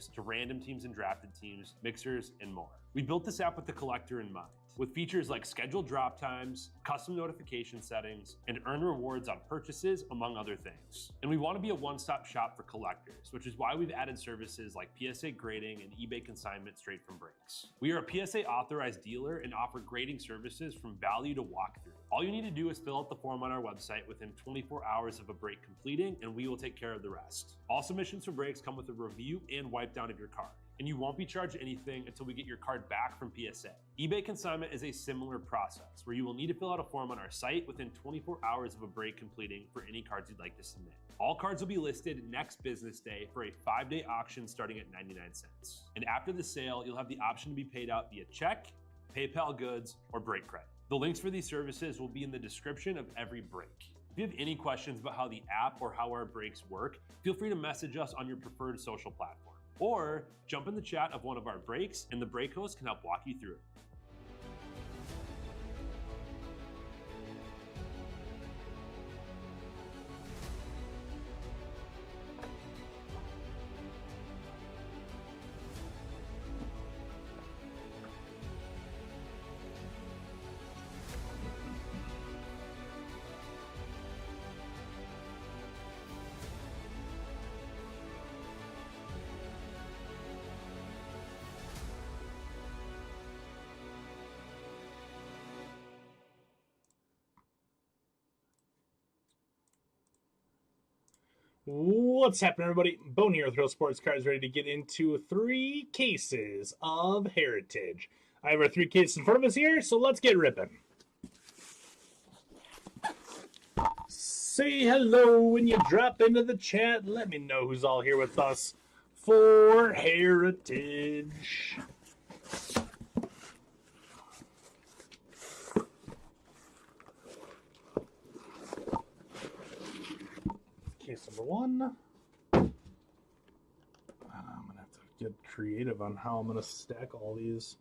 to random teams and drafted teams, mixers, and more. We built this app with the collector in mind, with features like scheduled drop times, custom notification settings, and earn rewards on purchases, among other things. And we want to be a one-stop shop for collectors, which is why we've added services like PSA grading and eBay consignment straight from Breaks. We are a PSA authorized dealer and offer grading services from value to walkthrough. All you need to do is fill out the form on our website within 24 hours of a break completing, and we will take care of the rest. All submissions for breaks come with a review and wipe down of your card, and you won't be charged anything until we get your card back from PSA. eBay consignment is a similar process where you will need to fill out a form on our site within 24 hours of a break completing for any cards you'd like to submit. All cards will be listed next business day for a 5-day auction starting at 99 cents. And after the sale, you'll have the option to be paid out via check, PayPal goods, or break credit. The links for these services will be in the description of every break. If you have any questions about how the app or how our breaks work, feel free to message us on your preferred social platform. Or jump in the chat of one of our breaks and the break host can help walk you through it. What's happening, everybody? Bone here with Real Sports Cards, ready to get into 3 cases of Heritage. I have our 3 cases in front of us here, so let's get ripping. Say hello when you drop into the chat. Let me know who's all here with us for Heritage. Case number 1. I'm going to have to get creative on how I'm going to stack all these.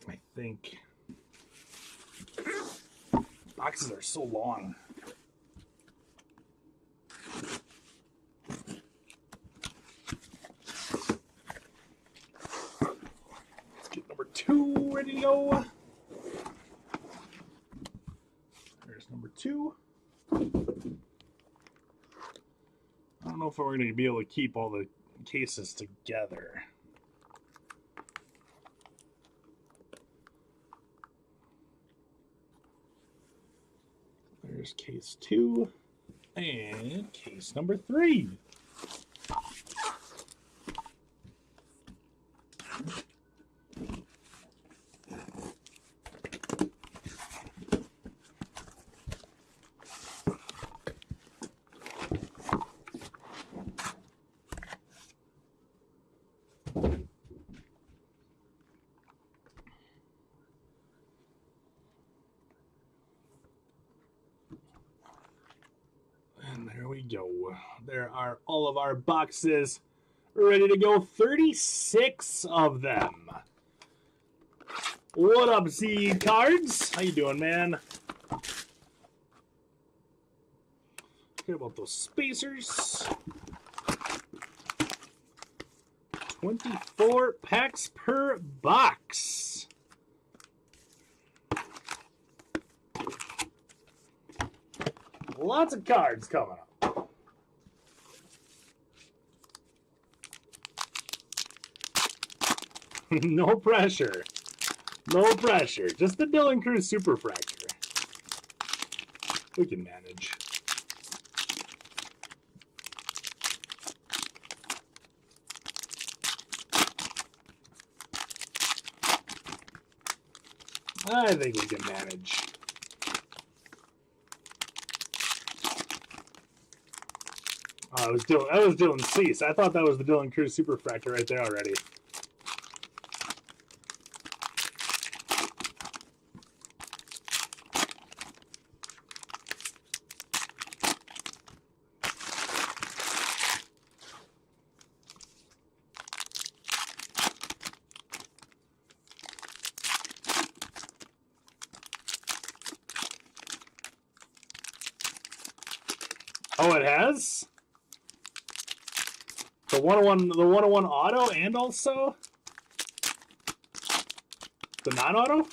I think boxes are so long. Let's get number 2 ready to go. There's number 2. I don't know if we're going to be able to keep all the cases together. There's case 2 and case number 3. And there we go. There are all of our boxes ready to go. 36 of them. What up, Z Cards? How you doing, man? Care about those spacers. 24 packs per box. Lots of cards coming up. No pressure. No pressure. Just the Dylan Cruz Super Fracture. We can manage. I think we can manage. I was Dylan Cease. I thought that was the Dylan Cruz Super Fractor right there already. Oh, it has? Oz. The 101 auto and also the non-auto.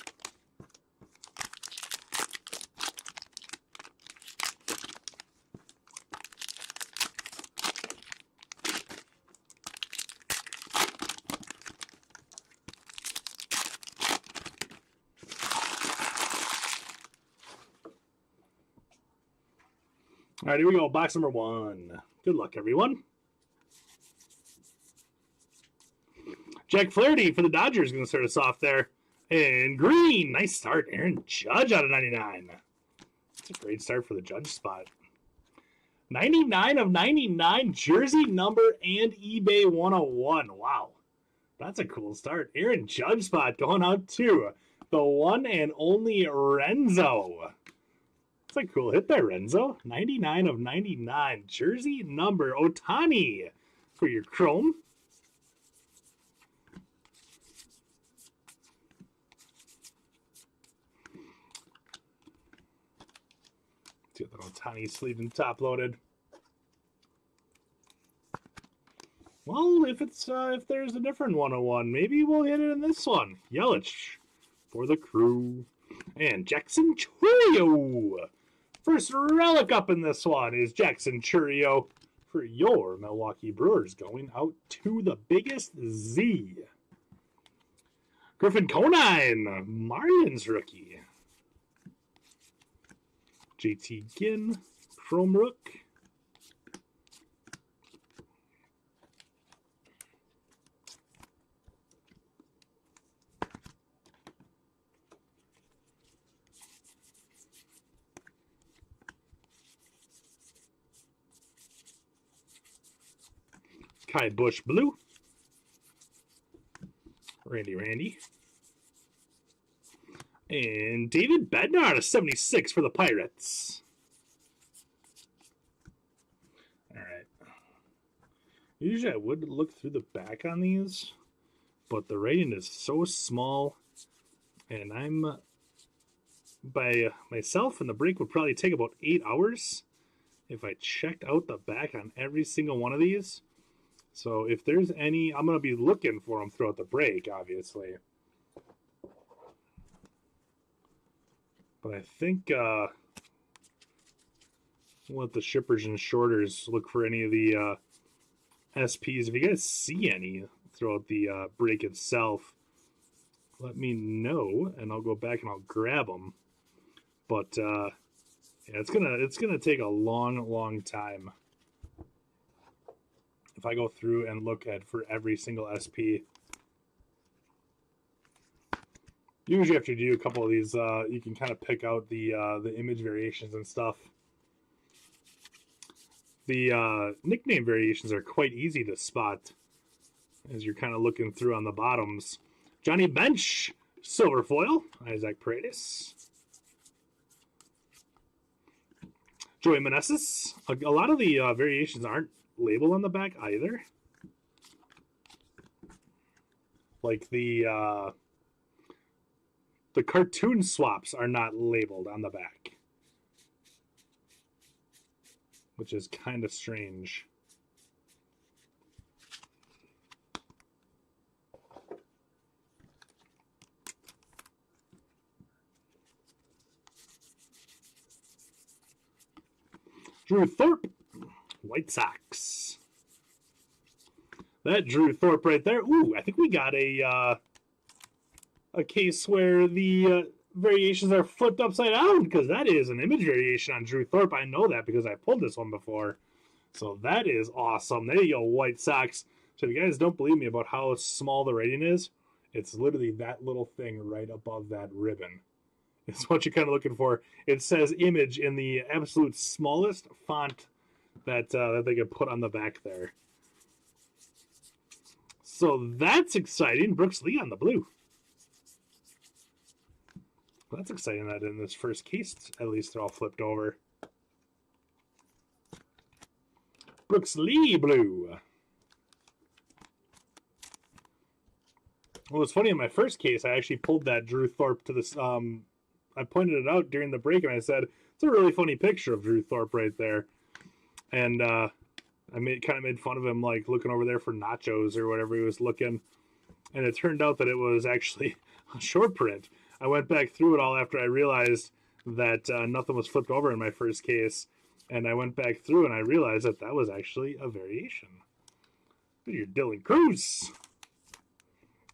All right, here we go. Box number 1. Good luck, everyone. Jack Flaherty for the Dodgers going to start us off there. And green. Nice start. Aaron Judge out of 99. That's a great start for the Judge spot. 99 of 99. Jersey number and eBay 101. Wow. That's a cool start. Aaron Judge spot going out to the one and only Renzo. That's a cool hit there, Renzo. 99 of 99. Jersey number Ohtani for your Chrome. Let's get the Ohtani sleeve and top loaded. Well, if there's a different 101, maybe we'll hit it in this one. Yelich for the Crew. And Jackson Chourio. First relic up in this one is Jackson Chourio for your Milwaukee Brewers, going out to the biggest Z. Griffin Conine, Marlins rookie. JT Ginn, Chrome Rook. Kai Bush blue. Randy. And David Bednar out of 76 for the Pirates. All right. Usually I would look through the back on these, but the rating is so small, and I'm by myself, and the break would probably take about 8 hours if I checked out the back on every single one of these. So if there's any, I'm going to be looking for them throughout the break, obviously. But I think we'll let the shippers and shorters look for any of the SPs. If you guys see any throughout the break itself, let me know, and I'll go back and I'll grab them. But yeah, it's gonna take a long time if I go through and look at for every single SP. Usually after you do a couple of these, you can kind of pick out the image variations and stuff. The nickname variations are quite easy to spot as you're kind of looking through on the bottoms. Johnny Bench, silver foil, Isaac Paredes. Joey Meneses. A lot of the variations aren't labeled on the back either. Like the cartoon swaps are not labeled on the back, which is kind of strange. Drew Thorpe, White Sox. That Drew Thorpe right there. Ooh, I think we got a case where the variations are flipped upside down, because that is an image variation on Drew Thorpe. I know that because I pulled this one before. So that is awesome. There you go, White Sox. So if you guys don't believe me about how small the rating is, it's literally that little thing right above that ribbon. It's what you're kind of looking for. It says image in the absolute smallest font that they could put on the back there. So that's exciting. Brooks Lee on the blue. That's exciting that in this first case, at least they're all flipped over. Brooks Lee blue. Well, it's funny, in my first case, I actually pulled that Drew Thorpe to this. I pointed it out during the break, and I said, it's a really funny picture of Drew Thorpe right there. and I kind of made fun of him, like looking over there for nachos or whatever he was looking, and it turned out that it was actually a short print. I went back through it all after I realized that nothing was flipped over in my first case, and I went back through and I realized that that was actually a variation. Your Dylan Cruz.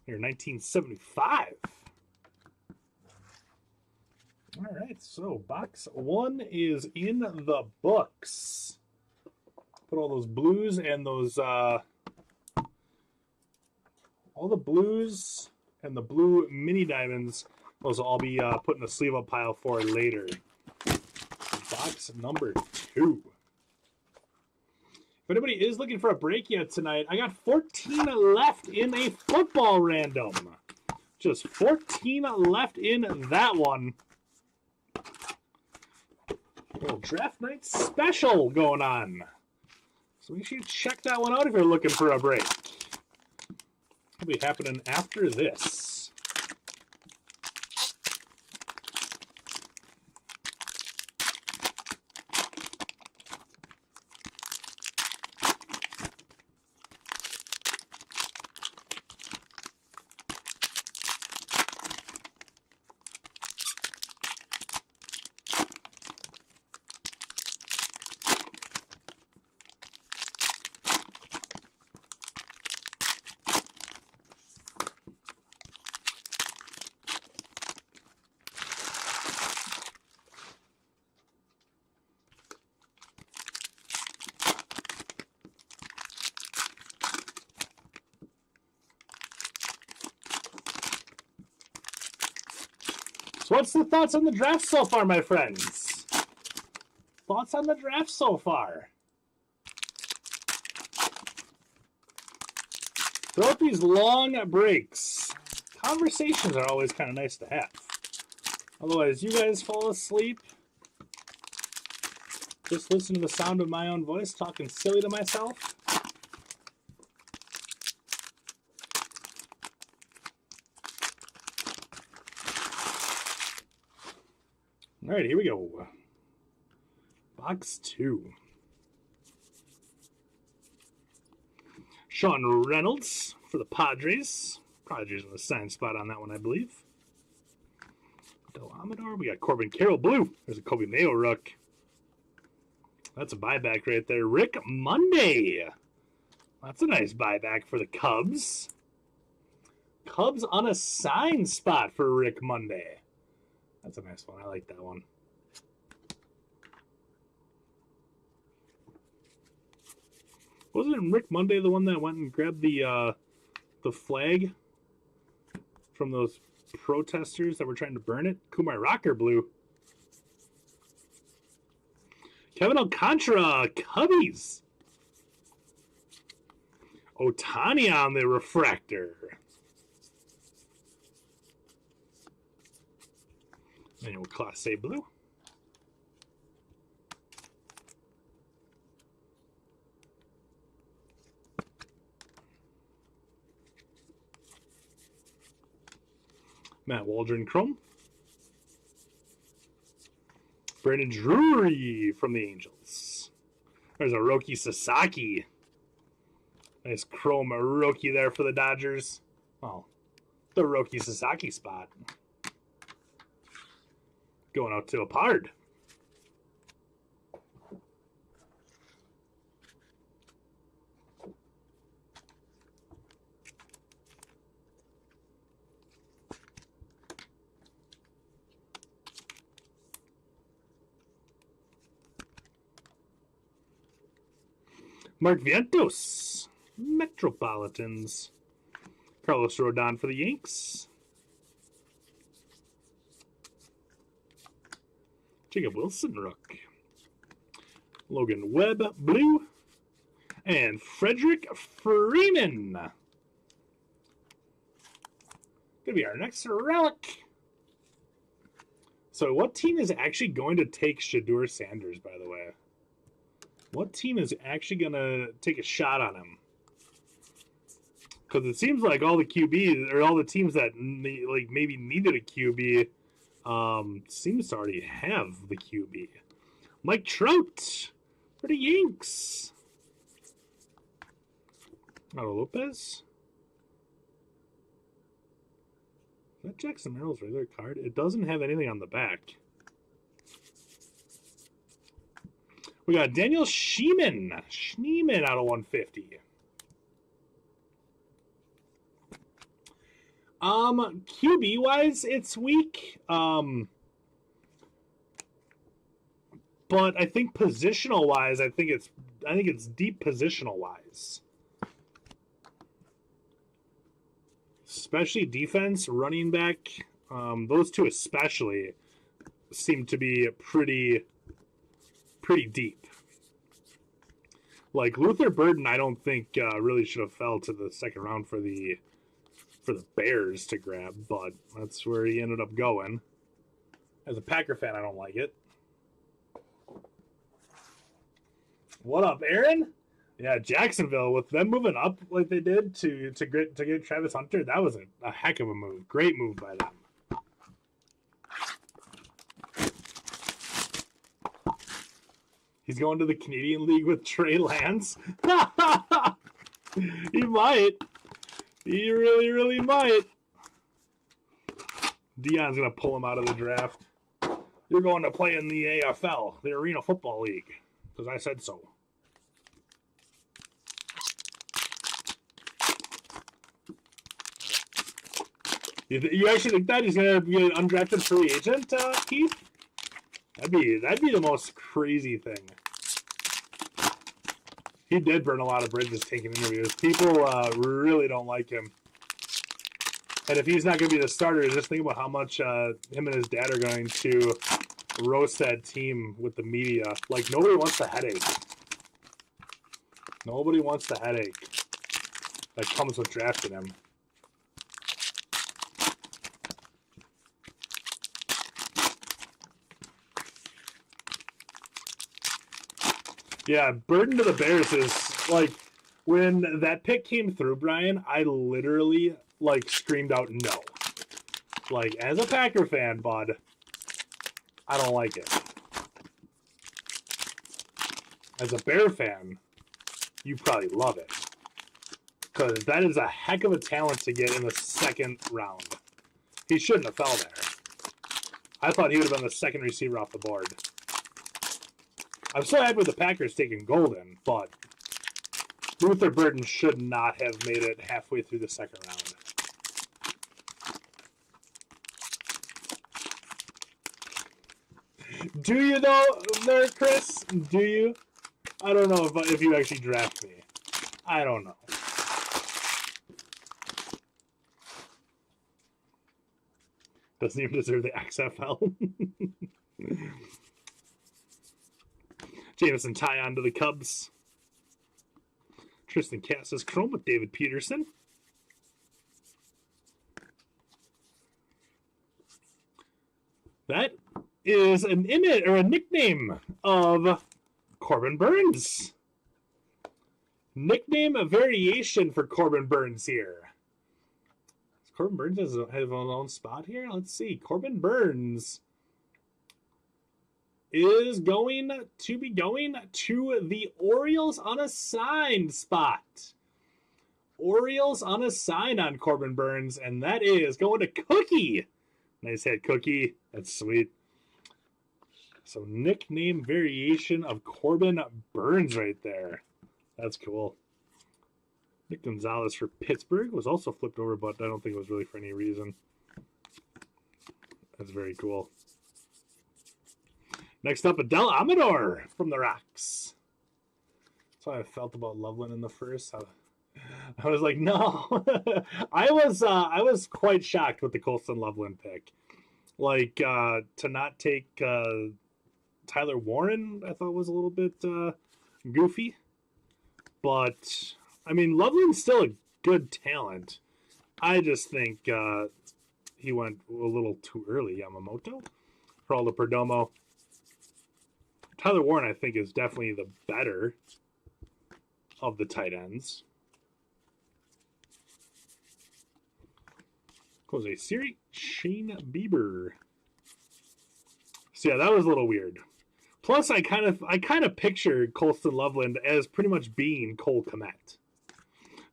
Your 1975. All right, so box 1 is in the books. Put all those blues and those, all the blues and the blue mini diamonds, those will all be put in the sleeve up pile for later. Box number 2. If anybody is looking for a break yet tonight, I got 14 left in a football random. Just 14 left in that one. A little draft night special going on. So make sure you check that one out if you're looking for a break. It'll be happening after this. So what's the thoughts on the draft so far, my friends? Thoughts on the draft so far? Throughout these long breaks, conversations are always kind of nice to have. Otherwise, you guys fall asleep. Just listen to the sound of my own voice talking silly to myself. All right, here we go. Box 2. Sean Reynolds for the Padres. Padres on the sign spot on that one, I believe. Del Amador. We got Corbin Carroll blue. There's a Kobe Mayo rook. That's a buyback right there. Rick Monday. That's a nice buyback for the Cubs. Cubs on a sign spot for Rick Monday. That's a nice one. I like that one. Wasn't Rick Monday the one that went and grabbed the flag from those protesters that were trying to burn it? Kumar Rocker blue. Kevin Alcantara, Cubbies. Ohtani on the refractor. Manual Class A blue. Matt Waldron chrome. Brandon Drury from the Angels. There's a Roki Sasaki. Nice chrome Roki there for the Dodgers. Oh, the Roki Sasaki spot. Going out to a Pard. Mark Vientos, Metropolitans. Carlos Rodon for the Yanks. Jacob Wilson, rook. Logan Webb, blue. And Frederick Freeman. Gonna be our next relic. So what team is actually going to take Shedeur Sanders, by the way? What team is actually going to take a shot on him? Because it seems like all the QBs, or all the teams that like maybe needed a QB, seems to already have the QB. Mike Trout, for the Yanks. Otto Lopez. Is that Jackson Merrill's regular card? It doesn't have anything on the back. We got Daniel Schneemann out of 150. QB wise, it's weak. But I think positional wise, I think it's deep positional wise. Especially defense, running back, those two especially seem to be pretty deep. Like Luther Burden, I don't think really should have fell to the second round for the Bears to grab, but that's where he ended up going. As a Packer fan, I don't like it. What up, Aaron? Yeah, Jacksonville, with them moving up like they did to get Travis Hunter, that was a heck of a move. Great move by them. He's going to the Canadian League with Trey Lance. He might. He really, really might. Dion's going to pull him out of the draft. You're going to play in the AFL, the Arena Football League, because I said so. You actually think that he's going to be an undrafted free agent, Keith? That'd be the most crazy thing. He did burn a lot of bridges taking interviews. People really don't like him. And if he's not going to be the starter, just think about how much him and his dad are going to roast that team with the media. Like, nobody wants the headache. Nobody wants the headache that comes with drafting him. Yeah, burden to the Bears is, like, when that pick came through, Brian, I literally, like, screamed out no. Like, as a Packer fan, bud, I don't like it. As a Bear fan, you probably love it. Because that is a heck of a talent to get in the second round. He shouldn't have fell there. I thought he would have been the second receiver off the board. I'm so happy with the Packers taking Golden, but Luther Burden should not have made it halfway through the second round. Do you though, there, Chris? Do you? I don't know if you actually draft me. I don't know. Doesn't even deserve the XFL. Jameson Tyon to the Cubs. Tristan Cassis Chrome with David Peterson. That is an image or a nickname of Corbin Burns. Nickname variation for Corbin Burns here. Does Corbin Burns have his own spot here? Let's see. Corbin Burns is going to be going to the Orioles unassigned spot. Orioles unassigned on Corbin Burns, and that is going to Cookie. Nice hit, Cookie. That's sweet. So nickname variation of Corbin Burns right there. That's cool. Nick Gonzalez for Pittsburgh was also flipped over, but I don't think it was really for any reason. That's very cool. Next up, Adele Amador from the Rocks. That's how I felt about Loveland in the first. I was like, no. I was quite shocked with the Colston Loveland pick. Like, to not take Tyler Warren, I thought was a little bit goofy. But, I mean, Loveland's still a good talent. I just think he went a little too early. Yamamoto, Geraldo Perdomo. Tyler Warren, I think, is definitely the better of the tight ends. Jose Siri, Shane Bieber. So, yeah, that was a little weird. Plus, I kind of picture Colston Loveland as pretty much being Cole Kmet.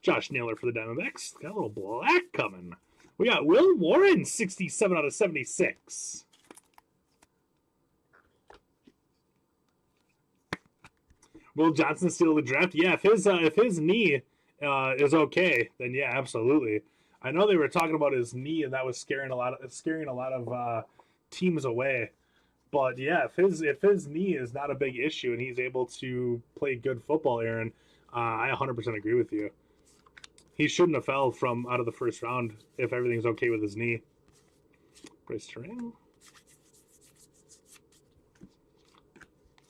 Josh Naylor for the Diamondbacks. Got a little black coming. We got Will Warren, 67 out of 76. Will Johnson steal the draft? Yeah, if his knee is okay, then yeah, absolutely. I know they were talking about his knee, and that was scaring a lot of teams away. But yeah, if his knee is not a big issue and he's able to play good football, Aaron, I 100% agree with you. He shouldn't have fell from out of the first round if everything's okay with his knee. Bryce Terang.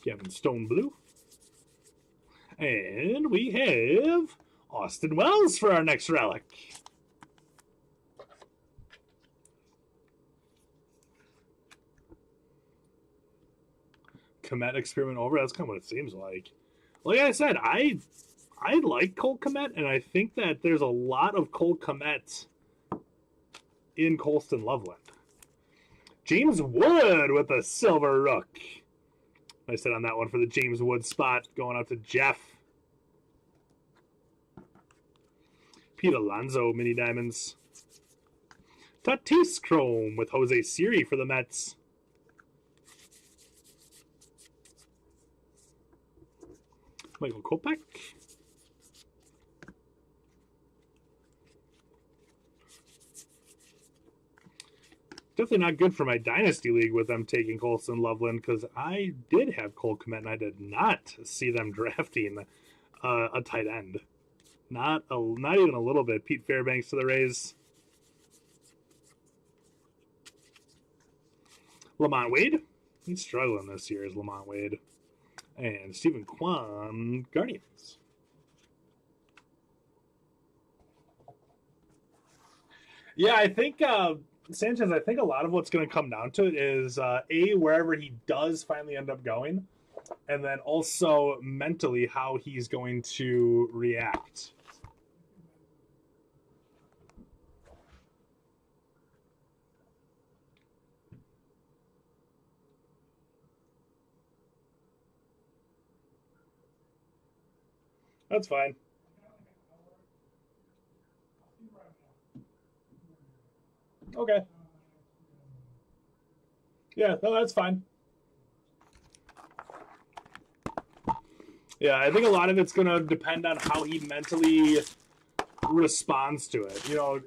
Gavin Stone Blue. And we have Austin Wells for our next relic. Kmet experiment over. That's kind of what it seems like. Like I said, I like Cole Kmet, and I think that there's a lot of Cole Kmet in Colston Loveland. James Wood with a silver rook. I said on that one for the James Wood spot, going out to Jeff. Pete Alonso mini diamonds. Tatis Chrome with Jose Siri for the Mets. Michael Kopech. Definitely not good for my Dynasty League with them taking Colston Loveland, because I did have Cole Kmet and I did not see them drafting a tight end. Not even a little bit. Pete Fairbanks to the Rays. Lamont Wade. He's struggling this year, is Lamont Wade. And Stephen Kwan, Guardians. Yeah, I think Sanchez, I think a lot of what's going to come down to it is, wherever he does finally end up going, and then also mentally how he's going to react. That's fine. Okay. Yeah, no, that's fine. Yeah, I think a lot of it's going to depend on how he mentally responds to it. You know,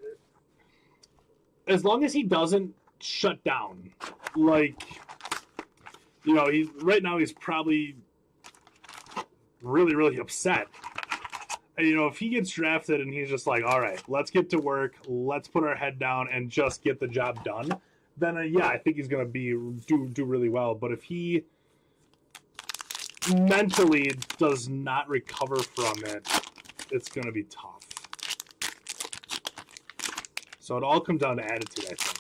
as long as he doesn't shut down, like, you know, right now he's probably really, really upset. And, you know, if he gets drafted and he's just like, all right, let's get to work, let's put our head down and just get the job done, then yeah, I think he's going to do really well. But if he mentally does not recover from it, it's going to be tough. So it all comes down to attitude, I think.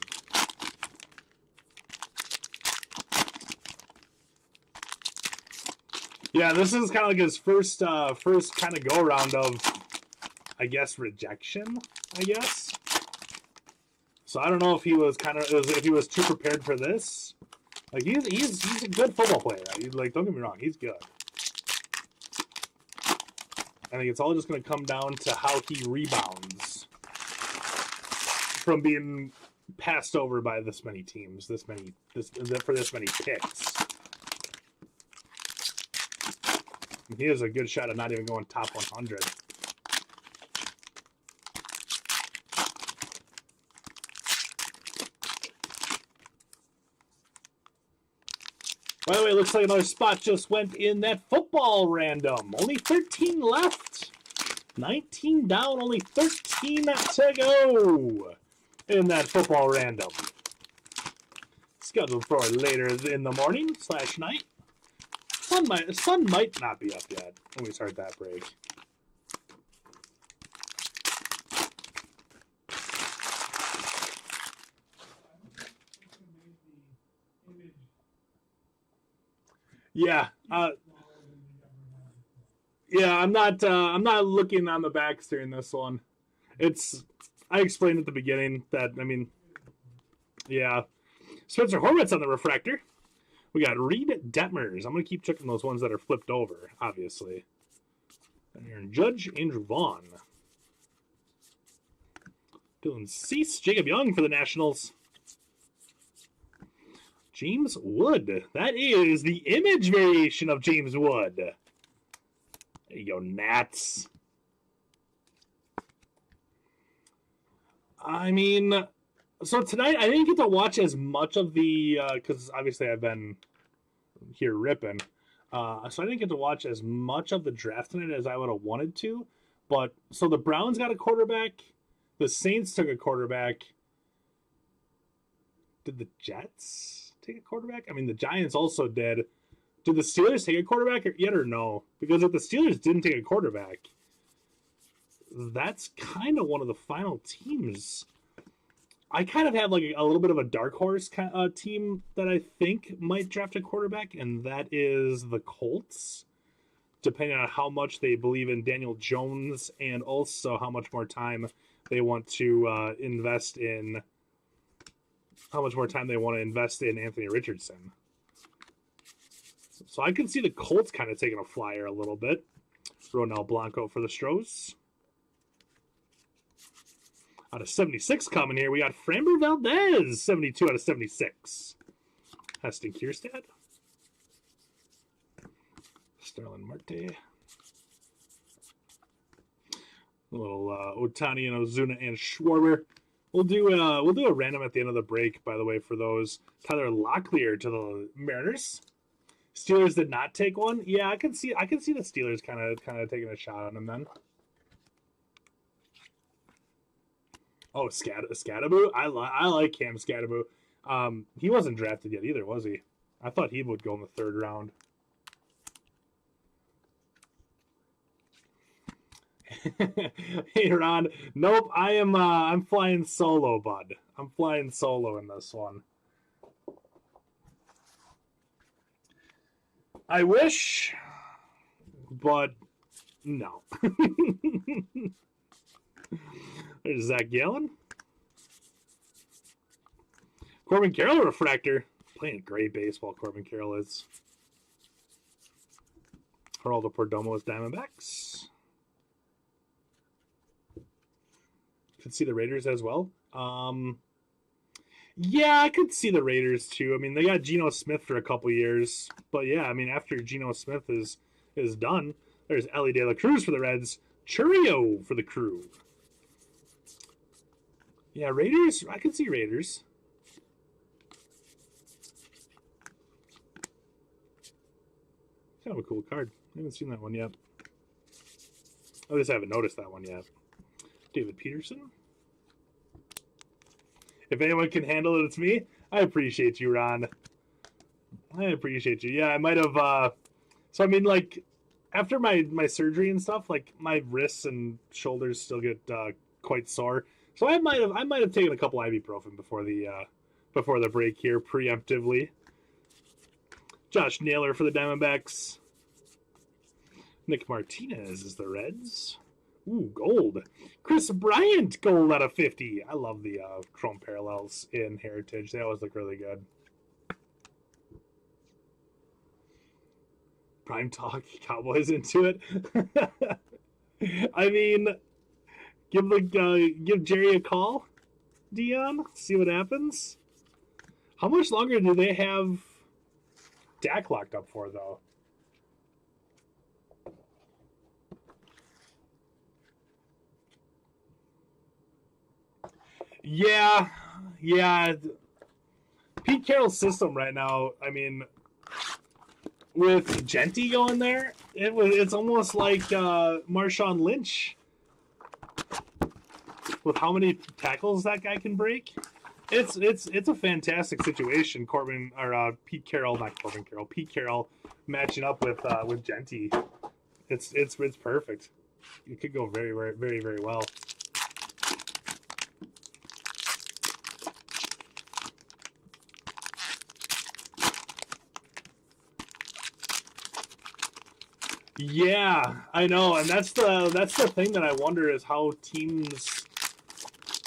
Yeah, this is kind of like his first kind of go around of, I guess, rejection. I guess. So I don't know if he was too prepared for this. Like he's a good football player. Like, don't get me wrong, he's good. I think it's all just going to come down to how he rebounds from being passed over by this many teams, for this many picks. He has a good shot at not even going top 100. By the way, it looks like another spot just went in that football random. Only 13 left. 19 down, only 13 to go in that football random. Scheduled for later in the morning / night. Sun might not be up yet when we start that break. Yeah. Yeah, I'm not looking on the backs during this one. I explained at the beginning that, I mean, yeah. Spencer Horwitz on the refractor. We got Reed Detmers. I'm going to keep checking those ones that are flipped over, obviously. Aaron Judge, Andrew Vaughn. Dylan Cease, Jacob Young for the Nationals. James Wood. That is the image variation of James Wood. There you go, Nats. I mean, so tonight I didn't get to watch as much of the, because obviously I've been here ripping. So I didn't get to watch as much of the draft tonight as I would have wanted to. But, so the Browns got a quarterback. The Saints took a quarterback. Did the Jets take a quarterback? I mean, the Giants also did. Did the Steelers take a quarterback yet or no? Because if the Steelers didn't take a quarterback, that's kind of one of the final teams. I kind of have like a little bit of a dark horse team that I think might draft a quarterback, and that is the Colts, depending on how much they believe in Daniel Jones and also how much more time they want to invest in Anthony Richardson. So I can see the Colts kind of taking a flyer a little bit. Ronel Blanco for the Stros. Out of 76 coming here, we got Framber Valdez, 72 out of 76. Heston Kierstad. Sterling Marte. A little Otani and Ozuna and Schwarber. We'll do a random at the end of the break, by the way, for those. Tyler Locklear to the Mariners. Steelers did not take one. Yeah, I can see the Steelers kind of taking a shot on him then. Oh, Scadaboo. I like Cam Scadaboo. He wasn't drafted yet either, was he? I thought he would go in the 3rd round. Hey, Ron. Nope, I'm flying solo, bud. I'm flying solo in this one. I wish, but no. There's Zach Gallen. Corbin Carroll refractor. Playing great baseball, Corbin Carroll is. Geraldo Perdomo is Diamondbacks. Could see the Raiders as well. Yeah, I could see the Raiders too. I mean, they got Geno Smith for a couple years. But yeah, I mean, after Geno Smith is done, there's Ellie De La Cruz for the Reds. Churio for the Crew. Yeah, Raiders. I could see Raiders. Kind of a cool card. I haven't seen that one yet. I just haven't noticed that one yet. David Peterson. If anyone can handle it, it's me. I appreciate you, Ron. I appreciate you. Yeah, I might have. So I mean, like, after my surgery and stuff, like my wrists and shoulders still get quite sore. So I might have taken a couple ibuprofen before the break here preemptively. Josh Naylor for the Diamondbacks. Nick Martinez is the Reds. Ooh, gold. Chris Bryant, gold out of 50. I love the chrome parallels in Heritage. They always look really good. Prime Talk, Cowboys into it. I mean, give Jerry a call, Dion. See what happens. How much longer do they have Dak locked up for, though? Yeah. Pete Carroll's system right now, I mean, with Genty going there, it's almost like Marshawn Lynch with how many tackles that guy can break. It's a fantastic situation. Pete Carroll matching up with Genty. It's perfect. It could go very, very, very, very well. Yeah, I know, and that's the thing that I wonder is how teams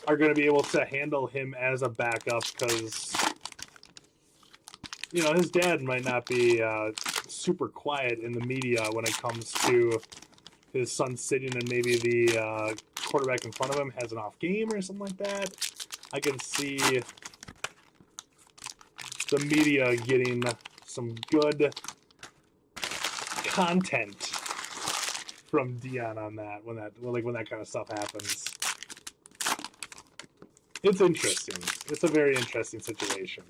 are going to be able to handle him as a backup, because you know, his dad might not be super quiet in the media when it comes to his son sitting and maybe the quarterback in front of him has an off game or something like that. I can see the media getting some good content from Dion on that when that kind of stuff happens. It's interesting. It's a very interesting situation.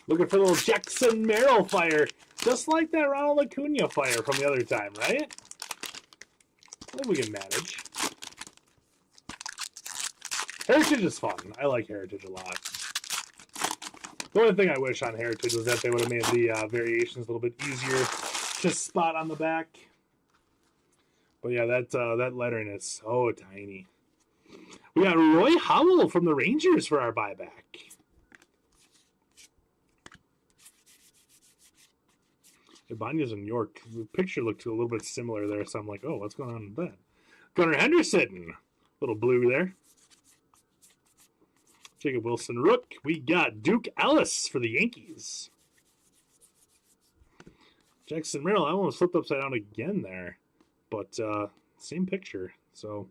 Looking for a little Jackson Merrill fire, just like that Ronald Acuna fire from the other time, right? I think we can manage. Heritage is fun. I like Heritage a lot. The only thing I wish on Heritage was that they would have made the variations a little bit easier to spot on the back. But yeah, that lettering is so tiny. We got Roy Howell from the Rangers for our buyback. Ibanez in York. The picture looked a little bit similar there, so I'm like, oh, what's going on with that? Gunnar Henderson. Little blue there. Jacob Wilson Rook. We got Duke Ellis for the Yankees. Jackson Merrill. I almost flipped upside down again there. But same picture. So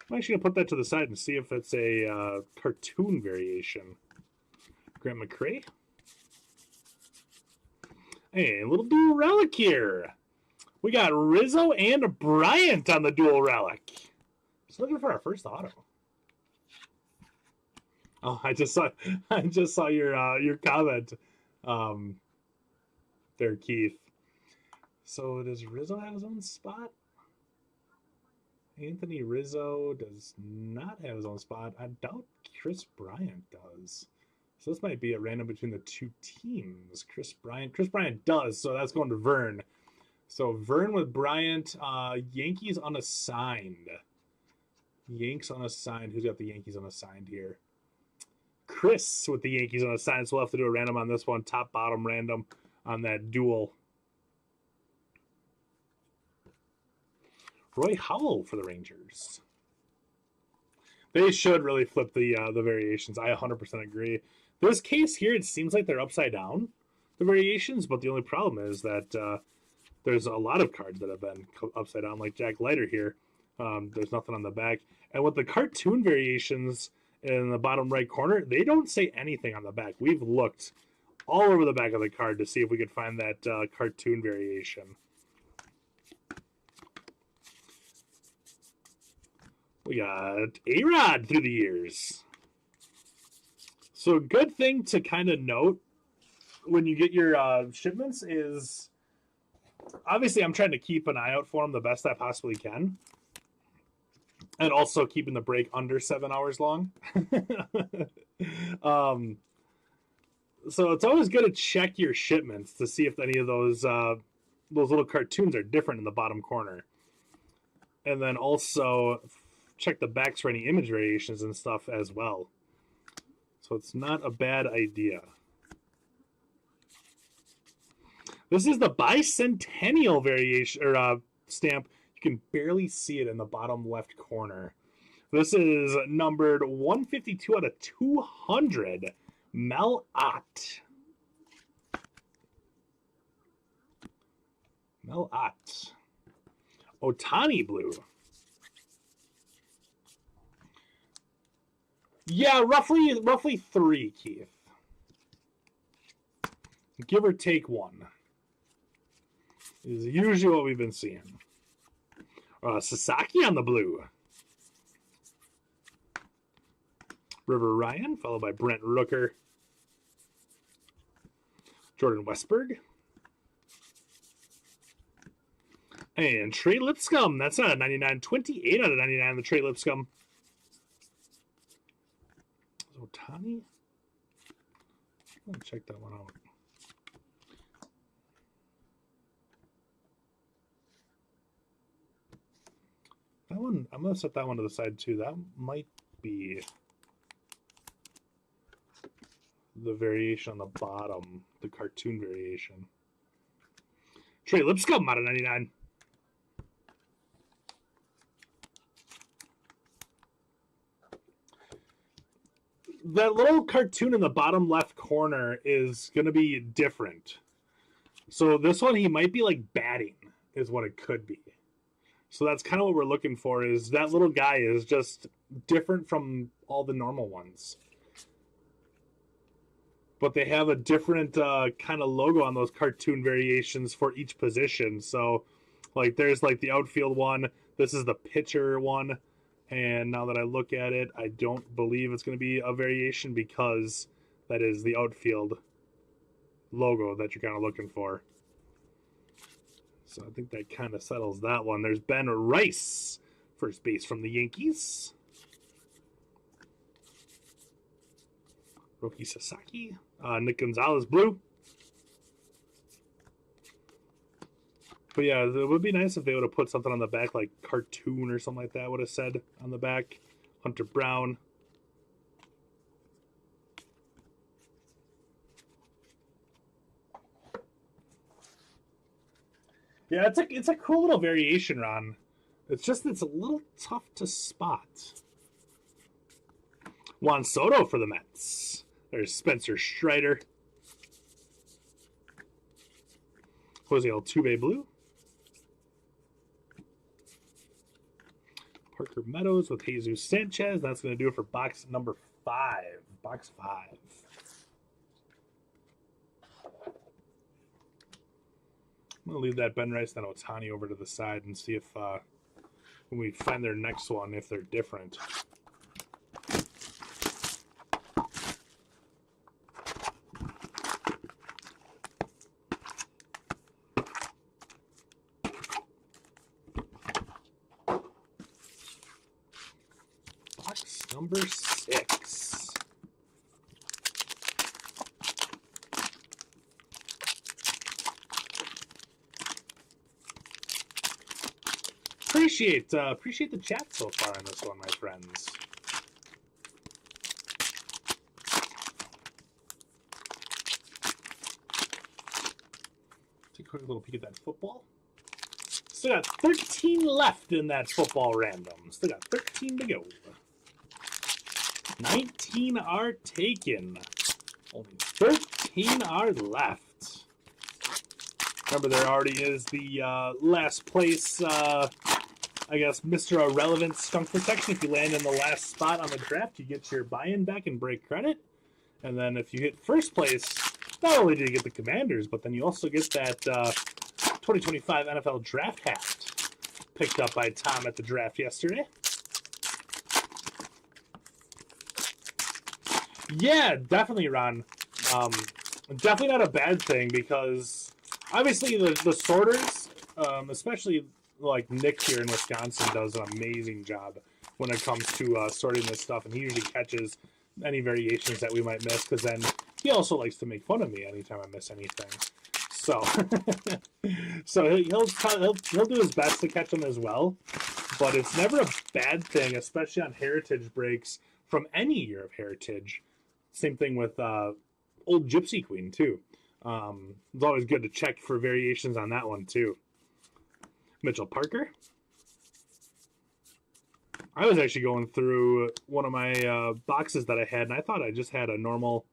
I'm actually going to put that to the side and see if it's a cartoon variation. Grant McCray. Hey, a little dual relic here. We got Rizzo and Bryant on the dual relic. Just looking for our first auto. Oh, I just saw your comment there, Keith. So does Rizzo have his own spot? Anthony Rizzo does not have his own spot. I doubt Chris Bryant does. So this might be a random between the two teams. Chris Bryant does, so that's going to Vern. So Vern with Bryant, Yankees unassigned. Yanks unassigned. Who's got the Yankees unassigned here? Chris with the Yankees unassigned, so we'll have to do a random on this one. Top, bottom, random on that duel. Roy Howell for the Rangers. They should really flip the variations. I 100% agree. This case here, it seems like they're upside down, the variations, but the only problem is that there's a lot of cards that have been upside down, like Jack Leiter here. There's nothing on the back. And with the cartoon variations in the bottom right corner, they don't say anything on the back. We've looked all over the back of the card to see if we could find that cartoon variation. We got A-Rod through the years. So a good thing to kind of note when you get your shipments is, obviously I'm trying to keep an eye out for them the best I possibly can. And also keeping the break under 7 hours long. So it's always good to check your shipments to see if any of those little cartoons are different in the bottom corner. And then also check the backs for any image variations and stuff as well. So it's not a bad idea. This is the bicentennial variation or stamp. You can barely see it in the bottom left corner. This is numbered 152 out of 200. Mel Ott. Mel Ott. Ohtani blue. Yeah, roughly 3, Keith. Give or take 1. Is usually what we've been seeing. Sasaki on the blue. River Ryan, followed by Brent Rooker. Jordan Westberg. And Trey Lipscomb. That's not a 99. 28 out of 99, the Trey Lipscomb. Ohtani? Let me check that one out. That one, I'm going to set that one to the side too. That might be the variation on the bottom, the cartoon variation. Trey Lipscomb out of 99. That little cartoon in the bottom left corner is going to be different. So this one, he might be like batting is what it could be. So that's kind of what we're looking for, is that little guy is just different from all the normal ones. But they have a different kind of logo on those cartoon variations for each position. So like there's like the outfield one. This is the pitcher one. And now that I look at it, I don't believe it's going to be a variation because that is the outfield logo that you're kind of looking for. So I think that kind of settles that one. There's Ben Rice, first base from the Yankees. Roki Sasaki. Nick Gonzalez, blue. But yeah, it would be nice if they would have put something on the back, like cartoon or something like that would have said on the back. Hunter Brown. Yeah, it's a cool little variation, Ron. It's just it's a little tough to spot. Juan Soto for the Mets. There's Spencer Strider. Jose Altuve, blue. Parker Meadows with Jesus Sanchez. That's going to do it for box number 5. Box 5. I'm going to leave that Ben Rice and Ohtani over to the side and see if when we find their next one, if they're different. Box number 6. Appreciate the chat so far on this one, my friends. Take a quick little peek at that football. Still got 13 left in that football random. Still got 13 to go. 19 are taken. Only 13 are left. Remember, there already is the last place, I guess, Mr. Irrelevant skunk protection. If you land in the last spot on the draft, you get your buy-in back and break credit. And then if you hit first place, not only do you get the Commanders, but then you also get that 2025 NFL Draft hat picked up by Tom at the draft yesterday. Yeah, definitely, Ron. Definitely not a bad thing because obviously the sorters, especially like Nick here in Wisconsin, does an amazing job when it comes to sorting this stuff, and he usually catches any variations that we might miss because then he also likes to make fun of me anytime I miss anything. So, he'll do his best to catch them as well, but it's never a bad thing, especially on Heritage breaks from any year of Heritage. Same thing with Old Gypsy Queen too. It's always good to check for variations on that one too. Mitchell Parker. I was actually going through one of my boxes that I had, and I thought I just had a normal.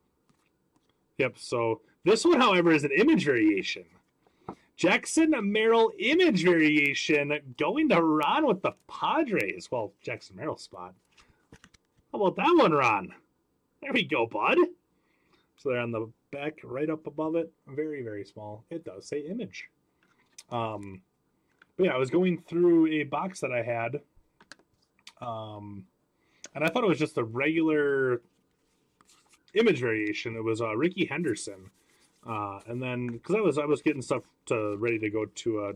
Yep, so this one, however, is an image variation. Jackson Merrill image variation going to Ron with the Padres. Well, Jackson Merrill spot. How about that one, Ron? There we go, bud. So they're on the back, right up above it. Very, very small. It does say image. But yeah, I was going through a box that I had. And I thought it was just a regular image variation. It was Ricky Henderson. And then, because I was getting stuff ready to go to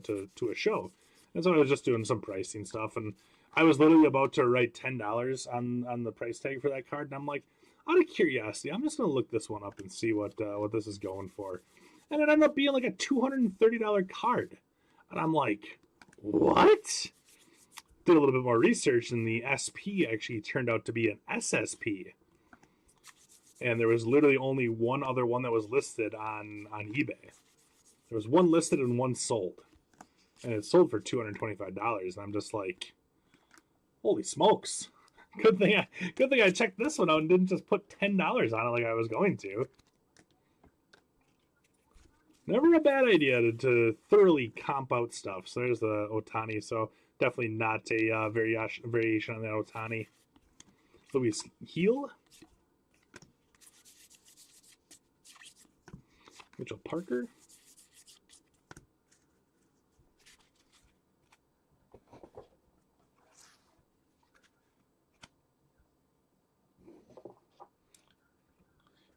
a show. And so I was just doing some pricing stuff. And I was literally about to write $10 on the price tag for that card. And I'm like, out of curiosity, I'm just going to look this one up and see what this is going for. And it ended up being like a $230 card. And I'm like, what? Did a little bit more research, and the SP actually turned out to be an SSP. And there was literally only one other one that was listed on eBay. There was one listed and one sold. And it sold for $225. And I'm just like, holy smokes. Good thing I checked this one out and didn't just put $10 on it like I was going to. Never a bad idea to thoroughly comp out stuff. So there's the Ohtani. So definitely not a variation on that Ohtani. Luis Heel. Mitchell Parker.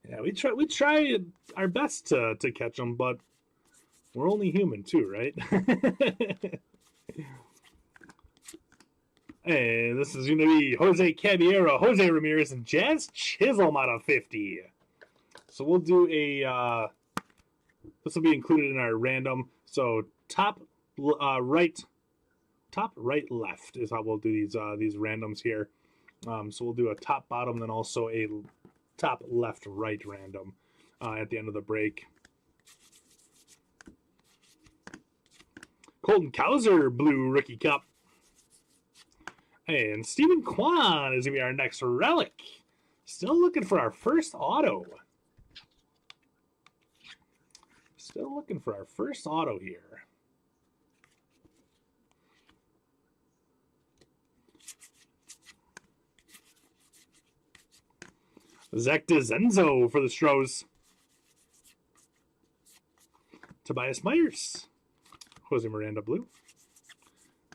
Yeah, we try our best to catch them, but we're only human too, right? Hey, this is going to be Jose Caballero, Jose Ramirez, and Jazz Chisholm out of 50. So we'll do a. This will be included in our random. So top right, left is how we'll do these randoms here. So we'll do a top, bottom, then also a top, left, right random at the end of the break. Colton Cowser, blue rookie cup. And Stephen Kwan is going to be our next relic. Still looking for our first auto. Still looking for our first auto here. Zach DeZenzo for the Stros. Tobias Myers. Jose Miranda blue.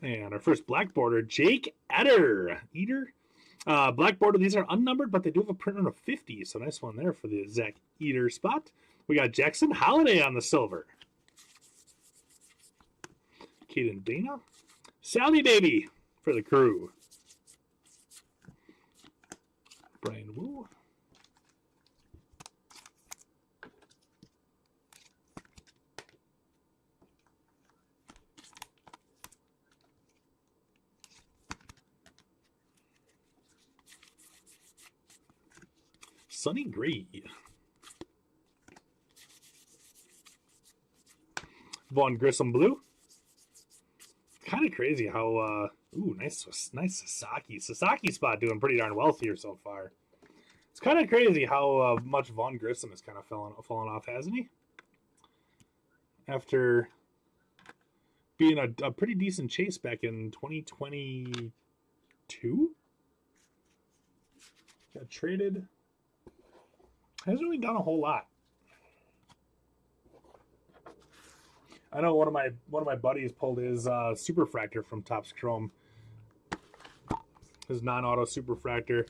And our first black border, Jake Eder. Black border, these are unnumbered, but they do have a print run of 50. So nice one there for the Zach Eder spot. We got Jackson Holiday on the silver. Caden Dana. Sally Baby for the Crew. Brian Wu. Sonny Gray. Vaughn Grissom blue. Kind of crazy how ooh, nice Sasaki spot doing pretty darn well here so far. It's kind of crazy how much Vaughn Grissom has kind of fallen off, hasn't he? After being a pretty decent chase back in 2022. Got traded. Hasn't really done a whole lot. I know one of my buddies pulled his Superfractor from Topps Chrome. His non-auto Superfractor.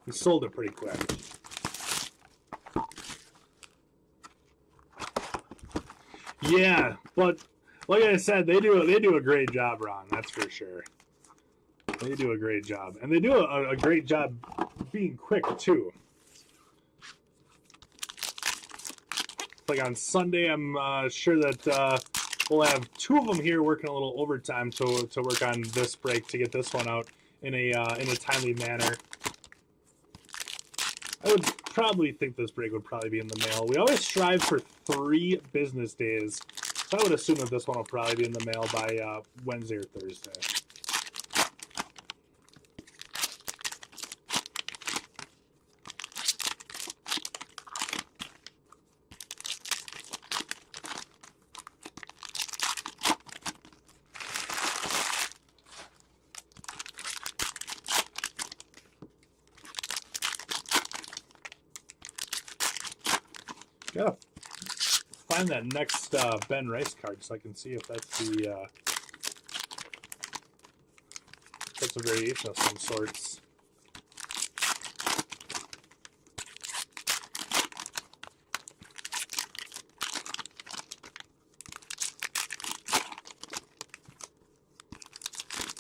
He sold it pretty quick. Yeah, but like I said, they do a great job, Ron. That's for sure. They do a great job, and they do a great job being quick too. Like on Sunday, I'm sure that we'll have two of them here working a little overtime to work on this break to get this one out in a timely manner. I would probably think this break would probably be in the mail. We always strive for 3 business days, so I would assume that this one will probably be in the mail by Wednesday or Thursday. Gotta find that next Ben Rice card so I can see if that's that's a variation of some sorts.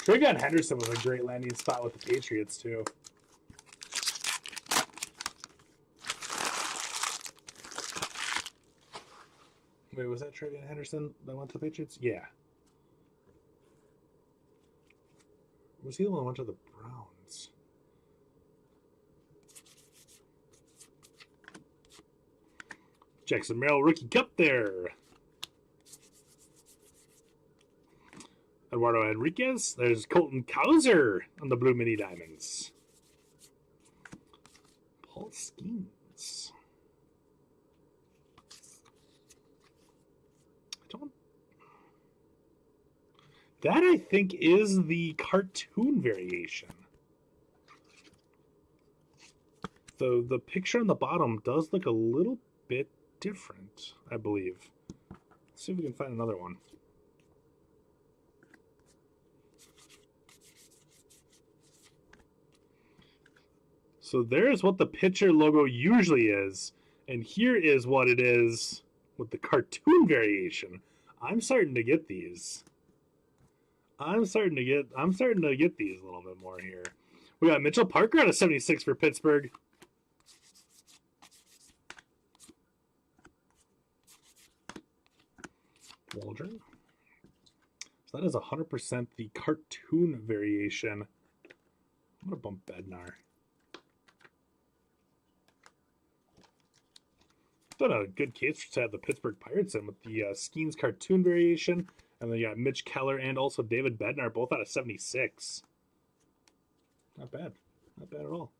Trigon Henderson was a great landing spot with the Patriots too. Wait, was that Trevian Henderson that went to the Patriots? Yeah. Was he the one that went to the Browns? Jackson Merrill rookie cup there. Eduardo Enriquez. There's Colton Cowser on the blue mini diamonds. Paul Skeens. That, I think, is the cartoon variation. The picture on the bottom does look a little bit different, I believe. Let's see if we can find another one. So there's what the picture logo usually is, and here is what it is with the cartoon variation. I'm starting to get these. I'm starting to get these a little bit more here. We got Mitchell Parker out of 76 for Pittsburgh. Waldron. So that is 100% the cartoon variation. I'm going to bump Bednar. Done a good case to have the Pittsburgh Pirates in with the Skeens cartoon variation. And then you got Mitch Keller and also David Bednar, both out of 76. Not bad. Not bad at all.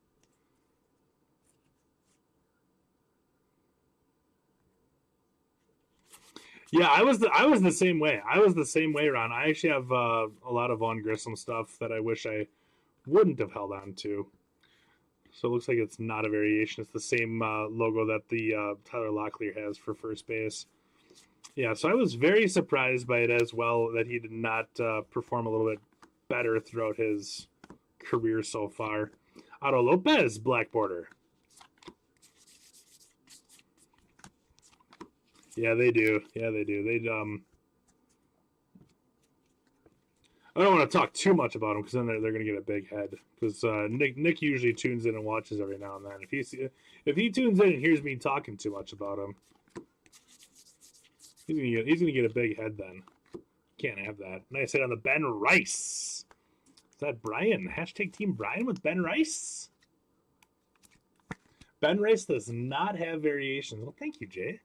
Yeah, I was the same way. I was the same way, Ron. I actually have a lot of Vaughn Grissom stuff that I wish I wouldn't have held on to. So it looks like it's not a variation. It's the same logo that the Tyler Locklear has for first base. Yeah, so I was very surprised by it as well that he did not perform a little bit better throughout his career so far. Otto Lopez, black border. Yeah, they do. Yeah, they do. I don't want to talk too much about them because then they're going to get a big head. Because Nick usually tunes in and watches every now and then. If he tunes in and hears me talking too much about him, he's gonna get a big head then. Can't have that. Nice hit on the Ben Rice. Is that Brian? Hashtag Team Brian with Ben Rice. Ben Rice does not have variations. Well, thank you, Jay.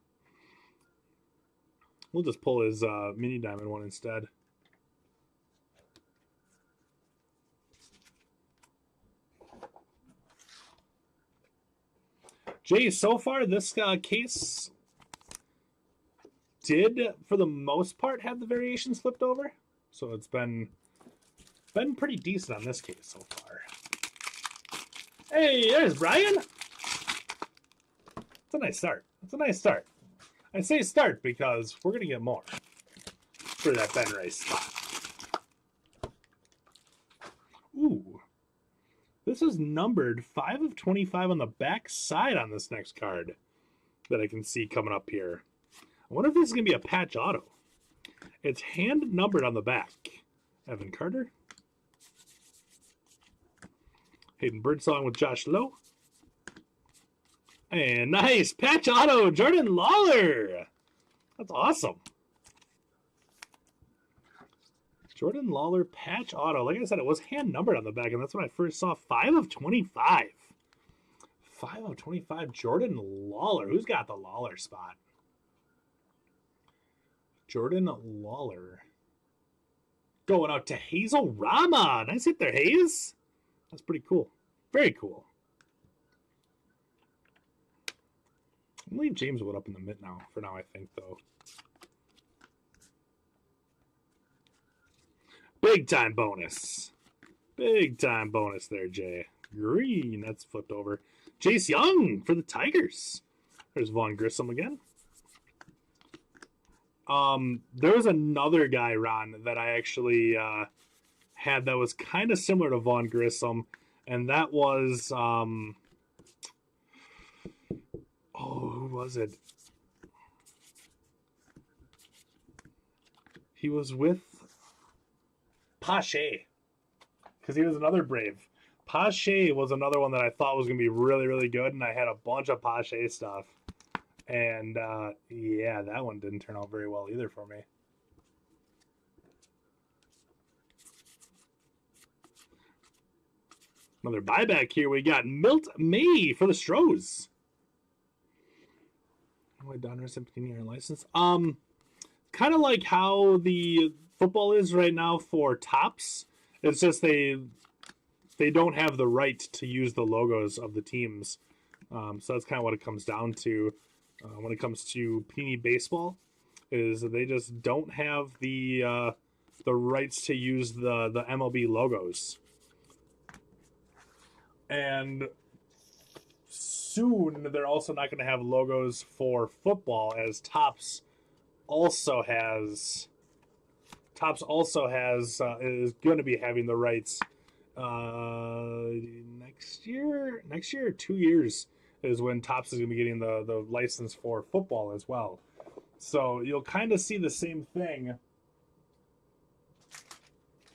We'll just pull his mini diamond one instead. Jay, so far this case did, for the most part, have the variations flipped over. So it's been pretty decent on this case so far. Hey, there's Brian. It's a nice start. It's a nice start. I say start because we're going to get more for that Ben Rice spot. Ooh. This is numbered 5 of 25 on the back side on this next card that I can see coming up here. I wonder if this is going to be a patch auto. It's hand numbered on the back. Evan Carter. Hayden Birdsong with Josh Lowe. And nice patch auto, Jordan Lawler. That's awesome. Jordan Lawler patch auto. Like I said, it was hand numbered on the back, and that's when I first saw 5 of 25. 5 of 25, Jordan Lawler. Who's got the Lawler spot? Jordan Lawler. Going out to Hazel Rama. Nice hit there, Hayes. That's pretty cool. Very cool. I'll leave James Wood up in the mid now, for now, I think, though. Big time bonus. Big time bonus there, Jay. Green. That's flipped over. Jace Young for the Tigers. There's Vaughn Grissom again. There was another guy, Ron, that I actually had that was kind of similar to Vaughn Grissom, and that was who was it? He was with Pache, because he was another Brave. Pache was another one that I thought was going to be really, really good, and I had a bunch of Pache stuff. And, yeah, that one didn't turn out very well either for me. Another buyback here. We got Milt May for the Stros. Why Donruss and Panini are licensed? Kind of like how the football is right now for Topps. It's just they don't have the right to use the logos of the teams. So that's kind of what it comes down to when it comes to Panini Baseball, is they just don't have the rights to use the MLB logos. And soon they're also not going to have logos for football, as Topps also has is going to be having the rights next year or 2 years is when Topps is going to be getting the license for football as well. So you'll kind of see the same thing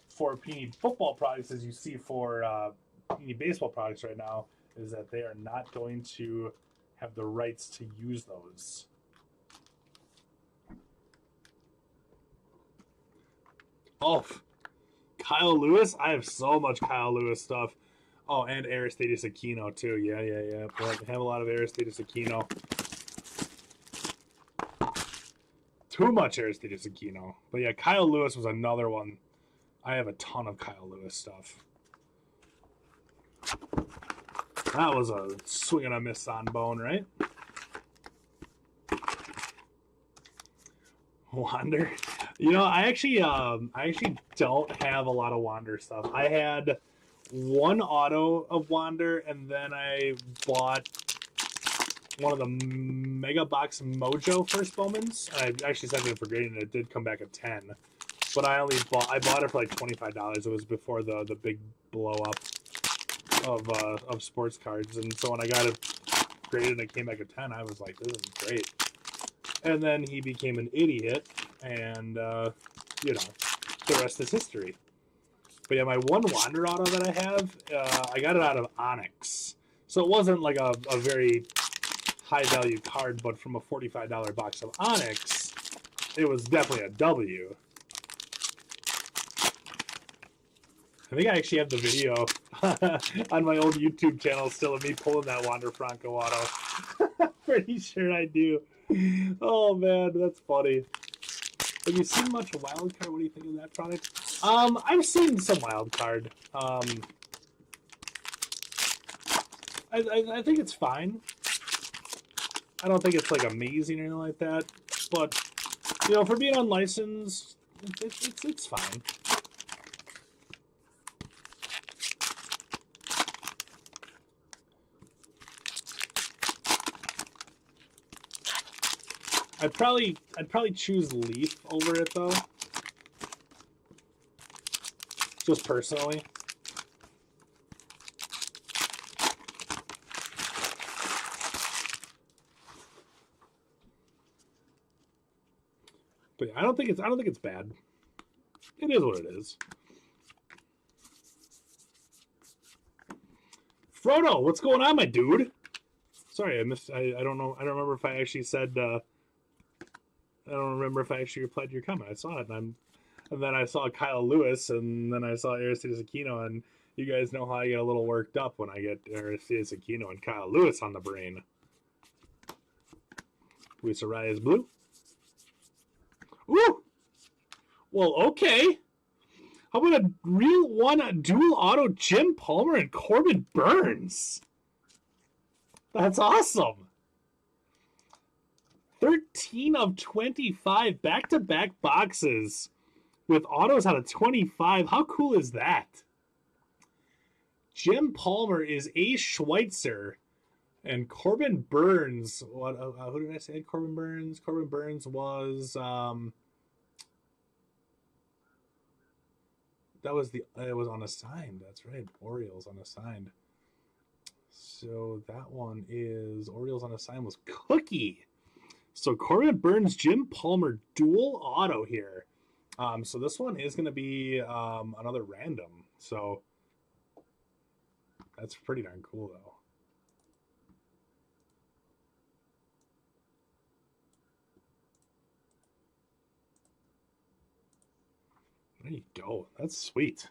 for Panini football products as you see for Panini baseball products right now, is that they are not going to have the rights to use those. Oh, Kyle Lewis? I have so much Kyle Lewis stuff. Oh, and Aristides Aquino too. Yeah. But I have a lot of Aristides Aquino. Too much Aristides Aquino. But yeah, Kyle Lewis was another one. I have a ton of Kyle Lewis stuff. That was a swing and a miss on Bone, right? Wander. You know, I actually don't have a lot of Wander stuff. I had one auto of Wander, and then I bought one of the Mega Box Mojo first Bowmans. I actually sent it for grading, and it did come back at 10. But I bought it for like $25. It was before the big blow up of sports cards, and so when I got it graded and it came back at 10, I was like, this is great. And then he became an idiot, and you know, the rest is history. But yeah, my one Wander auto that I have, I got it out of Onyx, so it wasn't like a very high value card, but from a $45 box of Onyx, it was definitely a W. I think I actually have the video on my old YouTube channel still of me pulling that Wander Franco auto. Pretty sure I do. Oh man, that's funny. Have you seen much Wildcard? What do you think of that product? I've seen some Wildcard. I think it's fine. I don't think it's like amazing or anything like that, but you know, for being unlicensed, it's fine. I'd probably choose Leaf over it though. Just personally. But yeah, I don't think it's bad. It is what it is. Frodo, what's going on, my dude? Sorry, I missed. I don't know. I don't remember if I actually said. I don't remember if I actually replied to your comment. I saw it, and then I saw Kyle Lewis, and then I saw Aristides Aquino, and you guys know how I get a little worked up when I get Aristides Aquino and Kyle Lewis on the brain. Luis Arias blue. Ooh! Well, okay. How about a real one dual auto Jim Palmer and Corbin Burns? That's awesome. 13 of 25 back-to-back boxes with autos out of 25. How cool is that? Jim Palmer is A. Schweitzer, and Corbin Burns. What? Who did I say? Corbin Burns. Corbin Burns was. That was it was unassigned. That's right. Orioles unassigned. So that one is Orioles unassigned was Cookie. So Corbin Burns, Jim Palmer, dual auto here. So this one is going to be another random. So that's pretty darn cool, though. There you go. That's sweet.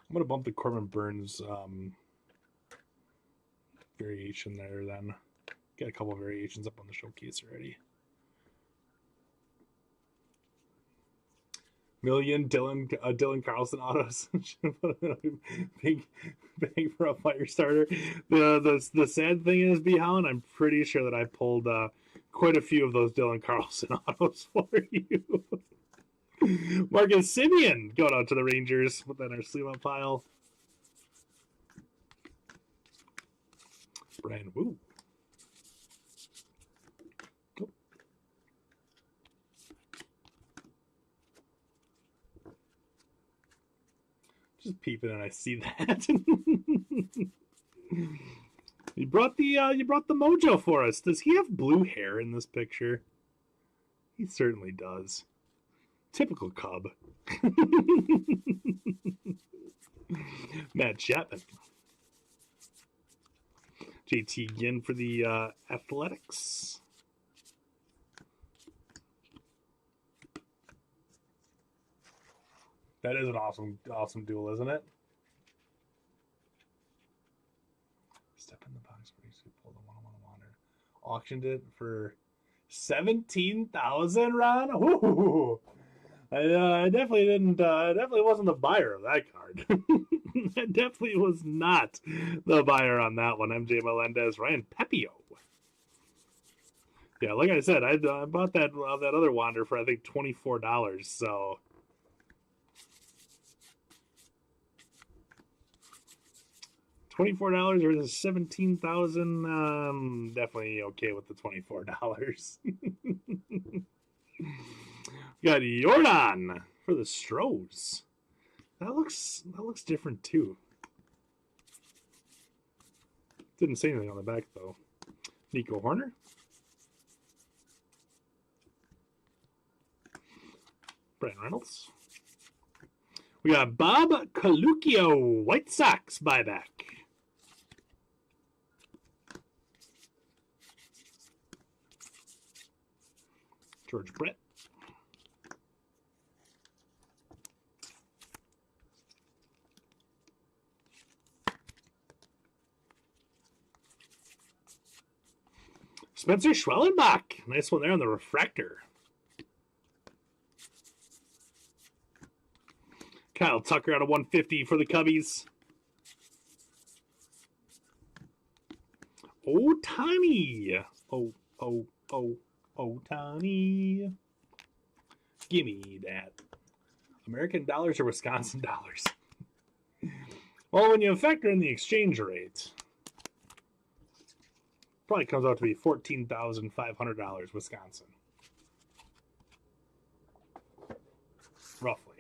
I'm going to bump the Corbin Burns variation there then. Got a couple of variations up on the showcase already. million Dylan Carlson autos. big for a fire starter. The sad thing is, B-Hound, I'm pretty sure that I pulled quite a few of those Dylan Carlson autos for you. Marcus Simeon going out to the Rangers. Put that in our sleeve up pile. Brian Wu. Just peeping and I see that. You brought the mojo for us. Does he have blue hair in this picture? He certainly does. Typical Cub. Matt Chapman. JT Ginn for the Athletics. That is an awesome duel, isn't it? Step in the box where you pull the 101 water. Auctioned it for 17,000, Ron. Ooh. I definitely didn't. Definitely wasn't the buyer of that card. I definitely was not the buyer on that one. MJ Melendez, Ryan Pepio. Yeah, like I said, I bought that other Wander for I think $24. So. $24 versus 17,000. Definitely okay with the $24. Got Jordan for the Stros. That looks different too. Didn't say anything on the back though. Nico Horner. Brian Reynolds. We got Bob Coluccio, White Sox buyback. George Brett. Spencer Schwellenbach. Nice one there on the refractor. Kyle Tucker out of 150 for the Cubbies. Ohtani. Ohtani. Gimme that. American dollars or Wisconsin dollars? Well, when you factor in the exchange rate, probably comes out to be $14,500 Wisconsin. Roughly.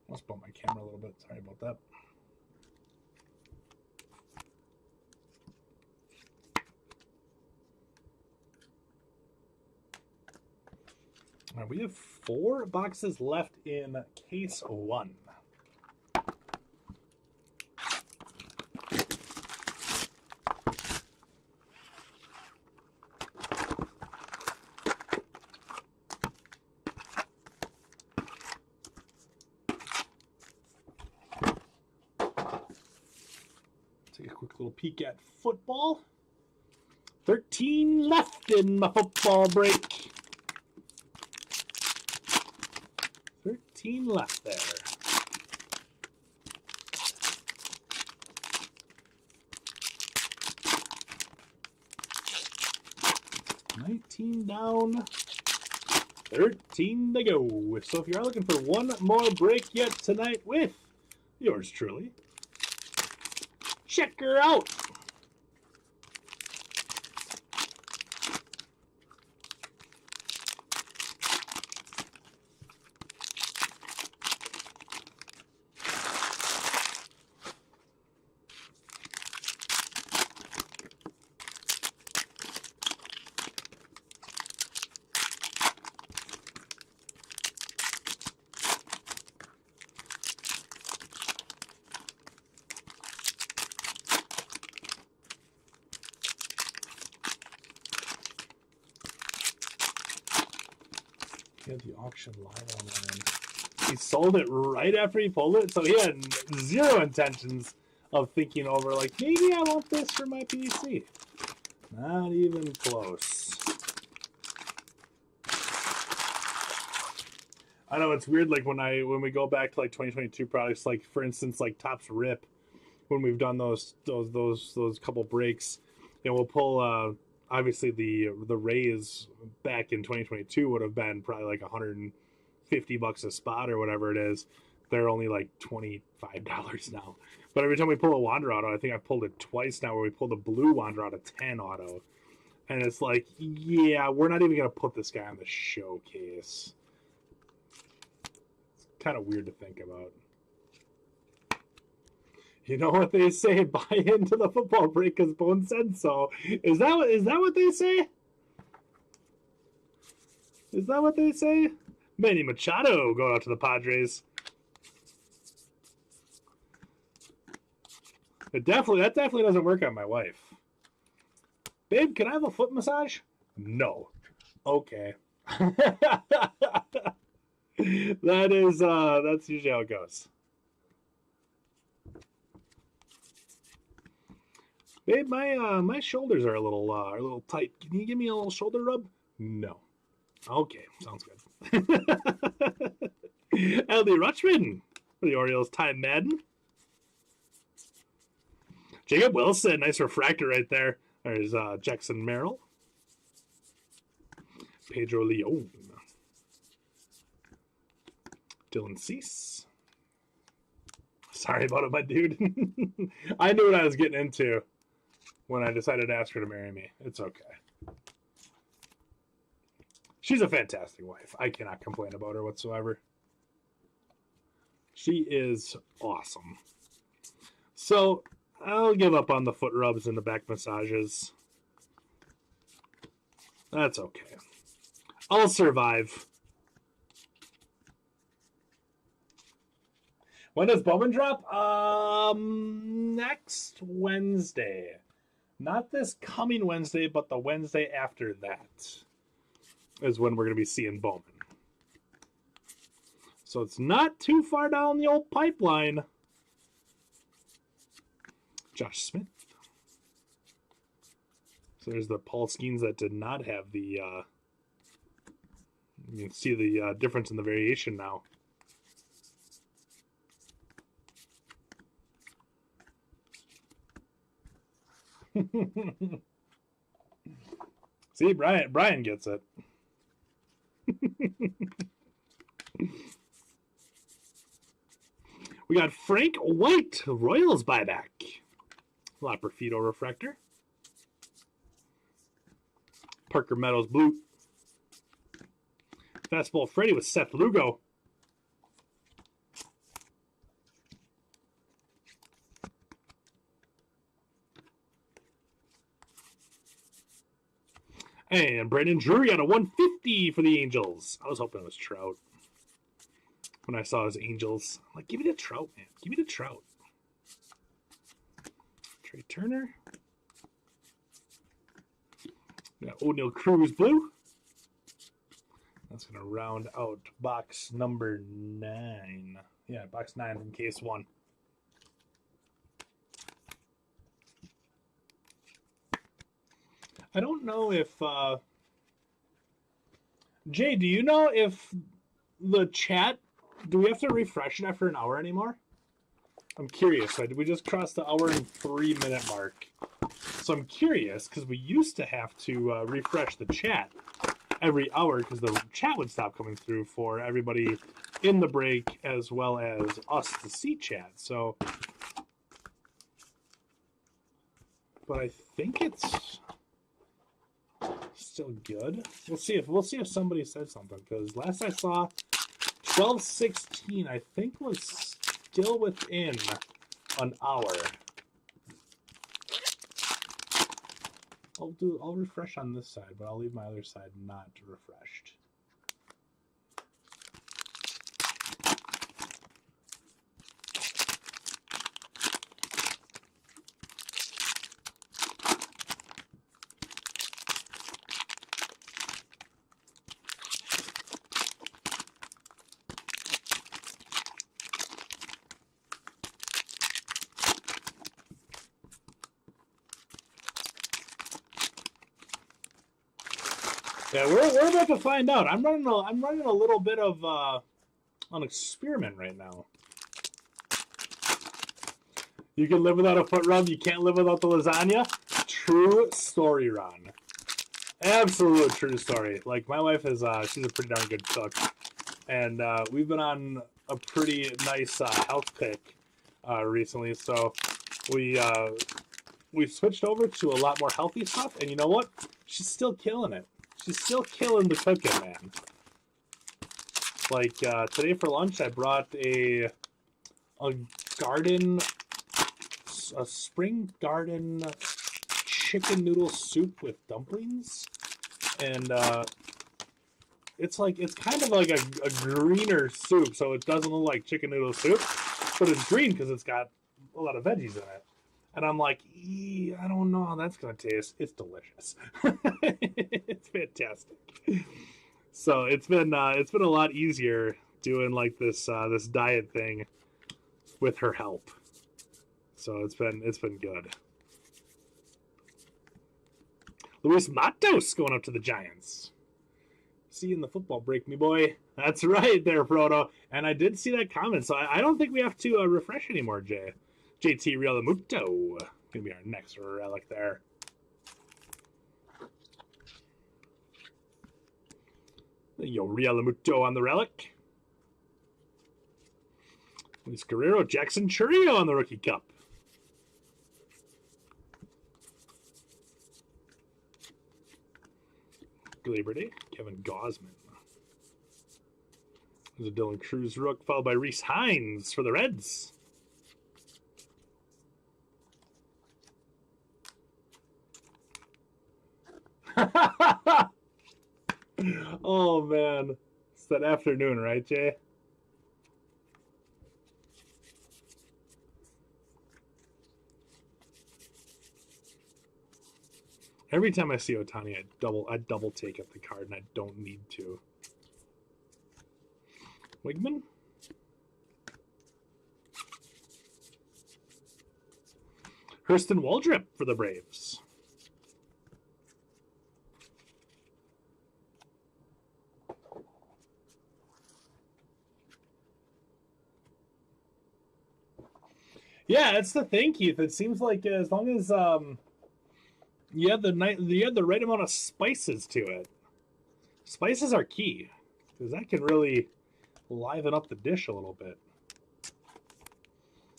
Let's bump my camera a little bit. Sorry about that. All right, we have 4 boxes left in case 1. Take a quick little peek at football. 13 left in my football break. 13 left there. $19 down. 13 to go. So if you are looking for one more break yet tonight with yours truly, check her out. He had the auction live online. He sold it right after he pulled it, so he had zero intentions of thinking over, like, maybe I want this for my PC. Not even close. I know it's weird. Like when we go back to like 2022 products, like for instance, like Topps Rip, when we've done those couple breaks, we'll pull. Obviously, the Rays back in 2022 would have been probably like $150 a spot or whatever it is. They're only like $25 now. But every time we pull a Wander Auto, I think I've pulled it twice now, where we pulled a blue Wander Auto 10 auto, and it's like, yeah, we're not even gonna put this guy on the showcase. It's kind of weird to think about. You know what they say? Buy into the football break because Bone said so. Is that what they say? Is that what they say? Manny Machado going out to the Padres. That definitely doesn't work on my wife. Babe, can I have a foot massage? No. Okay. That's usually how it goes. Babe, my shoulders are a little tight. Can you give me a little shoulder rub? No. Okay, sounds good. LD Rutschman for the Orioles, Ty Madden. Jacob Wilson, nice refractor right there. There's Jackson Merrill. Pedro Leon. Dylan Cease. Sorry about it, my dude. I knew what I was getting into when I decided to ask her to marry me. It's okay. She's a fantastic wife. I cannot complain about her whatsoever. She is awesome. So I'll give up on the foot rubs and the back massages. That's okay. I'll survive. When does Bowman drop? Next Wednesday. Not this coming Wednesday, but the Wednesday after that is when we're going to be seeing Bowman. So it's not too far down the old pipeline. Josh Smith. So there's the Paul Skeens that did not have the... you can see the difference in the variation now. See, Brian gets it. We got Frank White, Royals buyback. La Perfido refractor. Parker Meadows blue. Fastball Freddy with Seth Lugo. And Brandon Drury got a 150 for the Angels. I was hoping it was Trout. When I saw his Angels, I'm like, give me the Trout, man. Give me the Trout. Trey Turner. Got O'Neal Cruz blue. That's going to round out box number 9. Yeah, box 9 from case 1. I don't know if... Jay, do you know if the chat... Do we have to refresh it after an hour anymore? I'm curious. Did we just cross the hour and 3-minute mark? So I'm curious, because we used to have to refresh the chat every hour, because the chat would stop coming through for everybody in the break, as well as us to see chat. So... But I think it's... still good. We'll see if somebody said something, because last I saw 12:16 I think was still within an hour. I'll refresh on this side, but I'll leave my other side not refreshed. Yeah, we're about to find out. I'm running a little bit of on experiment right now. You can live without a foot rub. You can't live without the lasagna. True story, Ron. Absolute true story. Like, my wife is, she's a pretty darn good cook. And we've been on a pretty nice health kick recently. So we've switched over to a lot more healthy stuff. And you know what? She's still killing it. She's still killing the cooking, man. Like, today for lunch, I brought a spring garden chicken noodle soup with dumplings. And it's kind of like a greener soup, so it doesn't look like chicken noodle soup, but it's green because it's got a lot of veggies in it. And I'm like, I don't know how that's gonna taste. It's delicious. It's fantastic. So it's been a lot easier doing like this this diet thing with her help. So it's been good. Luis Matos going up to the Giants. See you in the football break, me boy. That's right there, Frodo. And I did see that comment, so I don't think we have to refresh anymore, Jay. JT Realmuto. Gonna be our next relic there. Yo, Realmuto on the relic. Luis Guerrero, Jackson Chourio on the Rookie Cup. Liberty, Kevin Gosman. There's a Dylan Cruz rook, followed by Reese Hines for the Reds. Oh, man. It's that afternoon, right, Jay? Every time I see Ohtani, I double take at the card, and I don't need to. Wigman? Hurston Waldrep for the Braves. Yeah, that's the thing, Keith. It seems like as long as you have the right amount of spices to it. Spices are key because that can really liven up the dish a little bit.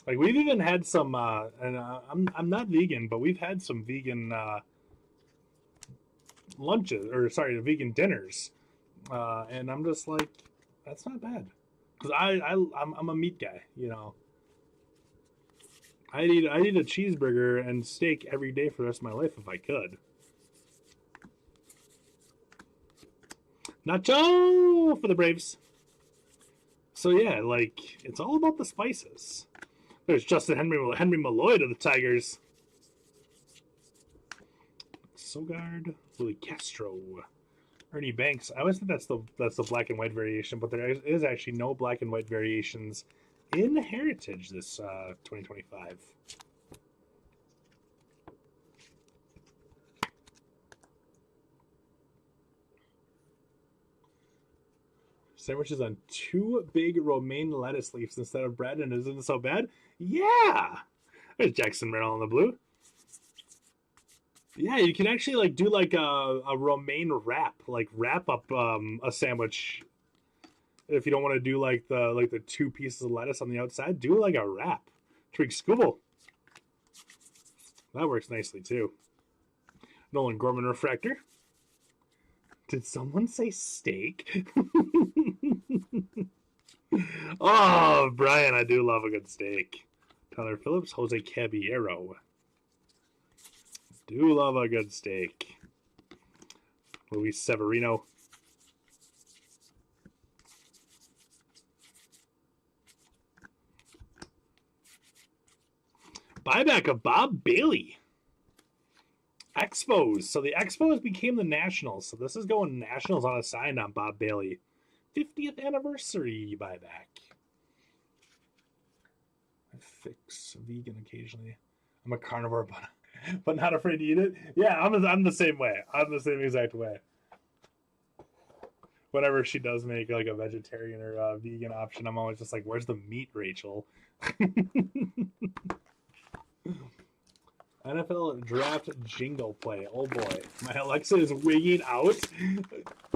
Like we've even had some, and I'm not vegan, but we've had some vegan lunches, or sorry, vegan dinners, and I'm just like, that's not bad because I'm a meat guy, you know. I'd eat a cheeseburger and steak every day for the rest of my life if I could. Nacho for the Braves. So yeah, like it's all about the spices. There's Justin Henry Malloy to the Tigers. Sogard, Willie Castro, Ernie Banks. I always think that's the black and white variation, but there is actually no black and white variations in Heritage this 2025. Sandwiches on 2 big romaine lettuce leaves instead of bread, and isn't it so bad? Yeah! There's Jackson Merrill on the blue. Yeah, you can actually like do like a romaine wrap, like wrap up a sandwich. If you don't want to do like the 2 pieces of lettuce on the outside, do like a wrap. Twig Scooble. That works nicely too. Nolan Gorman Refractor. Did someone say steak? Oh, Brian, I do love a good steak. Tyler Phillips, Jose Caballero. Do love a good steak. Luis Severino. Buyback of Bob Bailey. Expos. So the Expos became the Nationals. So this is going Nationals on a sign on Bob Bailey. 50th anniversary buyback. I fix vegan occasionally. I'm a carnivore, but not afraid to eat it. Yeah, I'm the same way. I'm the same exact way. whenever she does make like a vegetarian or a vegan option, I'm always just like, "Where's the meat, Rachel?" NFL draft jingle play. Oh boy, my Alexa is wigging out.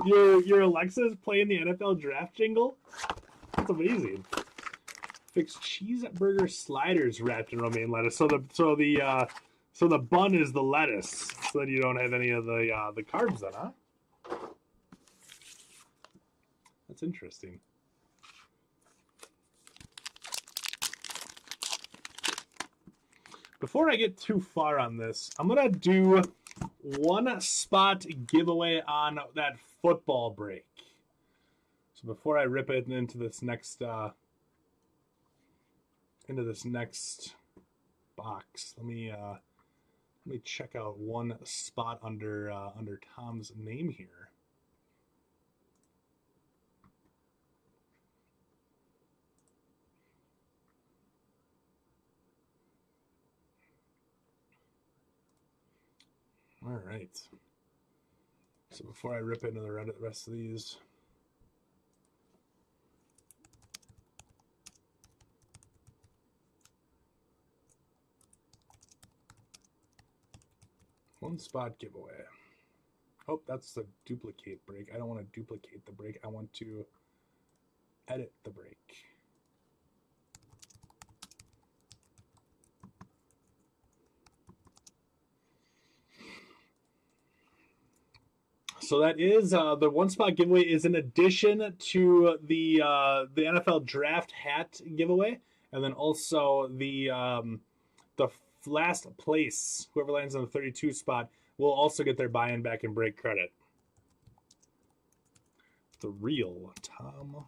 Your Alexa is playing the NFL draft jingle. That's amazing. Fix cheeseburger sliders wrapped in romaine lettuce. So the bun is the lettuce, so that you don't have any of the carbs then, huh? That's interesting. Before I get too far on this, I'm going to do one spot giveaway on that football break. So before I rip it into this next box, let me check out one spot under Tom's name here. All right. So before I rip into the rest of these, one spot giveaway. Oh, that's the duplicate break. I don't want to duplicate the break. I want to edit the break. So that is the one spot giveaway is in addition to the NFL draft hat giveaway, and then also the last place, whoever lands on the 32 spot, will also get their buy-in back and break credit. The real Tom.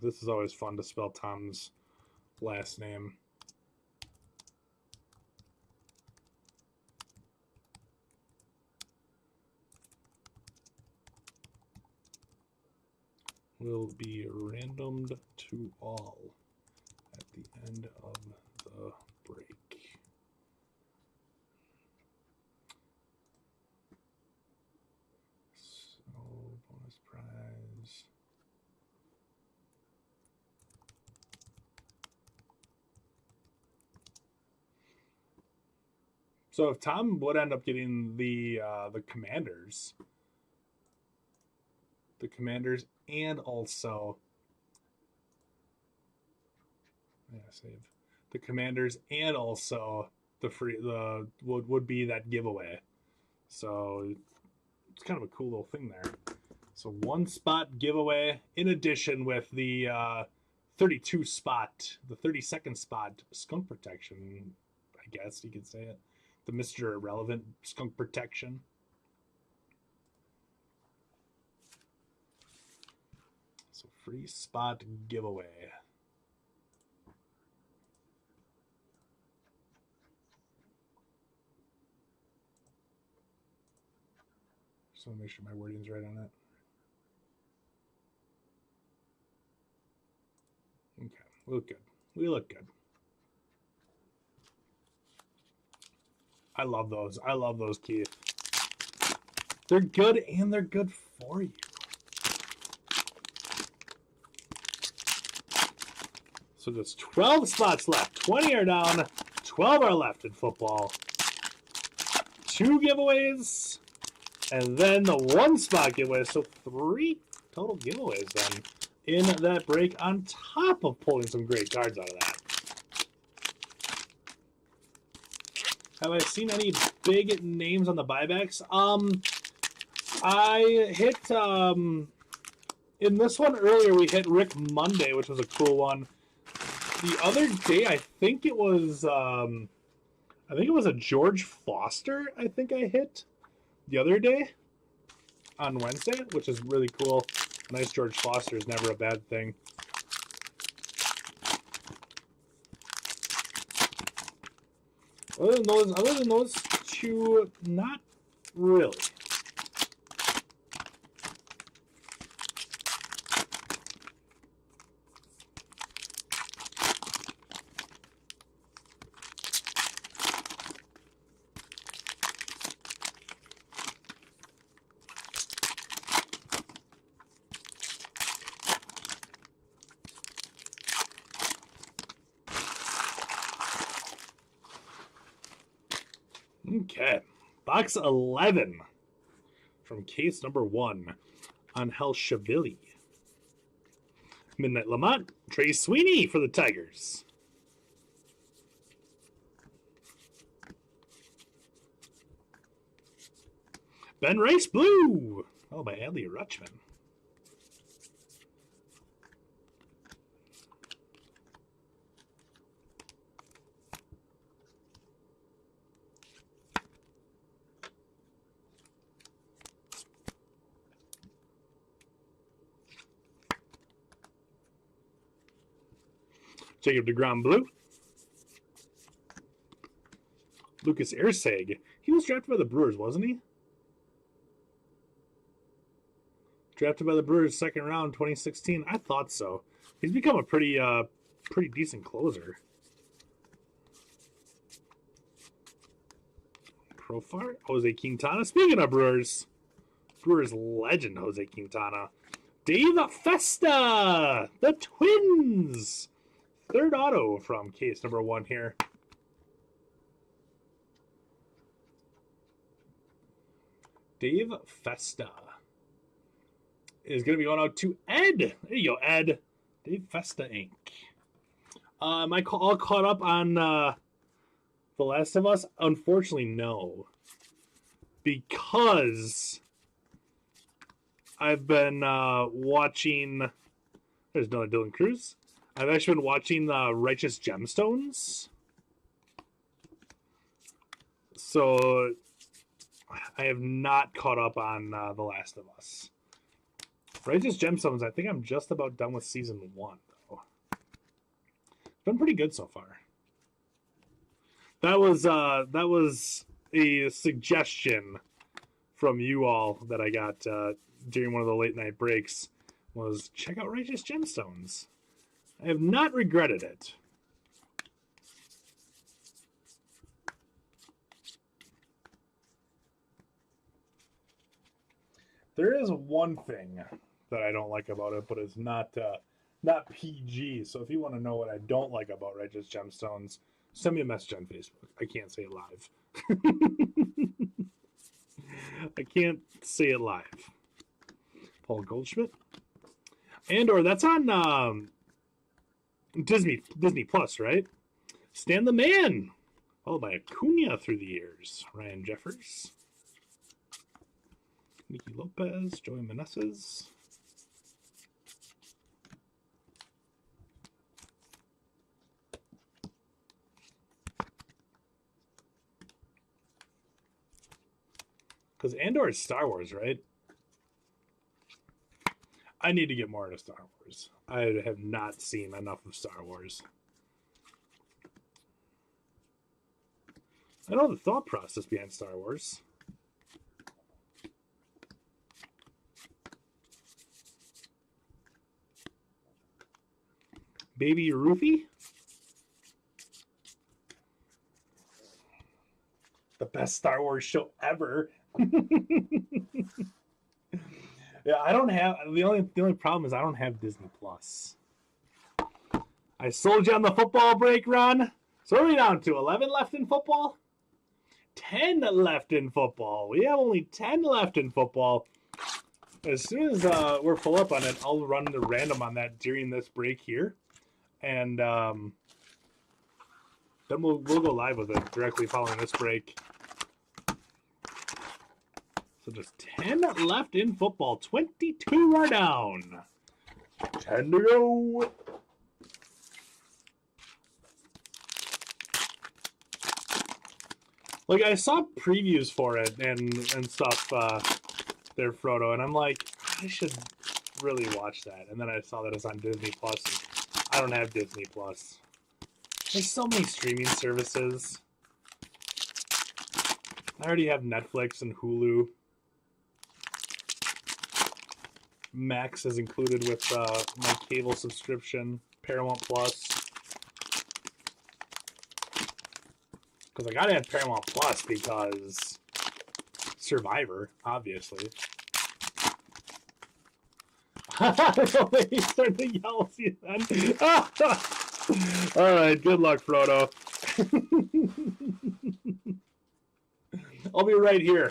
This is always fun to spell Tom's last name. Will be randomed to all at the end of the break. So, bonus prize. So if Tom would end up getting the Commanders, and also save the Commanders, and also the would be that giveaway. So it's kind of a cool little thing there. So one spot giveaway in addition with the 32 spot, the 32nd spot skunk protection, I guess you could say it. The Mr. Irrelevant skunk protection. So free spot giveaway. Just want to make sure my wording's right on it. Okay, we look good. We look good. I love those. I love those, Keith. They're good, and they're good for you. So there's 12 spots left. 20 are down. 12 are left in football. 2 giveaways. And then the one spot giveaway. So 3 total giveaways then in that break, on top of pulling some great cards out of that. Have I seen any big names on the buybacks? I hit in this one earlier. We hit Rick Monday, which was a cool one. The other day, I think it was a George Foster. I think I hit the other day on Wednesday, which is really cool. Nice George Foster is never a bad thing. Other than those two, not really. Okay. Box 11 from case number 1 on Helshavili. Midnight Lamont, Trey Sweeney for the Tigers. Ben Rice Blue, followed by Adley Rutschman. Jacob deGrom Blue. Lucas Erceg. He was drafted by the Brewers, wasn't he? Drafted by the Brewers, second round, 2016. I thought so. He's become a pretty decent closer. Profile, Jose Quintana. Speaking of Brewers legend Jose Quintana. Dave Festa, the Twins. Third auto from case number 1 here. Dave Festa is going to be going out to Ed. There you go, Ed. Dave Festa Inc. Am I all caught up on The Last of Us? Unfortunately, no. Because I've been watching... There's another Dylan Cruz. I've actually been watching Righteous Gemstones. So I have not caught up on The Last of Us. Righteous Gemstones, I think I'm just about done with season 1, though. It's been pretty good so far. That was a suggestion from you all that I got during one of the late night breaks, was check out Righteous Gemstones. I have not regretted it. There is one thing that I don't like about it, but it's not PG. So if you want to know what I don't like about Righteous Gemstones, send me a message on Facebook. I can't say it live. I can't say it live. Paul Goldschmidt. Or that's on Disney Plus, right? Stan the Man. Followed by Acuna through the years. Ryan Jeffers. Nicky Lopez. Joey Meneses. Because Andor is Star Wars, right? I need to get more into Star Wars. I have not seen enough of Star Wars. I know the thought process behind Star Wars. Baby Ruthie? The best Star Wars show ever. Yeah, I don't have the only problem is I don't have Disney Plus. I sold you on the football break run. So what are we down to? 11 left in football? 10 left in football. We have only 10 left in football. As soon as we're full up on it, I'll run the random on that during this break here. And then we'll go live with it directly following this break. So just 10 left in football. 22 are down. 10 to go. Like, I saw previews for it and stuff there, Frodo, and I'm like, I should really watch that. And then I saw that it's on Disney Plus. And I don't have Disney Plus. There's so many streaming services. I already have Netflix and Hulu. Max is included with my cable subscription, Paramount Plus. Because I gotta have Paramount Plus because Survivor, obviously. He's starting to yell at you then. All right, good luck, Frodo. I'll be right here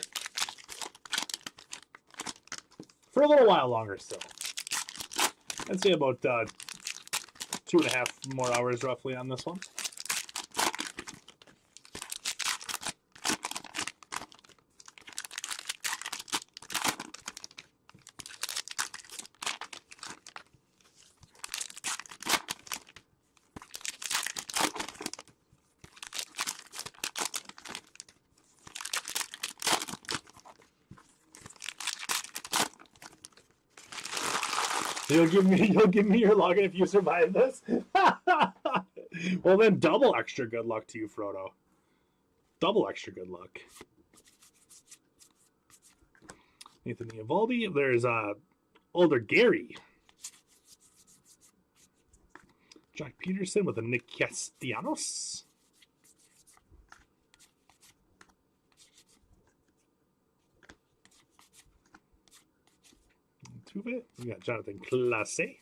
for a little while longer still. I'd say about 2.5 more hours roughly on this one. You'll give me your login if you survive this. Well, then double extra good luck to you, Frodo. Double extra good luck. Nathan Eovaldi. There's older Gary. Jack Peterson with a Nick Castellanos. We got Jonathan Clase.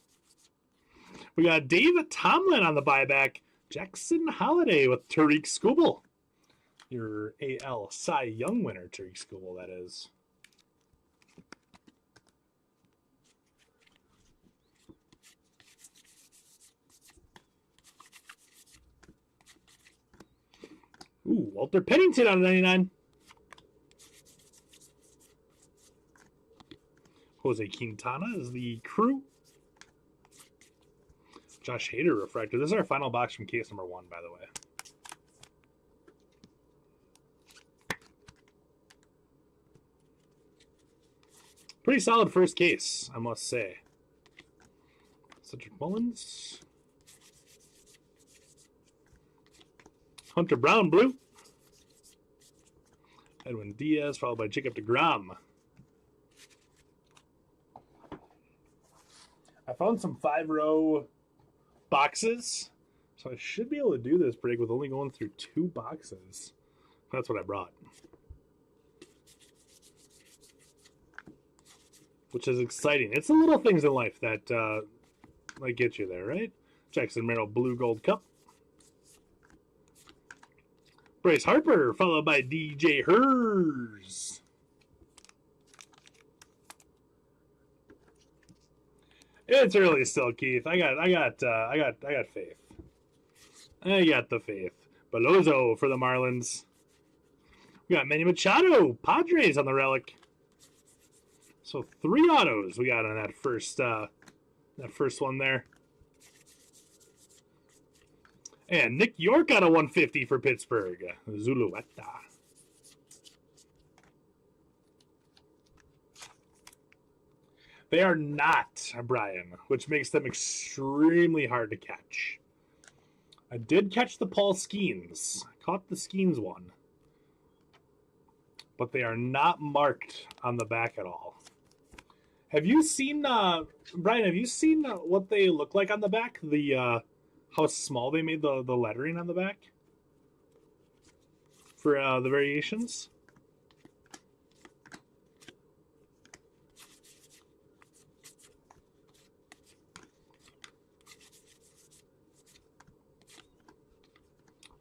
We got David Tomlin on the buyback. Jackson Holiday with Tariq Skubal. Your AL Cy Young winner, Tariq Skubal, that is. Ooh, Walter Pennington on 99. Jose Quintana is the crew. Josh Hader refractor. This is our final box from case number 1, by the way. Pretty solid first case, I must say. Cedric Mullins. Hunter Brown, blue. Edwin Diaz, followed by Jacob deGrom. I found some 5-row boxes, so I should be able to do this break with only going through 2 boxes. That's what I brought. Which is exciting. It's the little things in life that might get you there, right? Jackson Merrill Blue Gold Cup. Bryce Harper, followed by DJ Hers. It's early still, Keith. I got faith. I got the faith. Belozo for the Marlins. We got Manny Machado, Padres on the relic. So 3 autos we got on that first one there. And Nick York out of 150 for Pittsburgh. Zulueta. They are not, Brian, which makes them extremely hard to catch. I did catch the Paul Skeens. I caught the Skeens one. But they are not marked on the back at all. Have you seen, Brian, have you seen what they look like on the back? How small they made the lettering on the back? For the variations?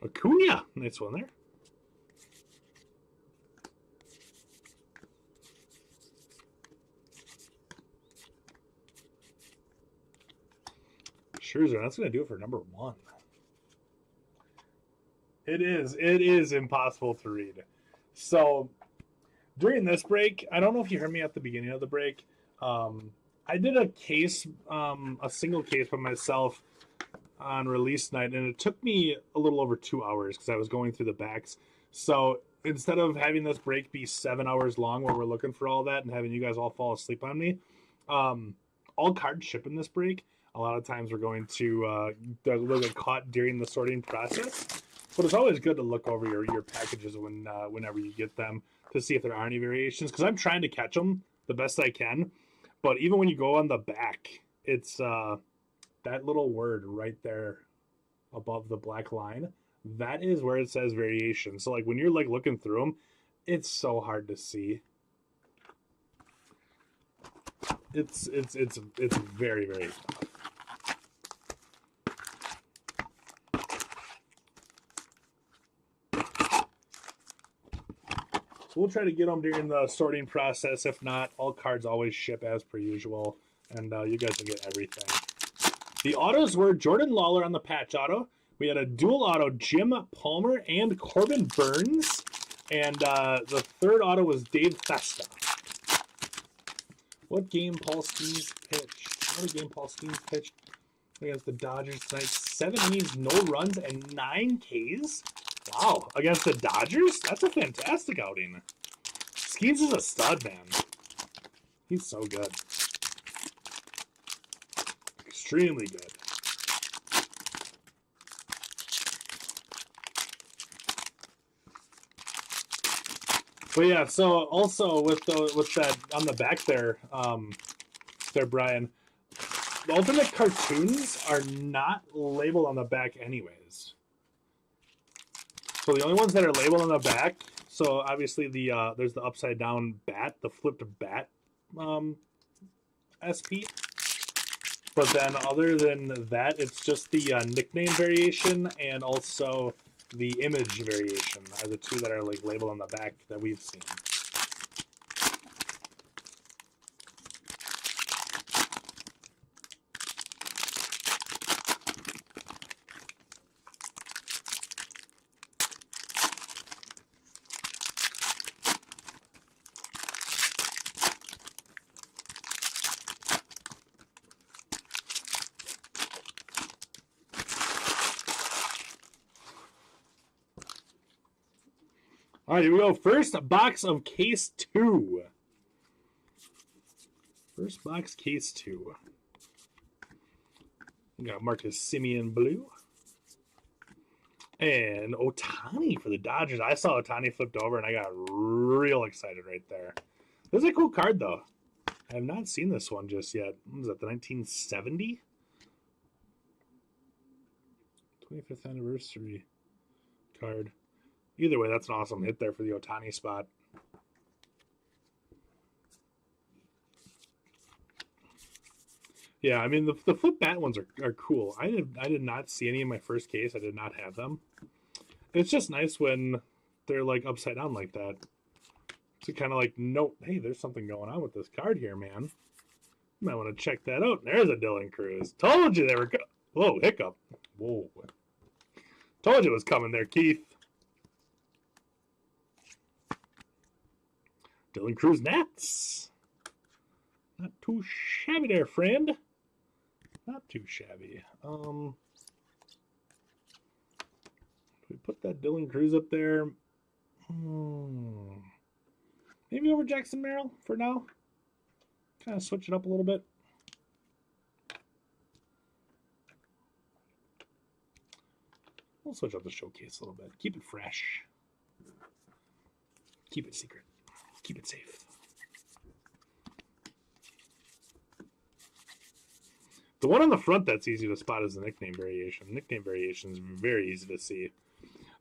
Acuna, nice one there. Scherzer, that's going to do it for number 1. It is impossible to read. So, during this break, I don't know if you heard me at the beginning of the break. I did a case, a single case by myself on release night, and it took me a little over 2 hours because I was going through the backs. So instead of having this break be 7 hours long where we're looking for all that and having you guys all fall asleep on me, all cards ship in this break. A lot of times we're going to get caught during the sorting process, but it's always good to look over your packages whenever you get them to see if there are any variations, because I'm trying to catch them the best I can. But even when you go on the back, it's that little word right there above the black line, that is where it says variation. So like when you're like looking through them, it's so hard to see. It's very, very tough. we'll try to get them during the sorting process. If not, all cards always ship as per usual, and you guys will get everything. The autos were Jordan Lawler on the patch auto. We had a dual auto, Jim Palmer and Corbin Burns. And the third auto was Dave Festa. What game Paul Skeens pitched? What a game Paul Skeens pitched against the Dodgers tonight. 7 innings, no runs, and 9 Ks. Wow, against the Dodgers? That's a fantastic outing. Skeens is a stud, man. He's so good. Extremely good. But yeah, so also with that on the back there, Brian, the alternate cartoons are not labeled on the back anyways. So the only ones that are labeled on the back, so obviously there's the upside down bat, the flipped bat SP. But then other than that, it's just the nickname variation and also the image variation are the two that are like labeled on the back that we've seen. All right, here we go. First box of case 2. First box, case 2. We got Marcus Semien blue. And Ohtani for the Dodgers. I saw Ohtani flipped over, and I got real excited right there. This is a cool card, though. I have not seen this one just yet. What was that, the 1970? 25th anniversary card. Either way, that's an awesome hit there for the Ohtani spot. Yeah, I mean, the flip bat ones are cool. I did not see any in my first case. I did not have them. It's just nice when they're like upside down like that. To kind of like note, hey, there's something going on with this card here, man. You might want to check that out. There's a Dylan Cruz. Told you they were whoa, hiccup. Whoa. Told you it was coming there, Keith. Dylan Cruz Nats. Not too shabby there, friend. Not too shabby. We put that Dylan Cruz up there. Maybe over Jackson Merrill for now. Kind of switch it up a little bit. We'll switch up the showcase a little bit. Keep it fresh. Keep it secret. Keep it safe. The one on the front that's easy to spot is the nickname variation. Nickname variation is very easy to see.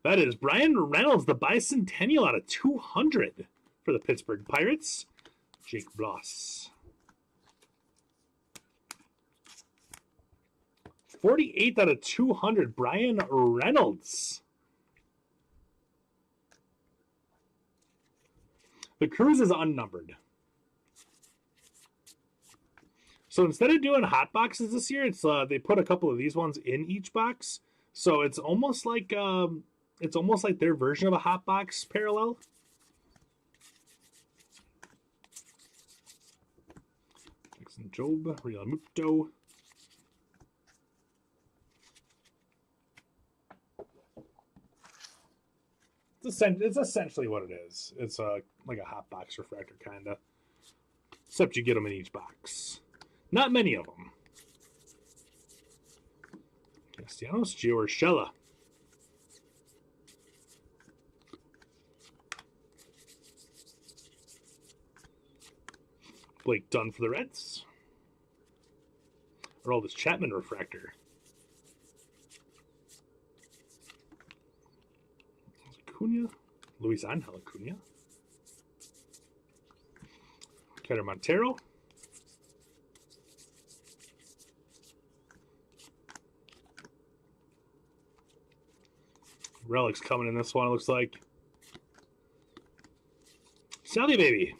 That is Brian Reynolds, the bicentennial out of 200 for the Pittsburgh Pirates. Jake Bloss. 48 out of 200, Brian Reynolds. The Cruz is unnumbered. So instead of doing hot boxes this year, it's they put a couple of these ones in each box. So it's almost like their version of a hot box parallel. Jackson Job, Real Muto. It's essentially what it is. It's like a hot box refractor kind of, except you get them in each box. Not many of them. Castellanos, Gio Urshela. Blake Dunn for the Reds. Aroldis Chapman refractor. Acuna. Luis Angel Acuna. Keter Montero. Relics coming in this one, it looks like. Sally baby.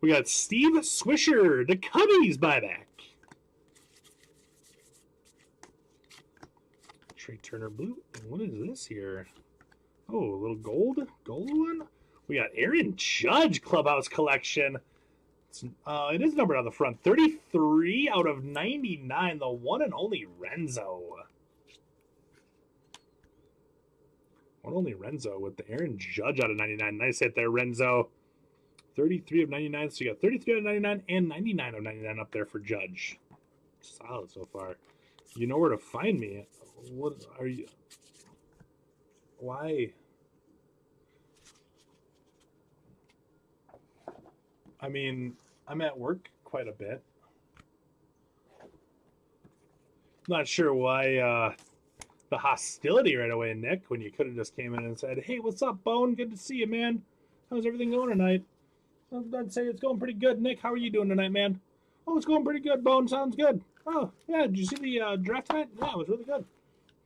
We got Steve Swisher, the Cubbies buyback. Trey Turner blue. What is this here? Oh, a little gold one. We got Aaron Judge Clubhouse Collection. It is numbered on the front. 33 out of 99. The one and only Renzo. One only Renzo with the Aaron Judge out of 99. Nice hit there, Renzo. 33 of 99. So you got 33 out of 99 and 99 of 99 up there for Judge. Solid so far. You know where to find me. What are you? Why? I mean, I'm at work quite a bit. Not sure why the hostility right away, Nick, when you could have just came in and said, hey, what's up, Bone? Good to see you, man. How's everything going tonight? I'd say it's going pretty good. Nick, how are you doing tonight, man? Oh, it's going pretty good, Bone. Sounds good. Oh, yeah, did you see the draft tonight? Yeah, it was really good.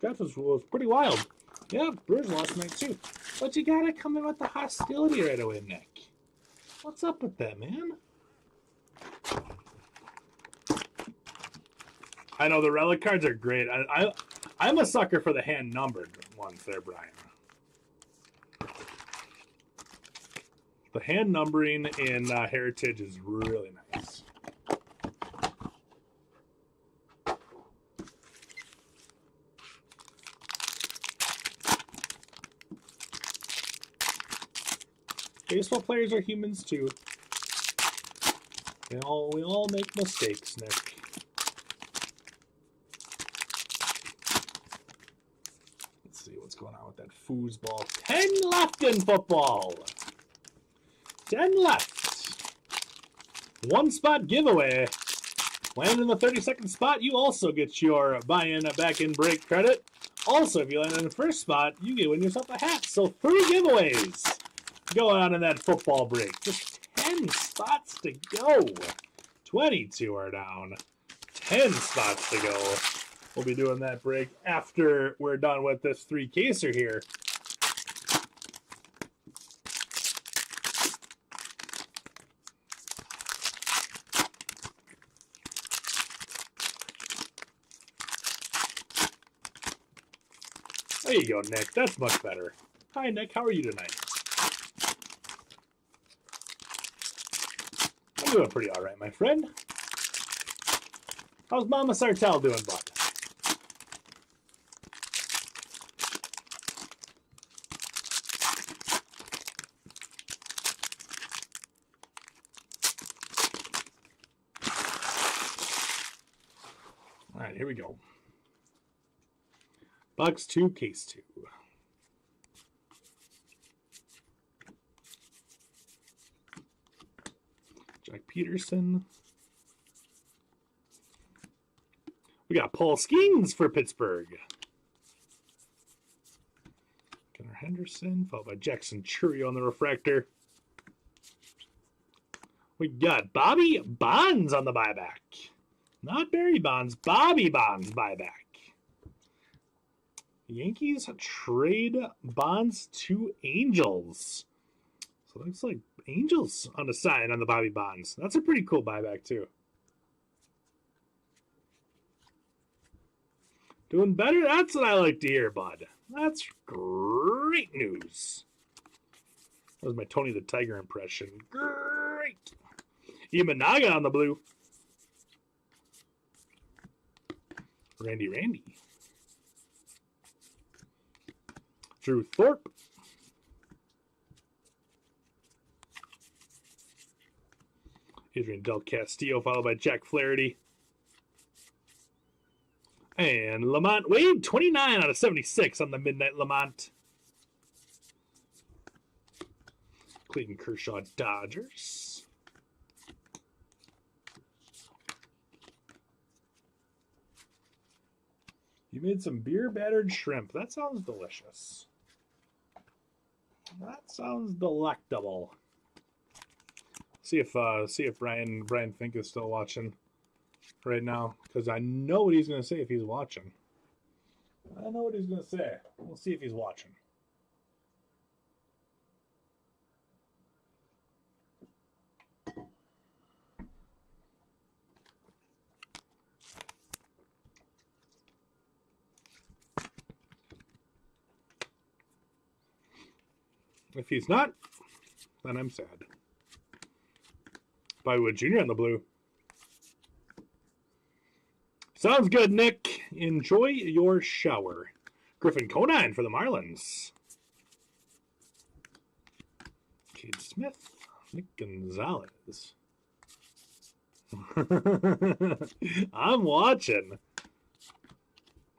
Draft was pretty wild. Yeah, Brewers lost tonight, too. But you gotta come in with the hostility right away, Nick. What's up with that, man? I know the relic cards are great. I'm a sucker for the hand-numbered ones there, Brian. The hand numbering in Heritage is really nice. Baseball players are humans too. We all make mistakes, Nick. Let's see what's going on with that foosball. 10 left in football. 10 left. One spot giveaway. Land in the 32nd spot, you also get your buy-in back-in break credit. Also, if you land in the first spot, you get win yourself a hat. So 3 giveaways going on in that football break. Just 10 spots to go. 22 are down. 10 spots to go. We'll be doing that break after we're done with this 3-caser here. There you go, Nick. That's much better. Hi, Nick. How are you tonight? I'm doing pretty all right, my friend. How's Mama Sartell doing, bud? All right, here we go. Box 2, case 2. Jack Peterson. We got Paul Skeens for Pittsburgh. Gunnar Henderson, followed by Jackson Churio on the refractor. We got Bobby Bonds on the buyback. Not Barry Bonds, Bobby Bonds buyback. Yankees trade Bonds to Angels. So it looks like Angels on the side on the Bobby Bonds. That's a pretty cool buyback, too. Doing better? That's what I like to hear, bud. That's great news. That was my Tony the Tiger impression. Great. Imanaga on the blue. Randy. Drew Thorpe. Adrian Del Castillo, followed by Jack Flaherty. And Lamont Wade, 29 out of 76 on the Midnight Lamont. Clayton Kershaw, Dodgers. You made some beer-battered shrimp. That sounds delicious. That sounds delectable. See if Brian Fink is still watching right now, because I know what he's going to say if he's watching. I know what he's going to say. We'll see if he's watching. If he's not, then I'm sad. Bollywood Jr. on the blue. Sounds good, Nick. Enjoy your shower. Griffin Conine for the Marlins. Cade Smith. Nick Gonzalez. I'm watching.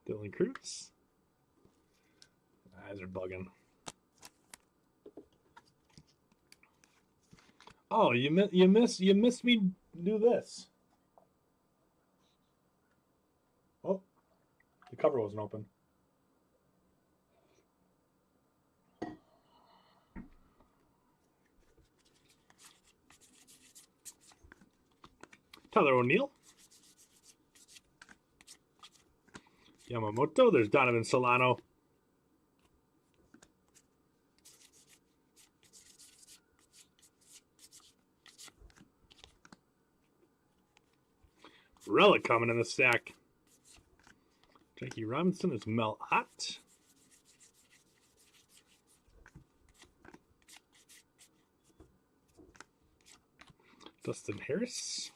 Dylan Cruz. Eyes are bugging. Oh, you missed me do this. Oh, the cover wasn't open. Tyler O'Neill. Yamamoto. There's Donovan Solano. Relic coming in the stack. Jackie Robinson is Mel Ott. Dustin Harris.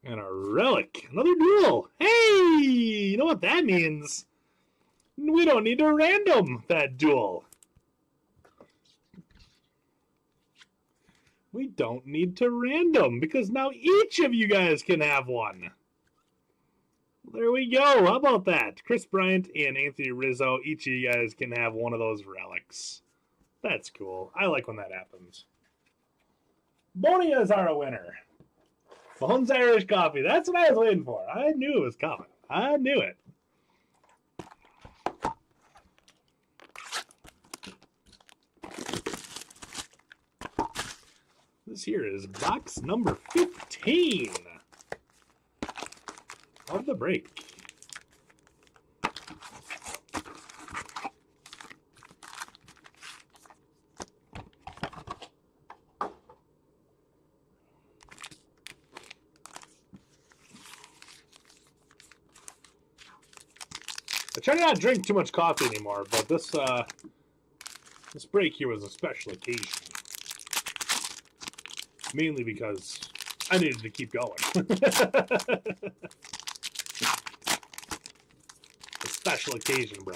And a relic. Another duel. Hey! You know what that means? We don't need to random that duel. We don't need to random because now each of you guys can have one. There we go. How about that? Chris Bryant and Anthony Rizzo, each of you guys can have one of those relics. That's cool. I like when that happens. Bonias are a winner. Bones Irish Coffee. That's what I was waiting for. I knew it was coming. I knew it. This here is box number 15 of the break. I try to not drink too much coffee anymore, but this break here was a special occasion. Mainly because I needed to keep going. A special occasion, bro.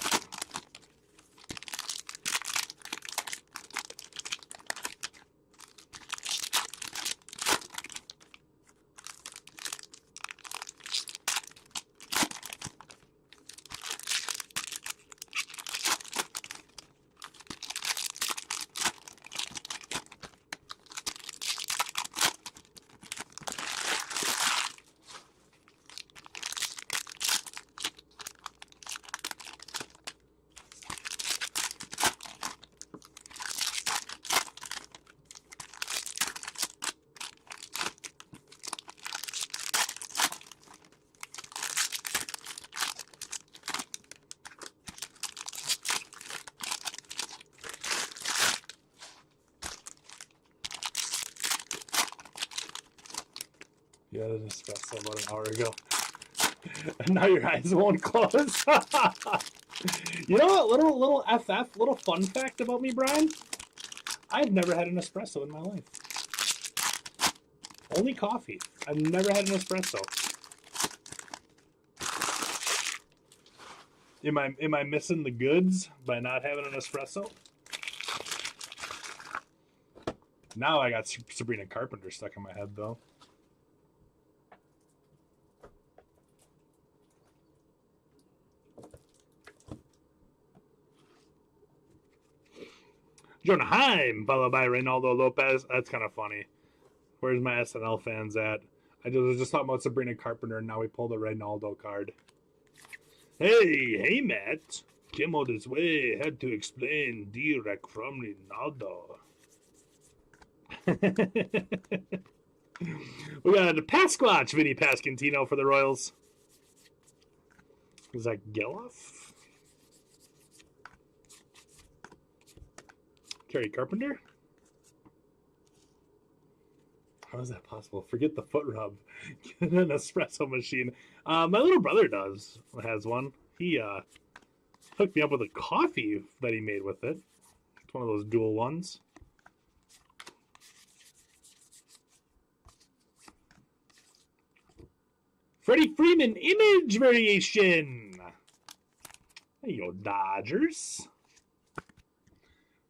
You had an espresso about an hour ago. And now your eyes won't close. You know what? Little FF, little fun fact about me, Brian. I've never had an espresso in my life. Only coffee. I've never had an espresso. Am I missing the goods by not having an espresso? Now I got Sabrina Carpenter stuck in my head, though. Jonah Heim, followed by Reynaldo Lopez. That's kind of funny. Where's my SNL fans at? I was just talking about Sabrina Carpenter, and now we pulled a Reynaldo card. Hey, Matt. Came all this way. Had to explain direct from Reynaldo. We got a Pasquatch, Vinny Pasquantino for the Royals. Is that Geloff? Kerry Carpenter? How is that possible? Forget the foot rub. Get an espresso machine. My little brother has one. He hooked me up with a coffee that he made with it. It's one of those dual ones. Freddie Freeman image variation. There you go, Dodgers.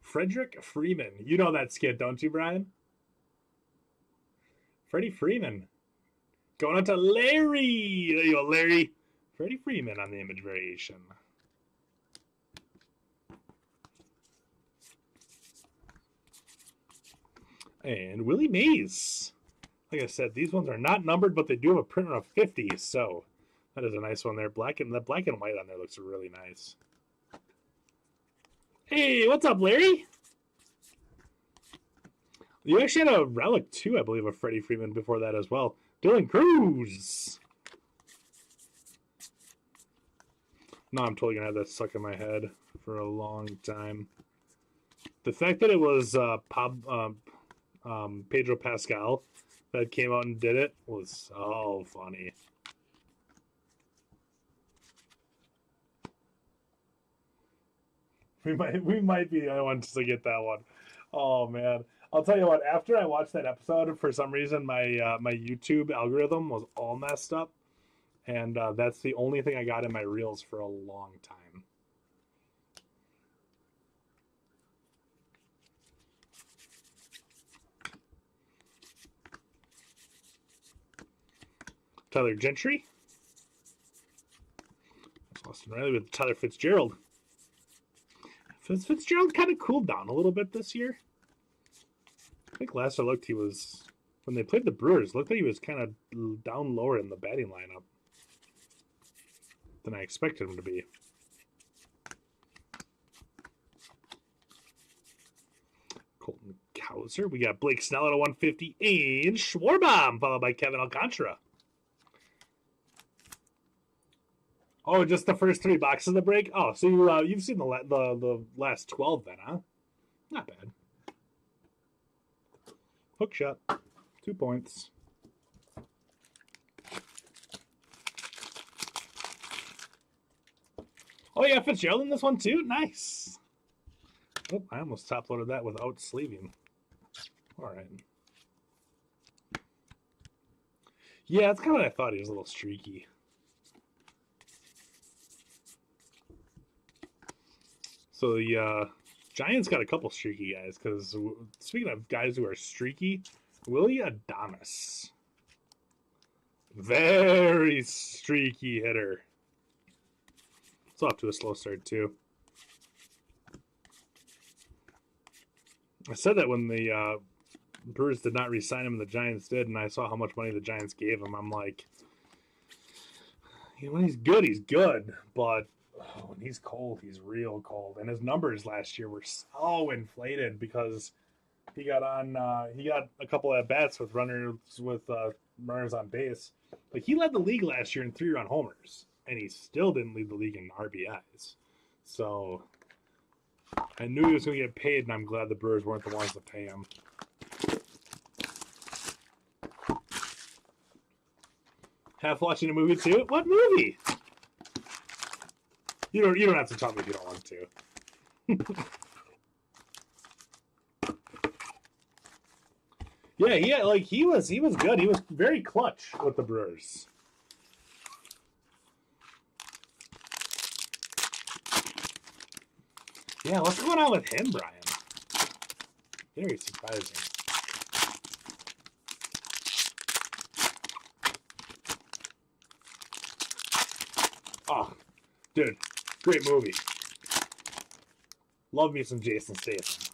Frederick Freeman. You know that skit, don't you, Brian? Freddie Freeman. Going out to Larry. There you go, Larry. Freddie Freeman on the image variation. And Willie Mays. Like I said, these ones are not numbered, but they do have a printer of 50, so that is a nice one there. The black and white on there looks really nice. Hey, what's up, Larry? You actually had a relic, too, I believe, of Freddie Freeman before that as well. Dylan Cruz. No, I'm totally going to have that stuck in my head for a long time. The fact that it was Pedro Pascal that came out and did it was so funny. We might be the only ones to get that one. Oh man, I'll tell you what. After I watched that episode, for some reason my my YouTube algorithm was all messed up, and that's the only thing I got in my reels for a long time. Tyler Gentry. Austin Riley with Tyler Fitzgerald. Fitzgerald kind of cooled down a little bit this year. I think last I looked, he was, when they played the Brewers, looked like he was kind of down lower in the batting lineup than I expected him to be. Colton Cowser. We got Blake Snell at a 150 and Schwarbaum, followed by Kevin Alcantara. Oh, just the first 3 boxes of the break? Oh, so you've seen the last 12 then, huh? Not bad. Hook shot. 2 points. Oh, yeah, Fitzgerald in this one too? Nice. Oh, I almost top-loaded that without sleeving. All right. Yeah, that's kind of what I thought. He was a little streaky. So the Giants got a couple streaky guys, because speaking of guys who are streaky, Willie Adames. Very streaky hitter. It's off to a slow start, too. I said that when the Brewers did not re-sign him and the Giants did, and I saw how much money the Giants gave him. I'm like, when he's good, but when he's cold, he's real cold. And his numbers last year were so inflated because he got a couple of at-bats with runners on base. Like, he led the league last year in 3-run homers, and he still didn't lead the league in RBIs. So I knew he was going to get paid, and I'm glad the Brewers weren't the ones to pay him. Half watching a movie too? What movie? You don't have to tell me if you don't want to. Yeah, he was good. He was very clutch with the Brewers. Yeah, what's going on with him, Brian? Very surprising. Oh, dude, great movie. Love me some Jason Statham.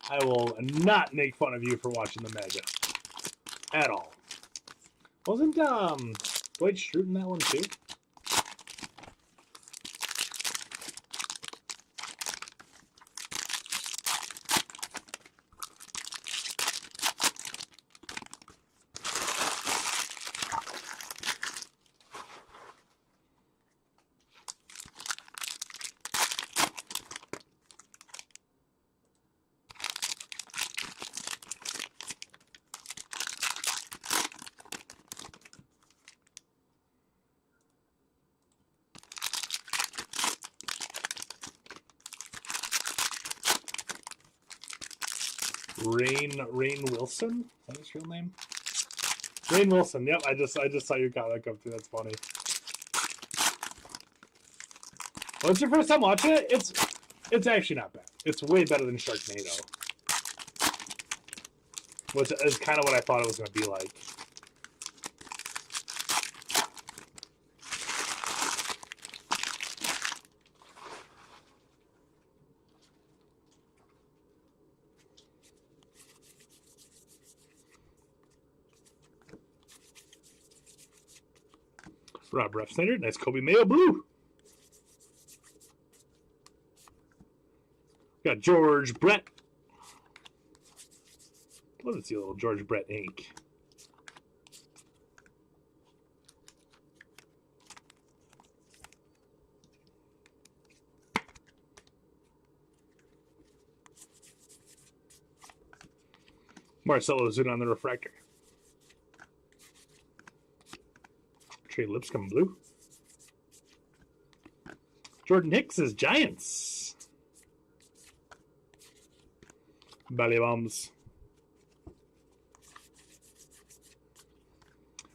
I will not make fun of you for watching the Mega at all. Wasn't Dwight Schrute in that one too? Rain Wilson? Is that his real name? Rain Wilson. Yep, I just saw your comment come through. That's funny. What's your first time watching it? It's actually not bad. It's way better than Sharknado. Which is kind of what I thought it was going to be like. Rob Refsnyder, nice Kobe Mayo blue. Got George Brett. Love to see a little George Brett ink. Marcelo Zuna on the refractor. Trey Lipscomb blue. Jordan Hicks is Giants. Belly bombs.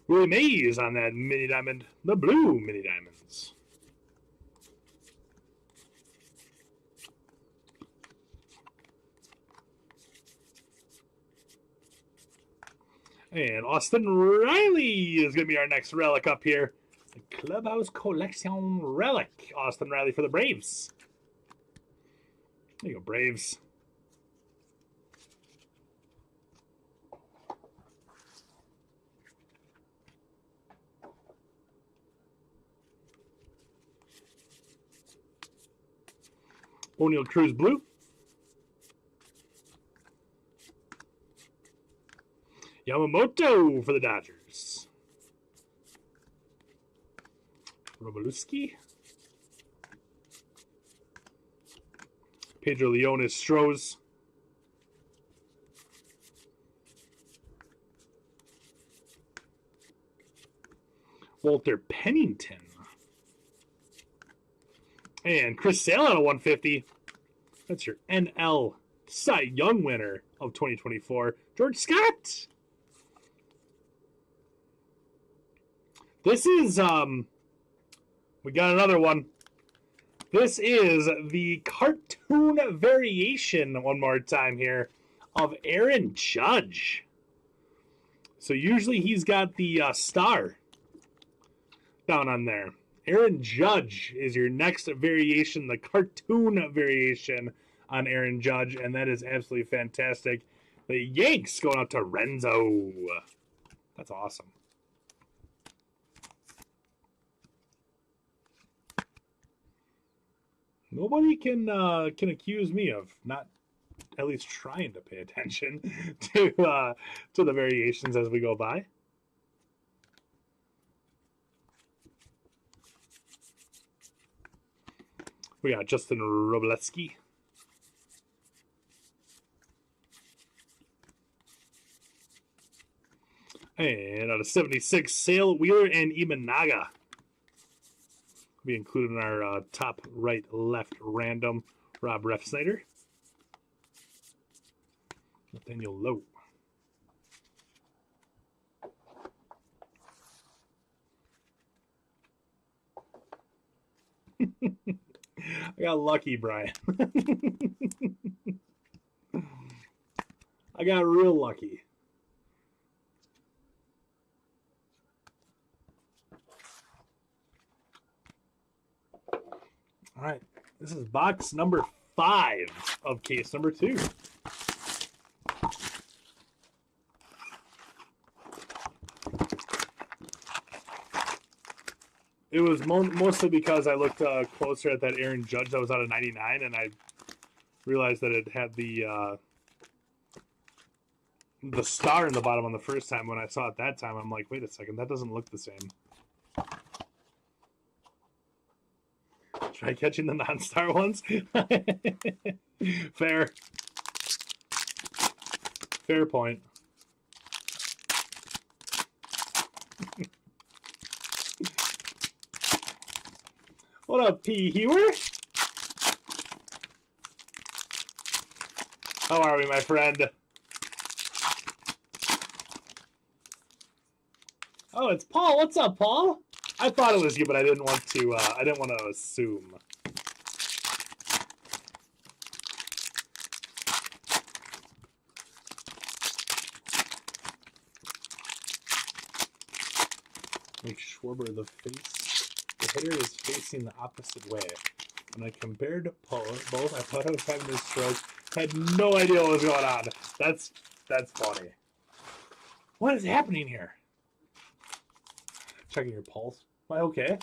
Willie Mays on that mini diamond. The blue mini diamonds. And Austin Riley is going to be our next relic up here. The Clubhouse Collection relic. Austin Riley for the Braves. There you go, Braves. O'Neal Cruz blue. Yamamoto for the Dodgers. Robalewski. Pedro Leonis Strohs. Walter Pennington. And Chris Sale out of 150. That's your NL Cy Young winner of 2024, George Scott. This is, we got another one. This is the cartoon variation, one more time here, of Aaron Judge. So usually he's got the star down on there. Aaron Judge is your next variation, the cartoon variation on Aaron Judge, and that is absolutely fantastic. The Yanks going out to Renzo. That's awesome. Nobody can accuse me of not at least trying to pay attention to the variations as we go by. We got Justin Robleski. And out of 76, Sale, Wheeler, and Imanaga. Be included in our top, right, left random. Rob Refsnyder. Nathaniel Lowe. I got lucky, Brian. I got real lucky. All right, this is box number 5 of case number 2. It was mostly because I looked closer at that Aaron Judge that was out of 99, and I realized that it had the star in the bottom on the first time. When I saw it that time, I'm like, wait a second, that doesn't look the same. Try catching the non-star ones. Fair point. What up, P. Hewer? How are we, my friend? Oh, it's Paul. What's up, Paul? I thought it was you, but I didn't want to. I didn't want to assume. Make Schwarber the hitter is facing the opposite way. When I compared Paul, both, I thought I was having a stroke. I had no idea what was going on. That's funny. What is happening here? Checking your pulse. Am I okay?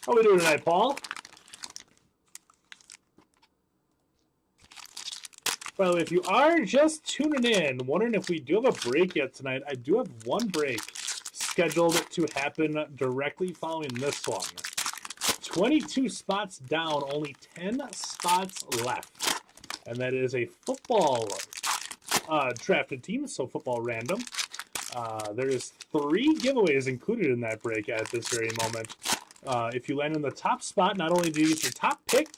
How are we doing tonight, Paul? By the way, if you are just tuning in, wondering if we do have a break yet tonight, I do have one break scheduled to happen directly following this one. 22 spots down, only 10 spots left. And that is a football drafted team, so football random. There's 3 giveaways included in that break at this very moment. If you land in the top spot, not only do you get your top pick,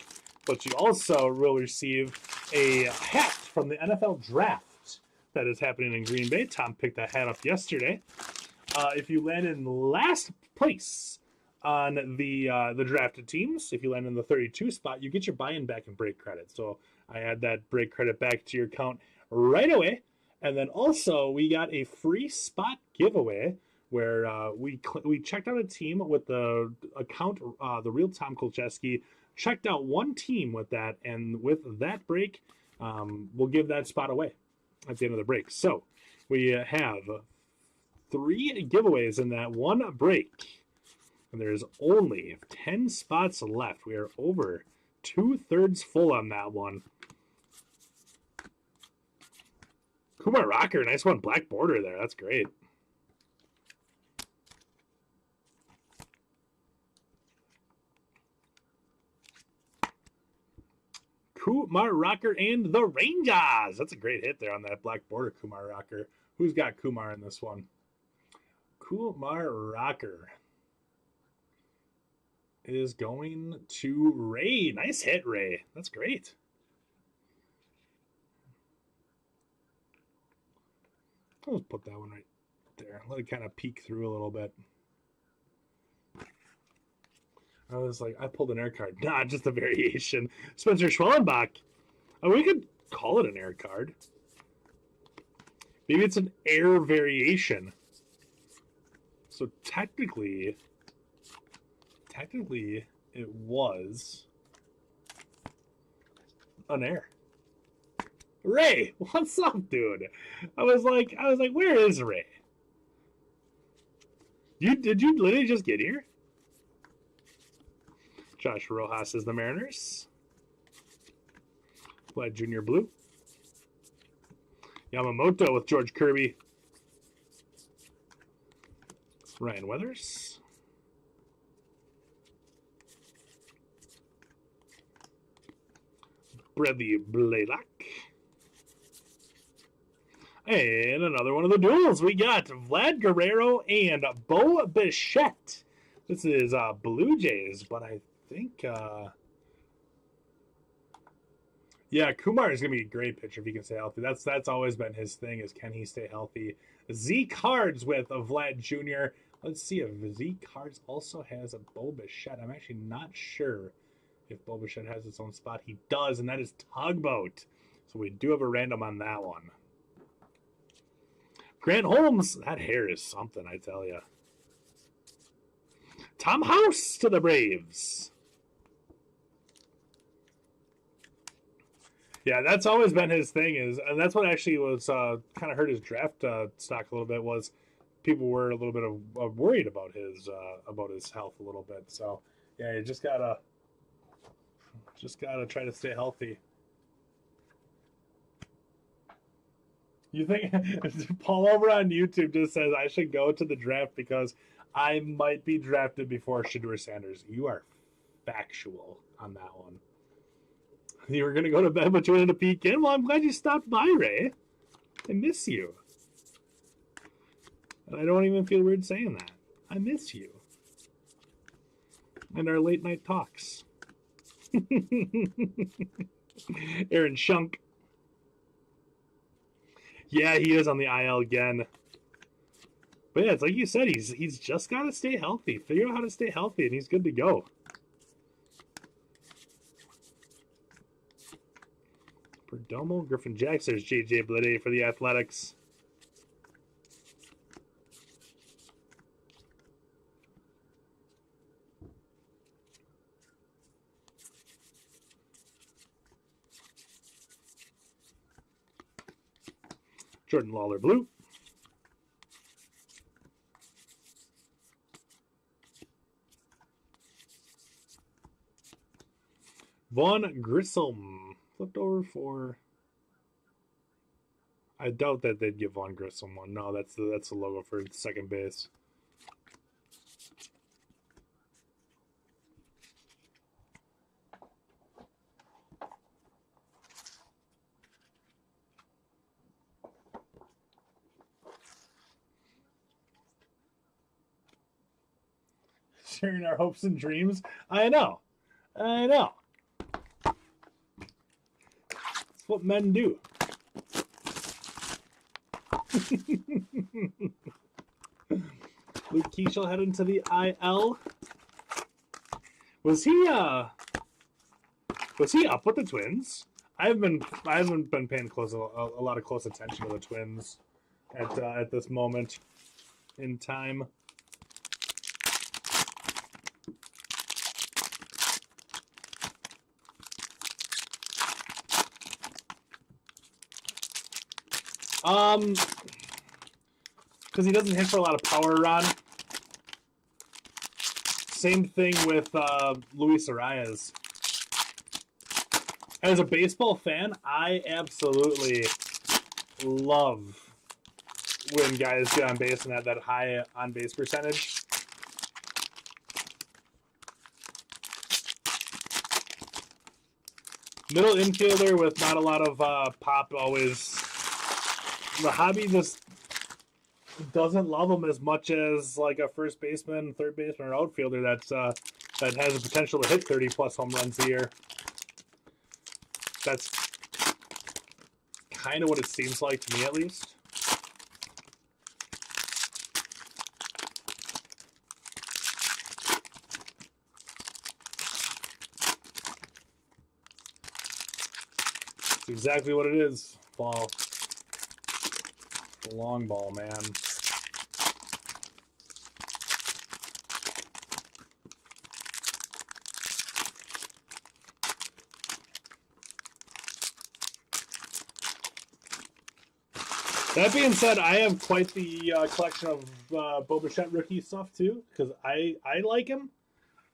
but you also will receive a hat from the NFL draft that is happening in Green Bay. Tom picked that hat up yesterday. If you land in last place on the drafted teams, if you land in the 32 spot, you get your buy-in back and break credit. So I add that break credit back to your account right away. And then also we got a free spot giveaway where we checked out a team with the account, the real Tom Kolcheski, checked out one team with that, and with that break, we'll give that spot away at the end of the break. So we have 3 giveaways in that one break, and there's only 10 spots left. We are over 2/3 full on that one. Kumar Rocker, nice one, black border there. That's great. Kumar Rocker and the Rangers. That's a great hit there on that black border, Kumar Rocker. Who's got Kumar in this one? Kumar Rocker is going to Ray. Nice hit, Ray. That's great. I'll just put that one right there. Let it kind of peek through a little bit. I was like, I pulled an air card. Nah, just a variation. Spencer Schwellenbach. Oh, we could call it an air card. Maybe it's an air variation. So technically, it was an air. Ray, what's up, dude? I was like, where is Ray? Did you literally just get here? Josh Rojas is the Mariners. Vlad Jr. Blue. Yamamoto with George Kirby. Ryan Weathers. Bradley Blaylock. And another one of the duels. We got Vlad Guerrero and Bo Bichette. This is Blue Jays, but I think, yeah, Kumar is going to be a great pitcher if he can stay healthy. That's always been his thing, is can he stay healthy. Z Cards with a Vlad Jr. Let's see if Z Cards also has a Bo Bichette. I'm actually not sure if Bo Bichette has its own spot. He does, and that is Tugboat. So we do have a random on that one. Grant Holmes, that hair is something, I tell you. Tom House to the Braves. Yeah, that's always been his thing, and that's what actually was kind of hurt his draft stock a little bit. Was people were a little bit of worried about his health a little bit. So yeah, you just gotta try to stay healthy. You think Paul over on YouTube just says I should go to the draft because I might be drafted before Shedeur Sanders. You are factual on that one. You were going to go to bed, but you wanted to peek in? Well, I'm glad you stopped by, Ray. I miss you. And I don't even feel weird saying that. I miss you. And our late night talks. Aaron Shunk. Yeah, he is on the IL again. But yeah, it's like you said, he's just got to stay healthy. Figure out how to stay healthy, and he's good to go. Perdomo, Griffin Jackson. There's J.J. Bleday for the Athletics. Jordan Lawler, blue. Vaughn Grissom. Flipped over for... I doubt that they'd give Vaughn Grissom one. No, that's the logo for second base. Sharing our hopes and dreams. I know. That's what men do. Luke Keeschel heading to the IL. Was he up with the Twins? I haven't been paying a lot of close attention to the Twins at this moment in time. Because he doesn't hit for a lot of power run. Same thing with Luis Arias. As a baseball fan, I absolutely love when guys get on base and have that high on base percentage. Middle infielder with not a lot of pop always. The hobby just doesn't love him as much as like a first baseman, third baseman, or outfielder that has the potential to hit 30+ home runs a year. That's kind of what it seems like to me, at least. It's exactly what it is. Ball. The long ball, man. That being said, I have quite the collection of Bo Bichette rookie stuff too, because I like him.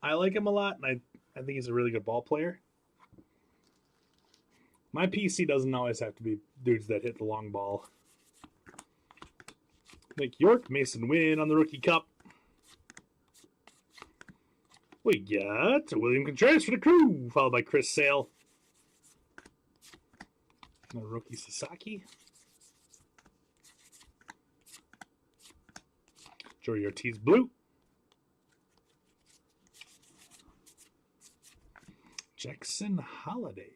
I like him a lot, and I think he's a really good ball player. My PC doesn't always have to be dudes that hit the long ball. Nick York, Mason Wynn on the Rookie Cup. We got William Contreras for the Crew, followed by Chris Sale. Rookie Sasaki. Joey Ortiz, blue. Jackson Holiday.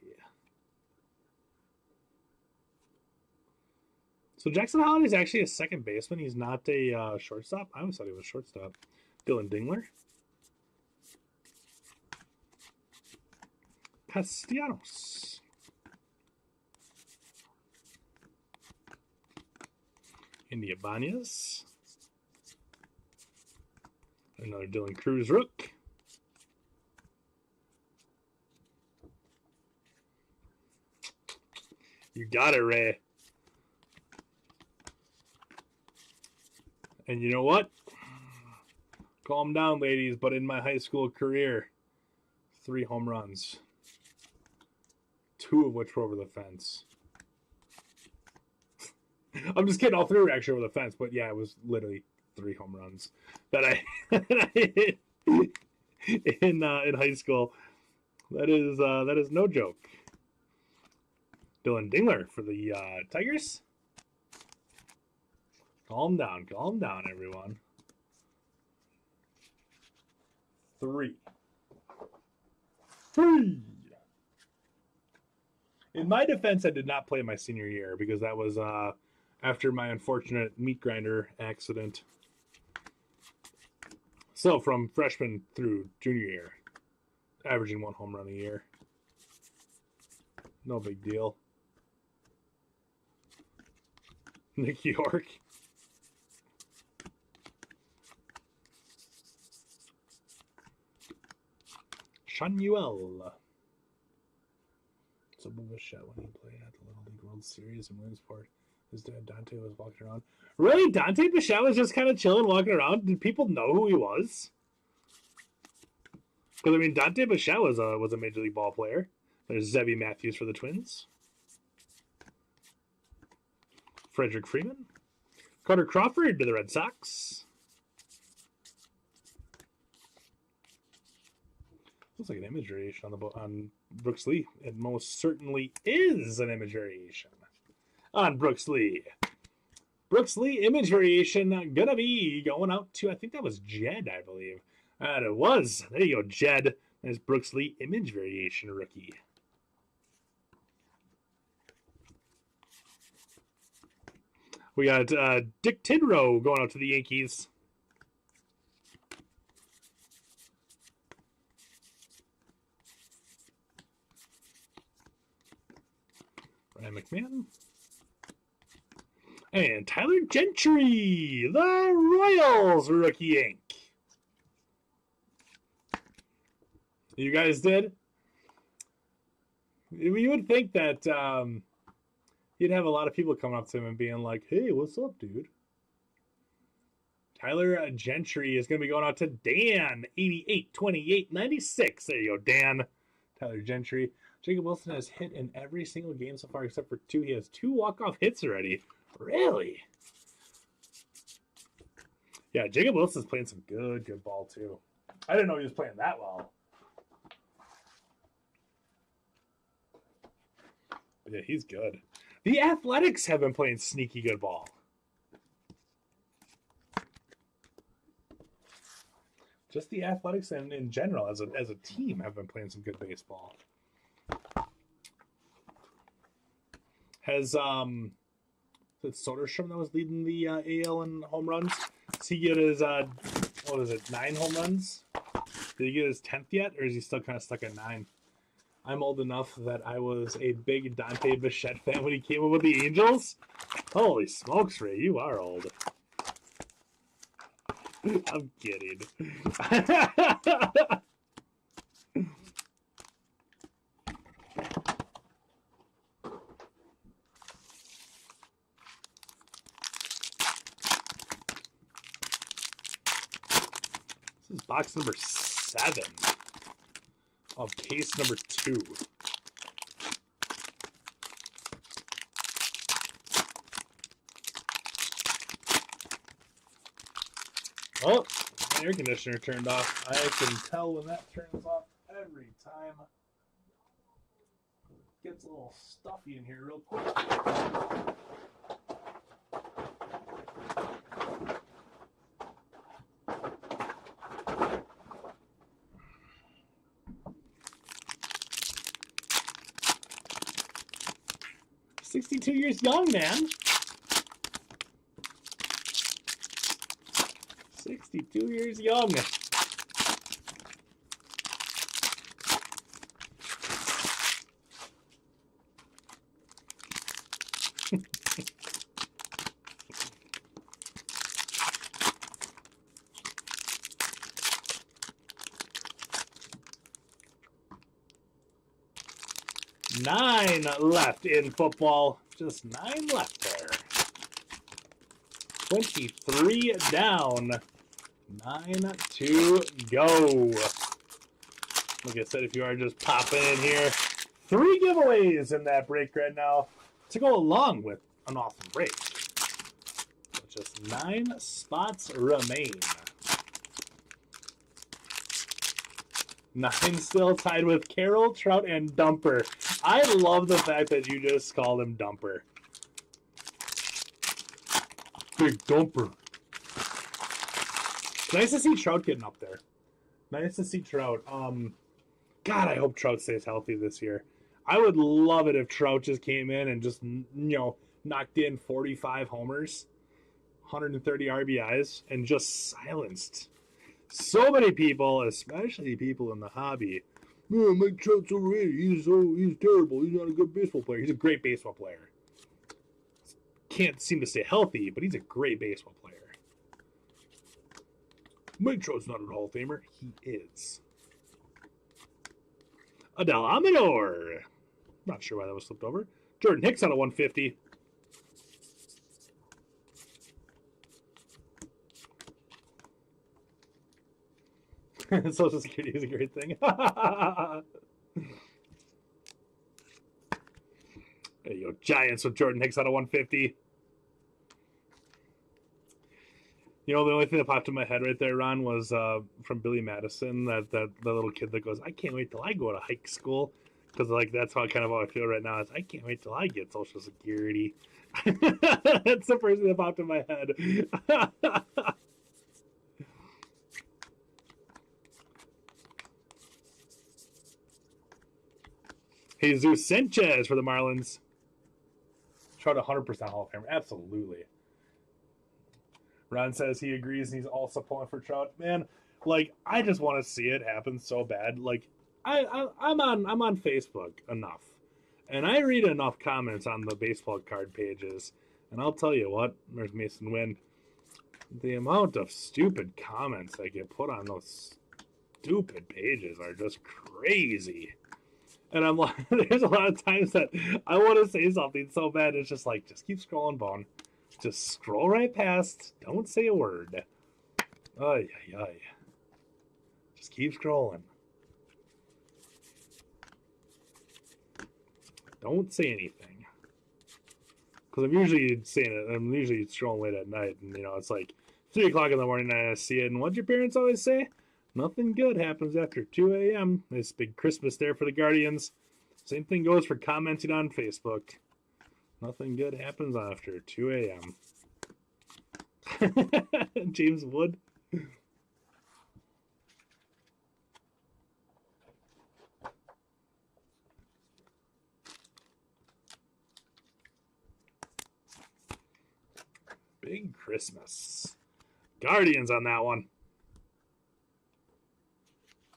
So Jackson Holiday is actually a second baseman. He's not a shortstop. I always thought he was a shortstop. Dylan Dingler. Castellanos. India Banez. Another Dylan Cruz rook. You got it, Ray. And you know what? Calm down, ladies, but in my high school career, 3 home runs. 2 of which were over the fence. I'm just kidding. All 3 were actually over the fence, but yeah, it was literally 3 home runs that I hit in high school. That is no joke. Dylan Dingler for the Tigers. Calm down, everyone. 3. In my defense, I did not play my senior year because that was after my unfortunate meat grinder accident. So from freshman through junior year, averaging 1 home run a year. No big deal. Nick York. Shanuel. So Bichette when he played at the Little League World Series in Williamsport. His dad Dante was walking around. Really? Dante Bichette was just kind of chilling, walking around? Did people know who he was? Because, I mean, Dante Bichette was a Major League Ball player. There's Zebby Matthews for the Twins. Frederick Freeman. Carter Crawford to the Red Sox. Looks like an image variation on Brooks Lee. It most certainly is an image variation on Brooks Lee. Brooks Lee image variation gonna be going out to, I think that was Jed, I believe. And it was. There you go, Jed. There's Brooks Lee image variation rookie. We got Dick Tidrow going out to the Yankees. Ryan McMahon. And Tyler Gentry, the Royals rookie ink. You guys did? You would think that you'd have a lot of people coming up to him and being like, hey, what's up, dude? Tyler Gentry is going to be going out to Dan, 88, 28, 96. There you go, Dan. Tyler Gentry. Jacob Wilson has hit in every single game so far except for 2. He has 2 walk-off hits already. Really? Yeah, Jacob Wilson's playing some good ball, too. I didn't know he was playing that well. But yeah, he's good. The Athletics have been playing sneaky good ball. Just the Athletics and in general, as a team, have been playing some good baseball. Has is it Soderstrom that was leading the AL in home runs? Does he get his 9 home runs? Did he get his 10th yet, or is he still kind of stuck at 9? I'm old enough that I was a big Dante Bichette fan when he came up with the Angels. Holy smokes, Ray, you are old. I'm kidding. This is box number 7 of case number 2. Oh, my air conditioner turned off. I can tell when that turns off every time. It gets a little stuffy in here real quick. "62 years young, man." 62 years young. Nine left in football. Just 9 left there. 23 down. 9 to go. Like I said, if you are just popping in here, 3 giveaways in that break right now to go along with an awesome break. So just 9 spots remain. 9 still tied with Carroll, Trout, and Dumper. I love the fact that you just called him Dumper. Big Dumper. Nice to see Trout getting up there. Nice to see Trout. God, I hope Trout stays healthy this year. I would love it if Trout just came in and just, knocked in 45 homers, 130 RBIs, and just silenced so many people, especially people in the hobby. Oh, Mike Trout's overrated. He's terrible. He's not a good baseball player. He's a great baseball player. Can't seem to stay healthy, but he's a great baseball player. Mike Trout's not a Hall of Famer. He is. Adele Amador. Not sure why that was slipped over. Jordan Hicks out of 150. Social Security is a great thing. There you go. Giants with Jordan Hicks out of 150. The only thing that popped in my head right there, Ron, was from Billy Madison, that little kid that goes, I can't wait till I go to hike school. Because, that's how I feel right now. Is I can't wait till I get Social Security. That's the first thing that popped in my head. Jesus Sanchez for the Marlins. Trout 100% Hall of Famer. Absolutely. Ron says he agrees and he's also pulling for Trout. Man, I just want to see it happen so bad. I'm on Facebook enough. And I read enough comments on the baseball card pages. And I'll tell you what, there's Mason Wind. The amount of stupid comments that get put on those stupid pages are just crazy. And I'm like, there's a lot of times that I want to say something so bad. It's just just keep scrolling, Bone. Just scroll right past. Don't say a word. Ay, ay, ay. Just keep scrolling. Don't say anything. Because I'm usually saying it. I'm usually scrolling late at night. And, it's 3 o'clock in the morning and I see it. And what'd your parents always say? Nothing good happens after 2 a.m. This big Christmas there for the Guardians. Same thing goes for commenting on Facebook. Nothing good happens after 2 a.m. James Wood. Big Christmas. Guardians on that one.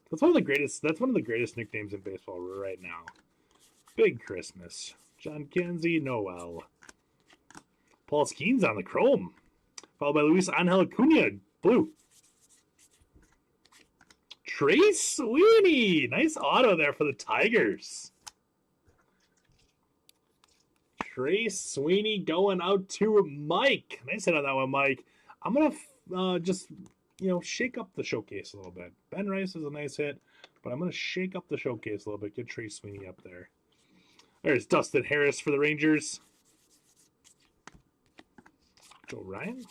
That's one of the greatest nicknames in baseball right now. Big Christmas. John Kenzie, Noel. Paul Skeens on the chrome. Followed by Luis Angel Acuna, blue. Trey Sweeney. Nice auto there for the Tigers. Trey Sweeney going out to Mike. Nice hit on that one, Mike. I'm going to just, shake up the showcase a little bit. Ben Rice is a nice hit, but I'm going to shake up the showcase a little bit. Get Trey Sweeney up there. There's Dustin Harris for the Rangers. Joe Ryan.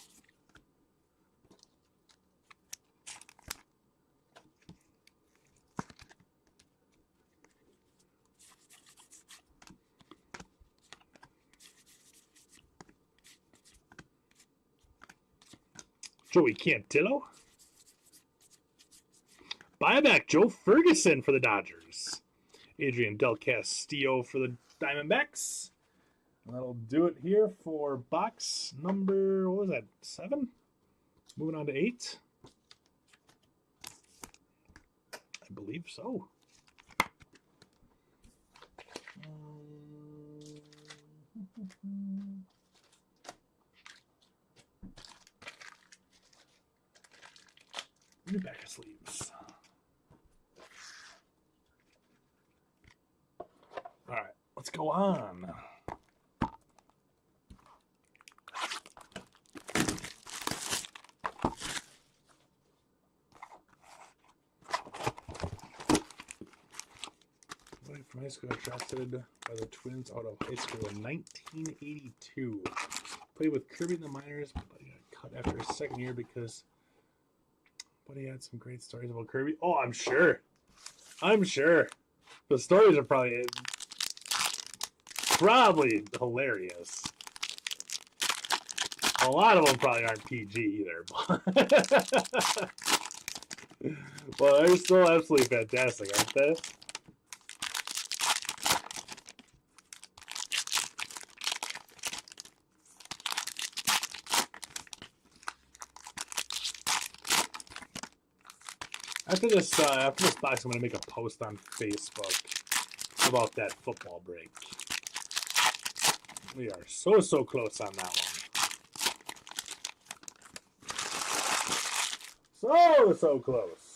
Joey Cantillo. Buyback Joe Ferguson for the Dodgers. Adrian Del Castillo for the Diamondbacks. And that'll do it here for box number, 7? Moving on to 8. I believe so. New back of sleeves. All right, let's go on. From high school, drafted by the Twins out of high school in 1982. Played with Kirby in the minors, but he got cut after his second year because Buddy had some great stories about Kirby. Oh, I'm sure. The stories are probably hilarious. A lot of them probably aren't PG either, but they're still absolutely fantastic, aren't they? After this box, I'm gonna make a post on Facebook about that football break. We are so close on that one. So close.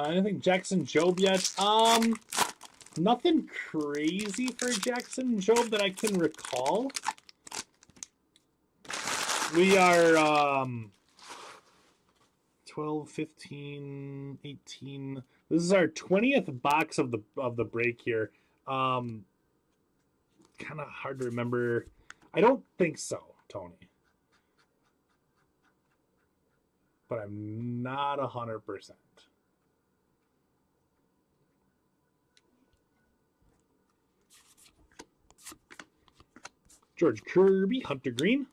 Anything Jackson Jobe yet? Nothing crazy for Jackson Jobe that I can recall. We are 12, 15, 18. This is our 20th box of the break here. Kind of hard to remember. I don't think so, Tony. But I'm not 100%. George Kirby, Hunter Green.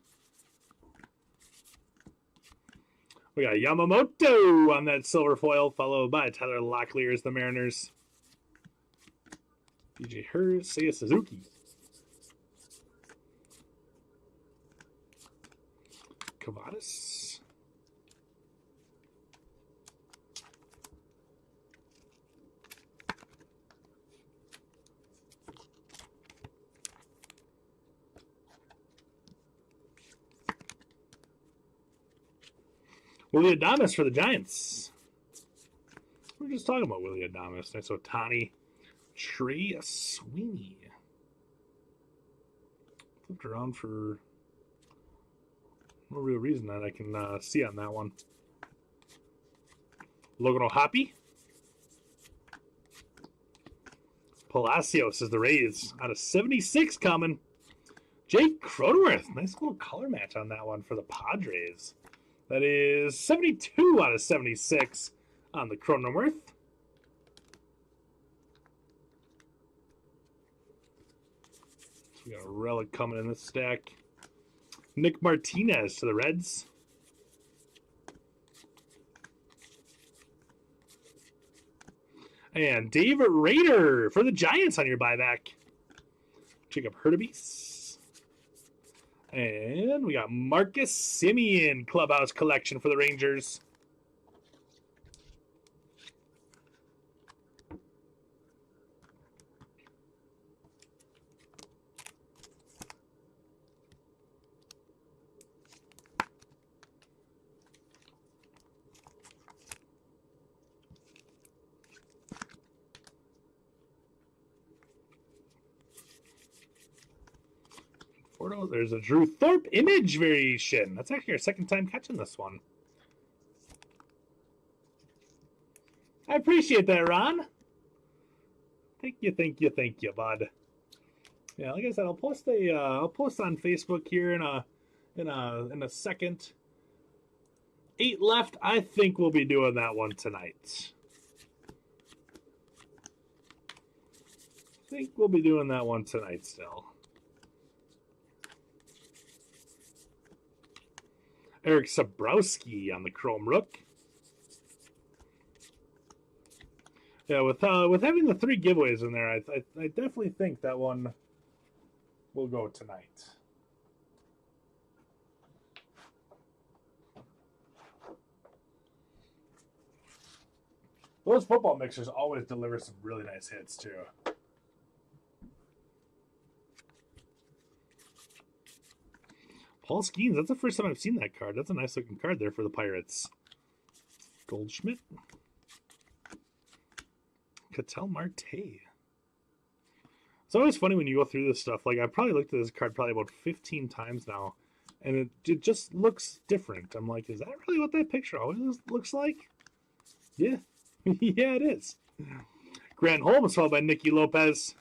We got Yamamoto on that silver foil, followed by Tyler Locklear as the Mariners. DJ Hurst, Seiya Suzuki. Cavadas. Willie Adames for the Giants. We were just talking about Willie Adames. Nice Otani. Trey Sweeney. Flipped around for no real reason that I can see on that one. Logan O'Hoppe. Palacios is the Rays. Out of 76 coming. Jake Cronenworth. Nice little color match on that one for the Padres. That is 72 out of 76 on the Cronenworth. So we got a relic coming in this stack. Nick Martinez to the Reds. And David Rader for the Giants on your buyback. Jacob Hurtubise. And we got Marcus Semien Clubhouse Collection for the Rangers. There's a Drew Thorpe image variation. That's actually our second time catching this one. I appreciate that, Ron. Thank you, bud. Yeah, like I said, I'll post on Facebook here in a second. 8 left. I think we'll be doing that one tonight. Still. Eric Sabrowski on the Chrome Rook. Yeah, with having the 3 giveaways in there, I definitely think that one will go tonight. Those football mixers always deliver some really nice hits too. Paul Skeens, that's the first time I've seen that card. That's a nice looking card there for the Pirates. Goldschmidt. Ketel Marte. It's always funny when you go through this stuff. Like, I've probably looked at this card probably about 15 times now, and it just looks different. I'm like, is that really what that picture always looks like? Yeah. Yeah, it is. Grant Holmes, followed by Nicky Lopez.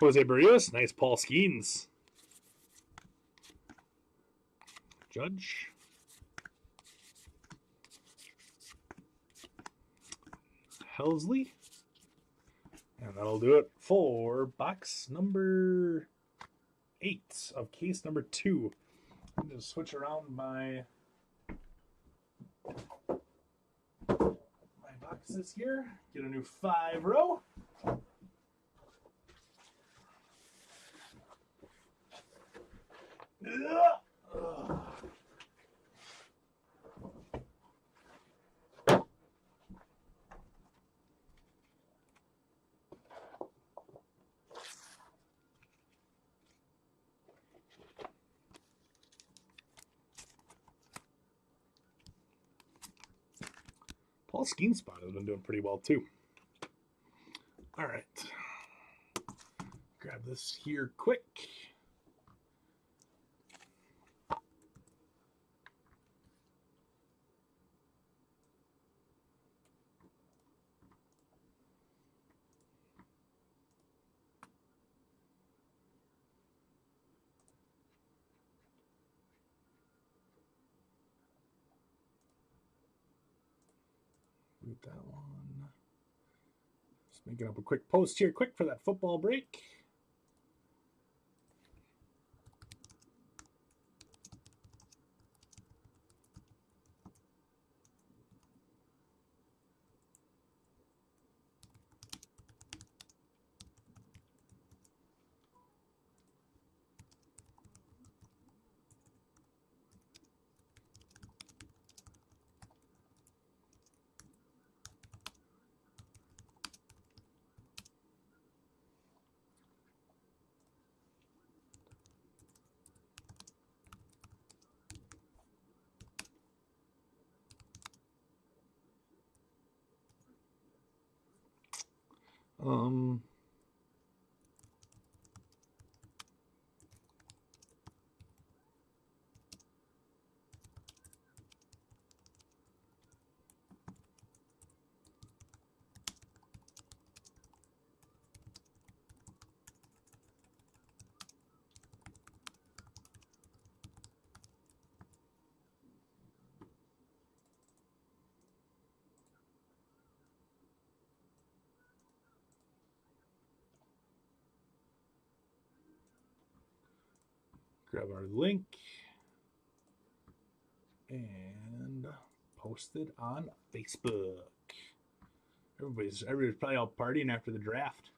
Jose Barrios. Nice Paul Skeens. Judge. Helsley. And that'll do it for box number 8 of case number 2. I'm going to switch around my boxes here. Get a new 5-row. Paul Skeenspot has been doing pretty well too. All right. Grab this here quick. Root that one. Just making up a quick post here, quick for that football break. Grab our link and post it on Facebook. Everybody's probably out partying after the draft.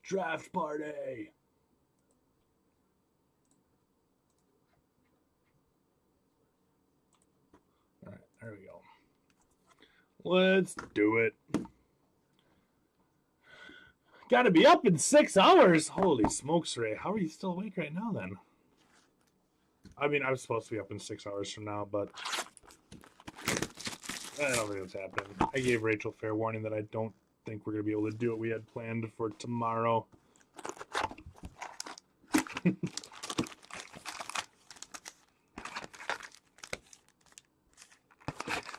Draft party. All right, there we go. Let's do it. Got to be up in 6 hours. Holy smokes, Ray. How are you still awake right now, then? I mean, I was supposed to be up in 6 hours from now, but I don't think it's happening. I gave Rachel fair warning that I don't think we're going to be able to do what we had planned for tomorrow.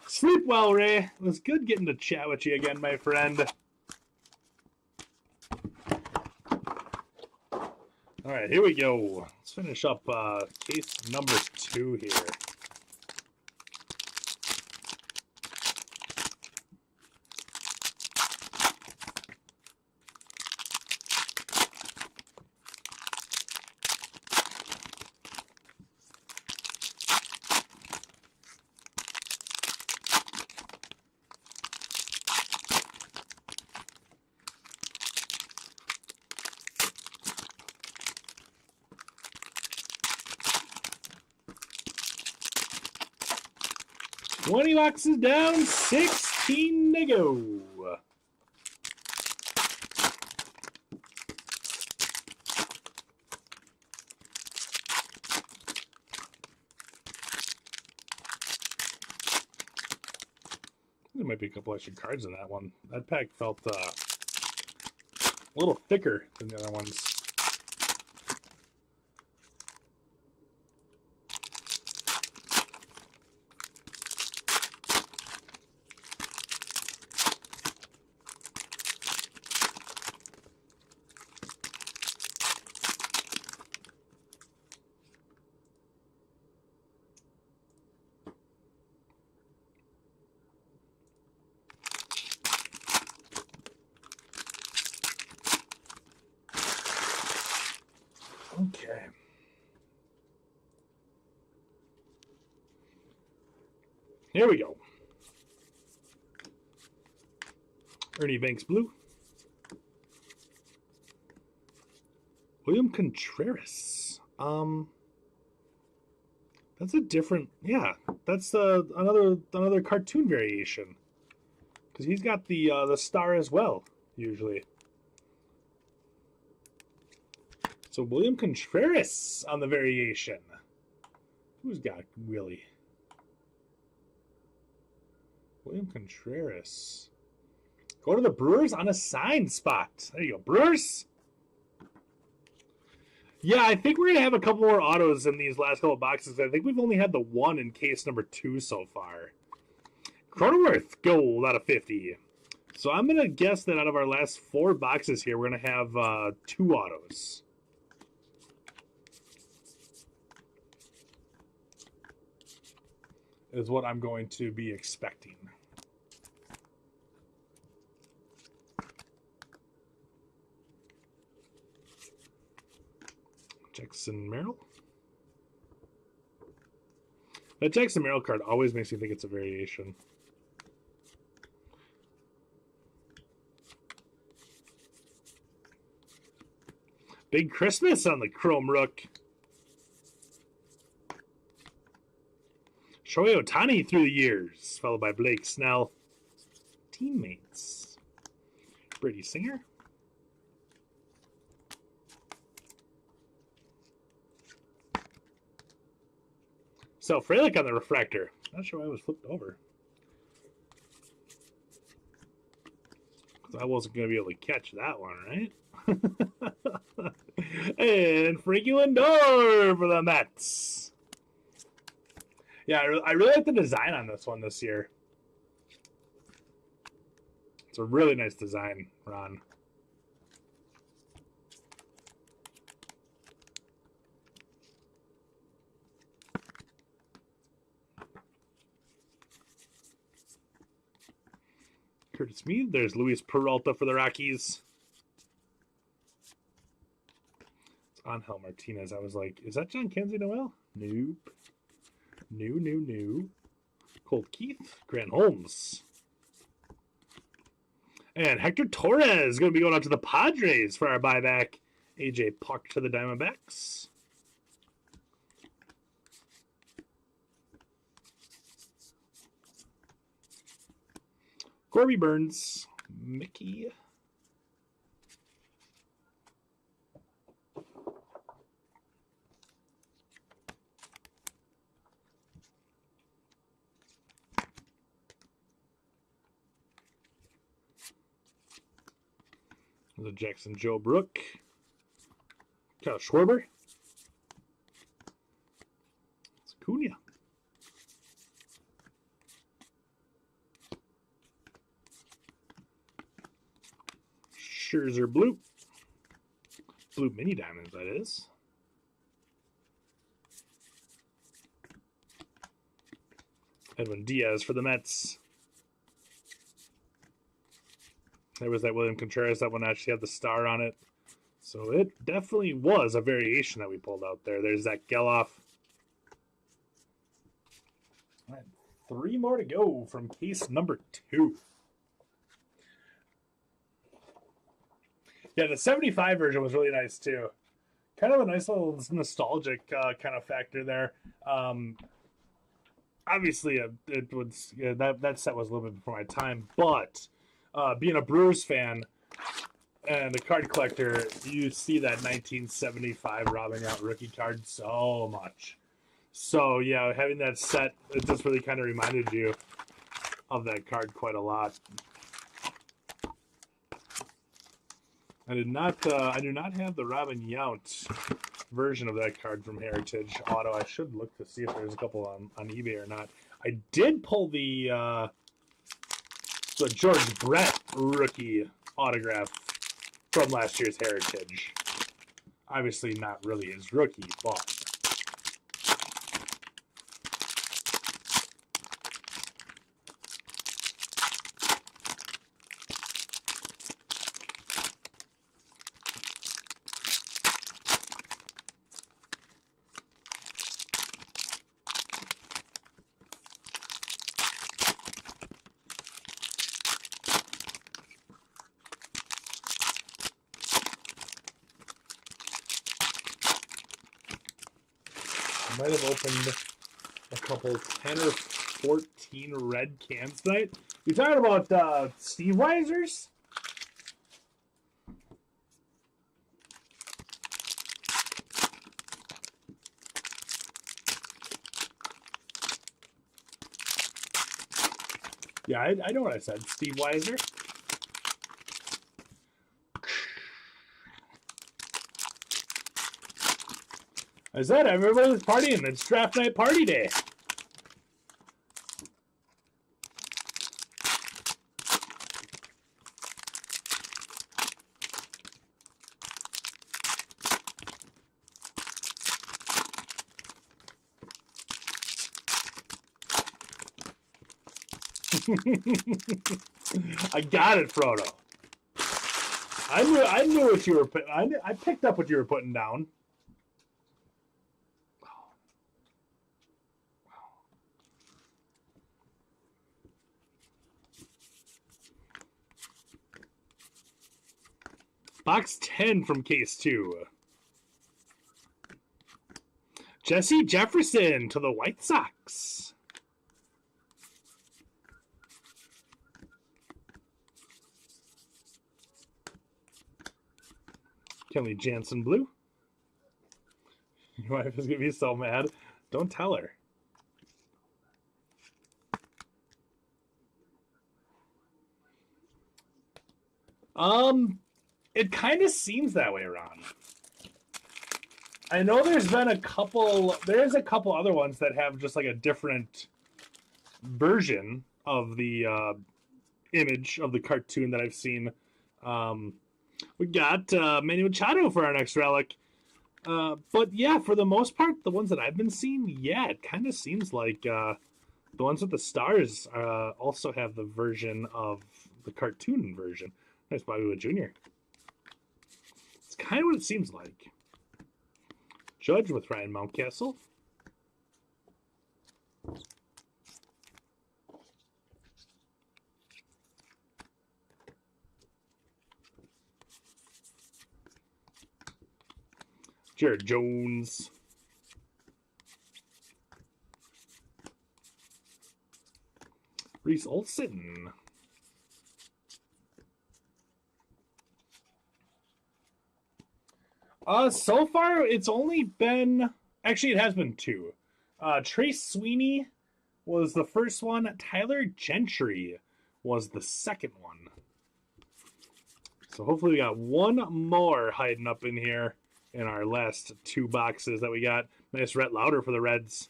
Sleep well, Ray. It was good getting to chat with you again, my friend. All right, here we go. Let's finish up case number 2 here. $20 boxes down, 16 to go. There might be a couple extra cards in that one. That pack felt a little thicker than the other ones. Okay. Here we go. Ernie Banks blue. William Contreras. That's a different. Yeah, that's another cartoon variation. Because he's got the star as well usually. So William Contreras on the variation. Who's got Willie? William Contreras. Go to the Brewers on a signed spot. There you go, Brewers. Yeah, I think we're going to have a couple more autos in these last couple of boxes. I think we've only had the one in case number 2 so far. Cronenworth, gold out of 50. So I'm going to guess that out of our last 4 boxes here, we're going to have 2 autos. Is what I'm going to be expecting. Jackson Merrill. That Jackson Merrill card always makes me think it's a variation. Big Christmas on the Chrome Rook. Shohei Ohtani through the years, followed by Blake Snell. Teammates. Brady Singer. So Frelick on the refractor. Not sure why it was flipped over. Because I wasn't going to be able to catch that one, right? And Frankie Lindor for the Mets. Yeah, I really like the design on this one this year. It's a really nice design, Ron. Curtis Mead. There's Luis Peralta for the Rockies. It's Angel Martinez. I was like, is that John Kenzie Noel? Nope. No. Colt Keith. Grant Holmes. And Hector Torres is going to be going out to the Padres for our buyback. AJ Puck to the Diamondbacks. Corby Burns. Mickey. The Jackson Joe Brook. Kyle Schwarber. It's Cunha. Scherzer blue. Blue mini diamonds, that is. Edwin Diaz for the Mets. There was that William Contreras. That one actually had the star on it. So it definitely was a variation that we pulled out there. There's that Geloff. All right, 3 more to go from case number 2. Yeah, the 75 version was really nice too. Kind of a nice little nostalgic kind of factor there. Obviously, that set was a little bit before my time, but being a Brewers fan and a card collector, you see that 1975 Robin Yount rookie card so much. So yeah, having that set, it just really kind of reminded you of that card quite a lot. I do not have the Robin Yount version of that card from Heritage Auto. I should look to see if there's a couple on eBay or not. I did pull the George Brett rookie autograph from last year's Heritage. Obviously not really his rookie, but Might have opened a couple 10 or 14 red cans tonight. You talking about Steve Weisers? Yeah, I know what I said. Steve Weiser. I said everybody's partying. It's draft night party day. I got it, Frodo. I knew what you were putting. I picked up what you were putting down. Box 10 from case 2. Jesse Jefferson to the White Sox. Kenley Jansen blue. Your wife is going to be so mad. Don't tell her. It kind of seems that way, Ron. I know there's a couple other ones that have just like a different version of the image of the cartoon that I've seen. We got Manny Machado for our next relic. But yeah, for the most part, the ones that I've been seeing, yeah, it kind of seems like the ones with the stars also have the version of the cartoon version. Nice Bobby Witt Jr. It's kind of what it seems like. Judge with Ryan Mountcastle. Jared Jones. Reese Olson. So far, it's only been... Actually, it has been 2. Trace Sweeney was the first one. Tyler Gentry was the second one. So hopefully we got one more hiding up in here in our last 2 boxes that we got. Nice Rhett Lauder for the Reds.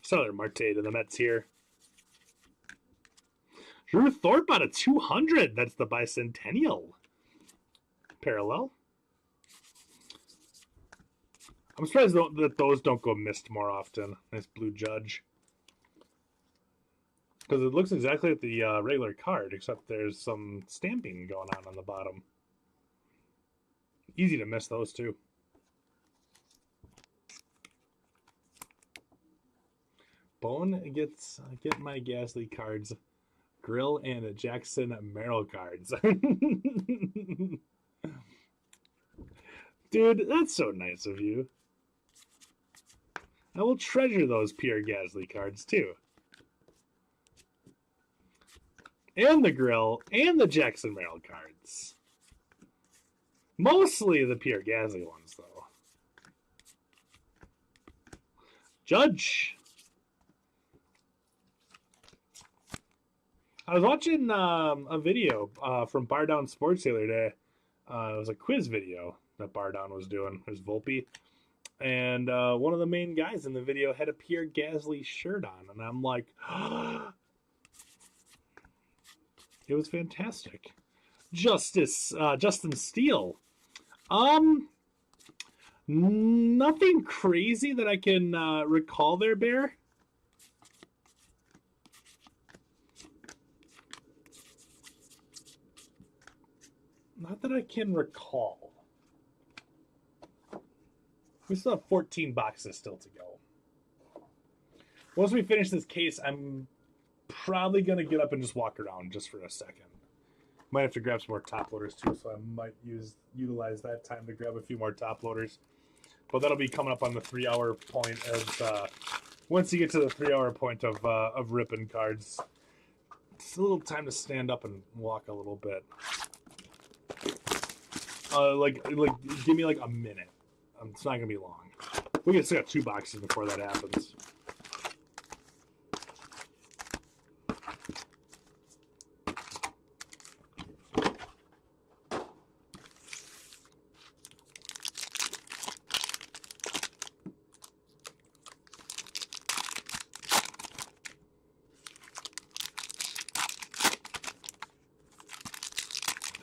Tyler Marte to the Mets here. Drew Thorpe out of 200. That's the bicentennial parallel. I'm surprised that those don't go missed more often. Nice blue Judge. Because it looks exactly like the regular card, except there's some stamping going on the bottom. Easy to miss those too. Bone gets get my Gasly cards. Grill and a Jackson Merrill cards. Dude, that's so nice of you. I will treasure those Pierre Gasly cards too. And the Grill and the Jackson Merrill cards. Mostly the Pierre Gasly ones, though. Judge. I was watching a video from Bar Down Sports the other day. It was a quiz video that Bar Down was doing. It was Volpe. And one of the main guys in the video had a Pierre Gasly shirt on. And I'm like, it was fantastic. Justin Steele. Nothing crazy that I can recall there, Bear. Not that I can recall. We still have 14 boxes still to go. Once we finish this case, I'm probably going to get up and just walk around just for a second. Might have to grab some more top loaders too, so I might utilize that time to grab a few more top loaders. but that'll be coming up on the 3-hour point of once you get to the 3-hour point of ripping cards. It's a little time to stand up and walk a little bit. Like give me like a minute. It's not gonna be long. We still got 2 boxes before that happens.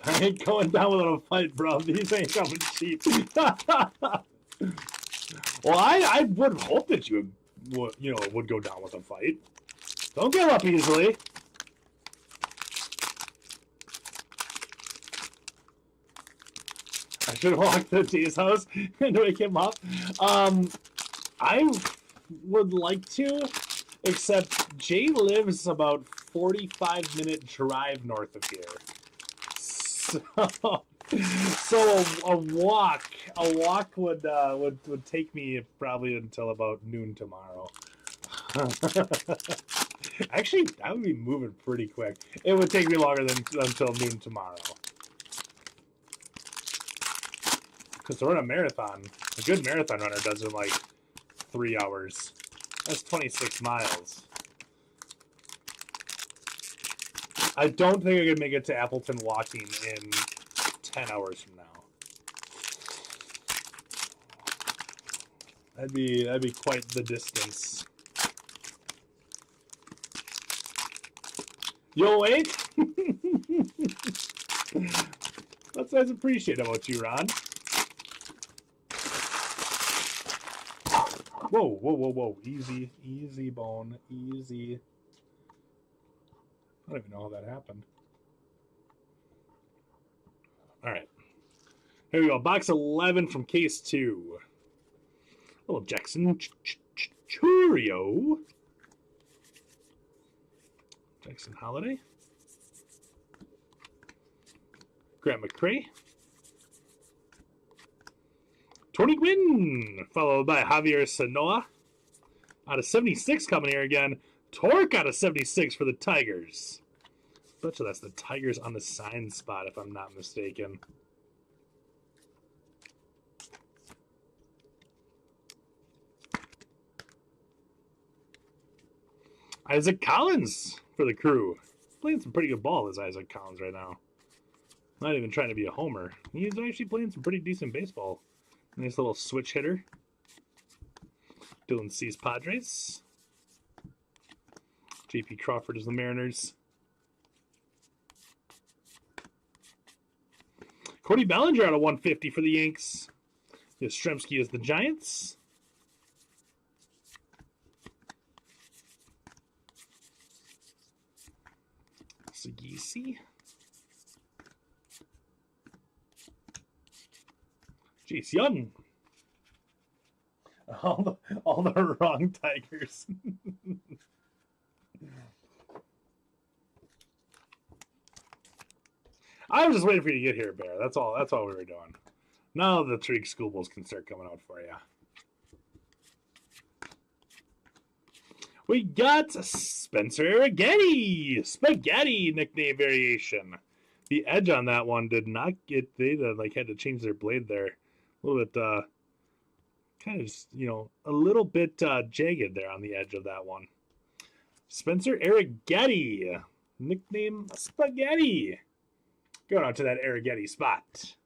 I ain't going down without a fight, bro. These ain't coming cheap. Well, I would hope that you would go down with a fight. Don't give up easily. I should walk to T's house and wake him up. I would like to, except Jay lives about 45-minute drive north of here. So a walk would take me probably until about noon tomorrow. Actually, I would be moving pretty quick. It would take me longer than until noon tomorrow. Because to run a marathon, a good marathon runner does it in like 3 hours. That's 26 miles. I don't think I could make it to Appleton walking in 10 hours from now. That'd be quite the distance. You'll wait? That's what I appreciate about you, Ron. Whoa, whoa, whoa, whoa. Easy, easy, Bone. Easy. I don't even know how that happened. All right. Here we go. Box 11 from case 2. Little Jackson Chourio. Jackson Holiday. Grant McCray. Tony Gwynn, followed by Javier Sanoa. Out of 76 coming here again. Torque out of 76 for the Tigers. Bet you that's the Tigers on the sign spot, if I'm not mistaken. Isaac Collins for the Crew. Playing some pretty good ball, is Isaac Collins right now. Not even trying to be a homer. He's actually playing some pretty decent baseball. Nice little switch hitter. Dylan Cease Padres. J.P. Crawford is the Mariners. Cody Bellinger out of 150 for the Yanks. Yastrzemski is the Giants. Sagisi. Jace Young. All the wrong Tigers. I was just waiting for you to get here, Bear. That's all we were doing. Now the Tariq Schoolballs can start coming out for you. We got Spencer Arrighetti. Spaghetti nickname variation. The edge on that one did not get, they had to change their blade there. A little bit, kind of, a little bit jagged there on the edge of that one. Spencer Arrighetti. Nickname Spaghetti. Going on to that Arrighetti spot.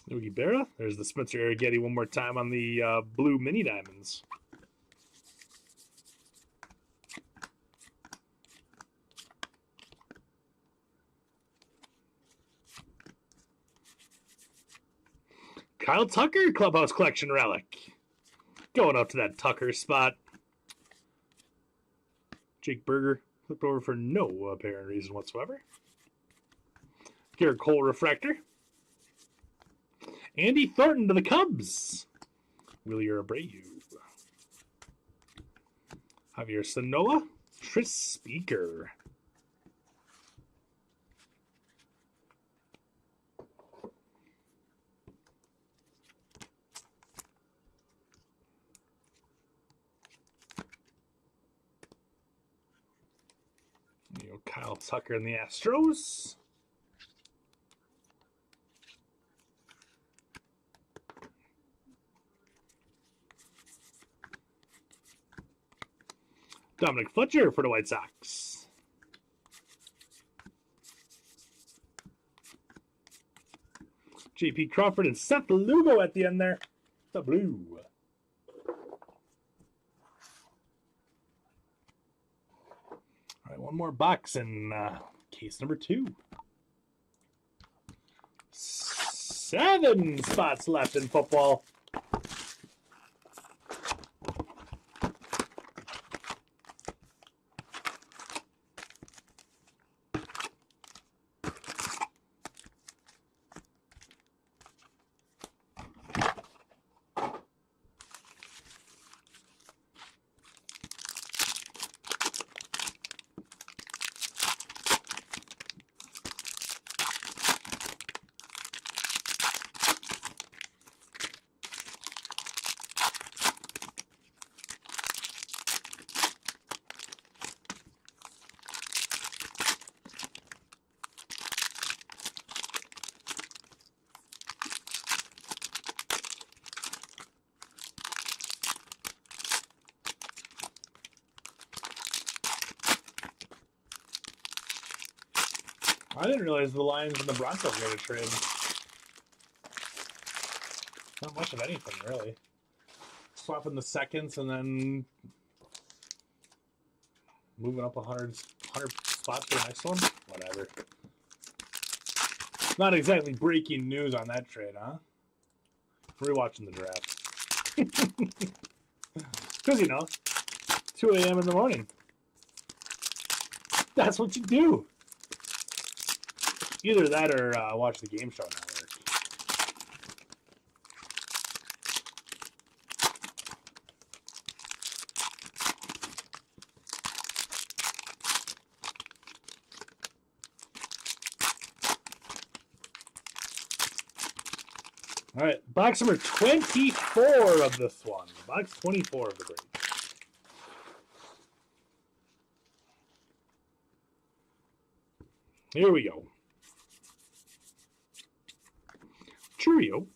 Yogi Berra. There's the Spencer Arrighetti one more time on the blue mini diamonds. Kyle Tucker, Clubhouse Collection Relic. Going up to that Tucker spot. Jake Berger flipped over for no apparent reason whatsoever. Garrett Cole Refractor. Andy Thornton to the Cubs. Wilyer Abreu. Javier Sanoa Tris Speaker. Kyle Tucker and the Astros. Dominic Fletcher for the White Sox. J.P. Crawford and Seth Lugo at the end there. The blue. All right, one more box in case number 2. 7 spots left in football. I didn't realize the Lions and the Broncos made a trade. Not much of anything, really. Swapping the seconds and then moving up 100 spots for the next one? Whatever. Not exactly breaking news on that trade, huh? Rewatching the draft. Because, 2 a.m. in the morning. That's what you do. Either that or watch the Game Show Network. All right, box number 24 of this one. Box 24 of the break. Here we go. Churio.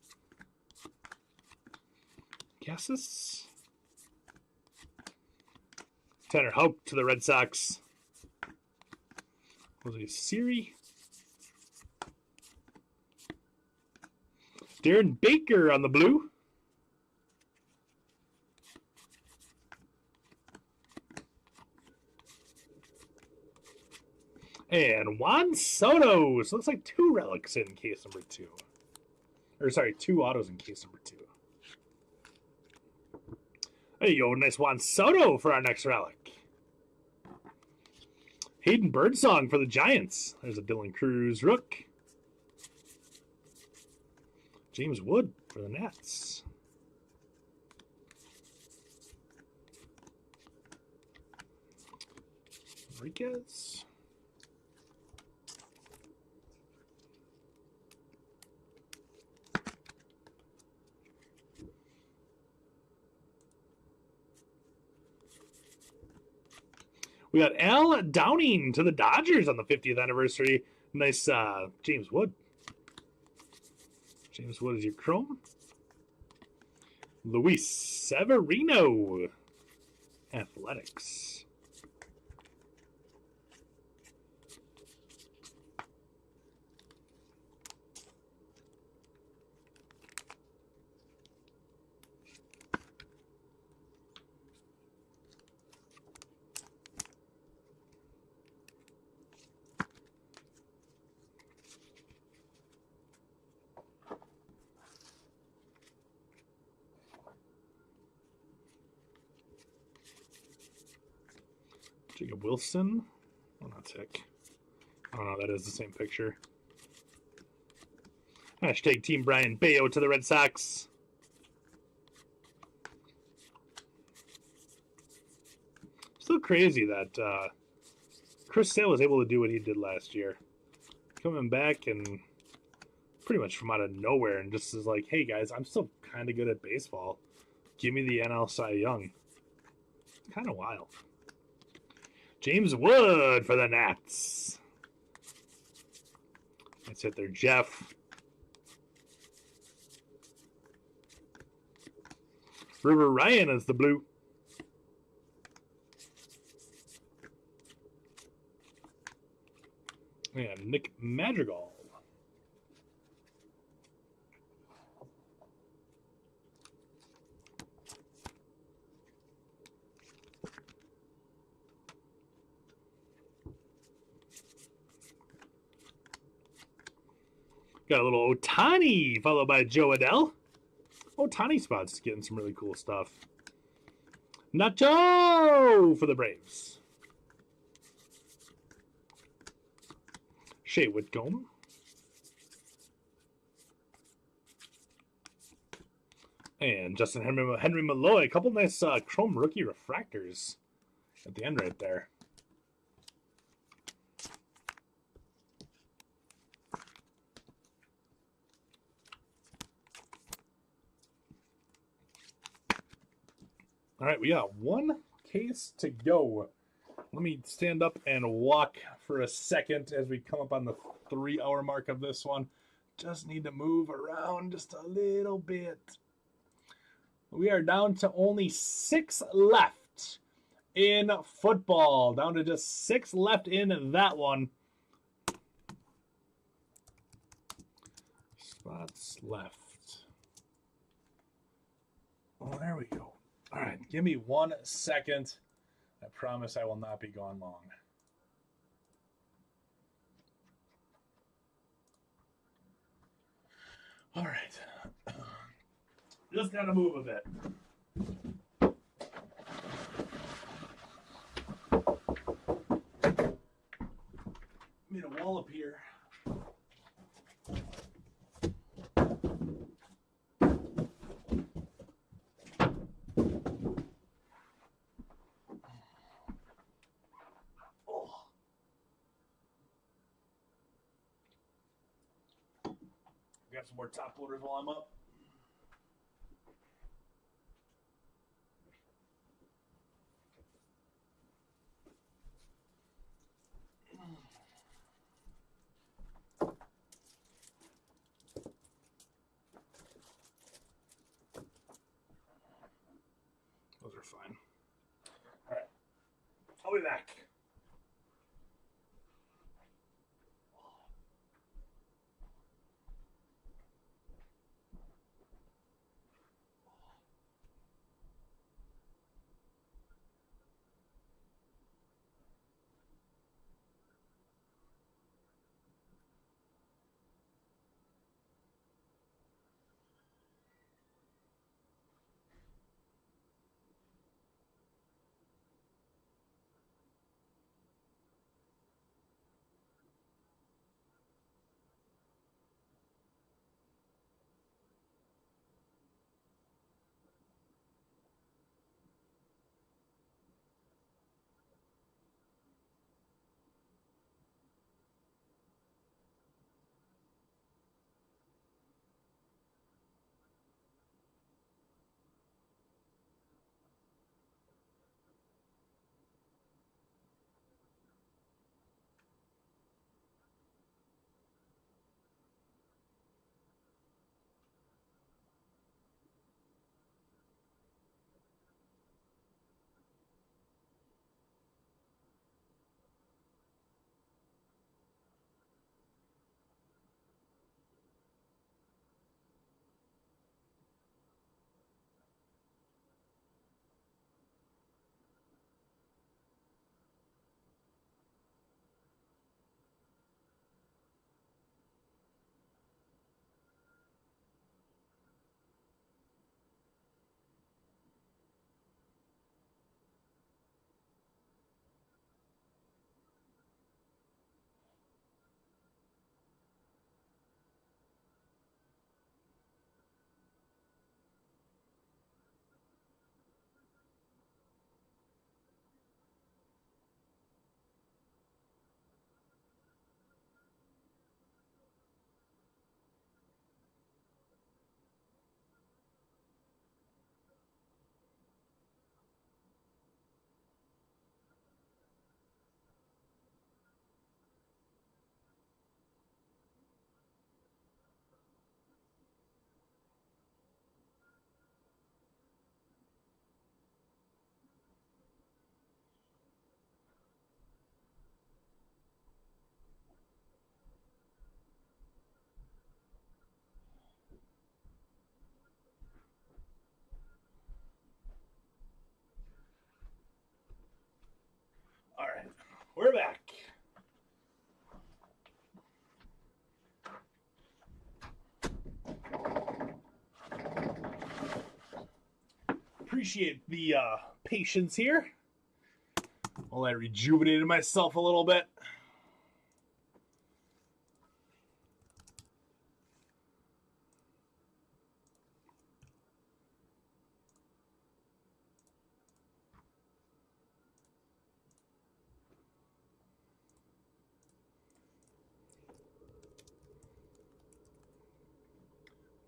Cassis. Tanner Houck to the Red Sox. Was it Siri? Darren Baker on the blue. And Juan Soto. So it looks like 2 relics in case number 2. Or, sorry, 2 autos in case number 2. There you go. Nice Juan Soto for our next relic. Hayden Birdsong for the Giants. There's a Dylan Cruz Rook. James Wood for the Nets. Enriquez. We got Al Downing to the Dodgers on the 50th anniversary. Nice James Wood. James Wood is your chrome. Luis Severino. Athletics. Jacob Wilson. Oh, not Tick. Oh, no, that is the same picture. Hashtag Team Brian Bayo to the Red Sox. Still crazy that Chris Sale was able to do what he did last year. Coming back and pretty much from out of nowhere and just is like, hey guys, I'm still kind of good at baseball. Give me the NL Cy Young. Kind of wild. James Wood for the Nats. That's it there, Jeff. River Ryan is the blue. And Nick Madrigal. Got a little Ohtani followed by Joe Adell. Ohtani spots getting some really cool stuff. Nacho for the Braves. Shea Whitcomb. And Justin Henry Malloy. A couple nice chrome rookie refractors at the end right there. All right, we got one case to go. Let me stand up and walk for a second as we come up on the 3-hour mark of this one. Just need to move around just a little bit. We are down to only 6 left in football. Down to just 6 left in that one. Spots left. Oh, there we go. All right, give me 1 second. I promise I will not be gone long. All right. Just got to move a bit. Made a wall up here. Grab some more top loaders while I'm up. Those are fine. All right. I'll be back. We're back. Appreciate the patience here. While I rejuvenated myself a little bit.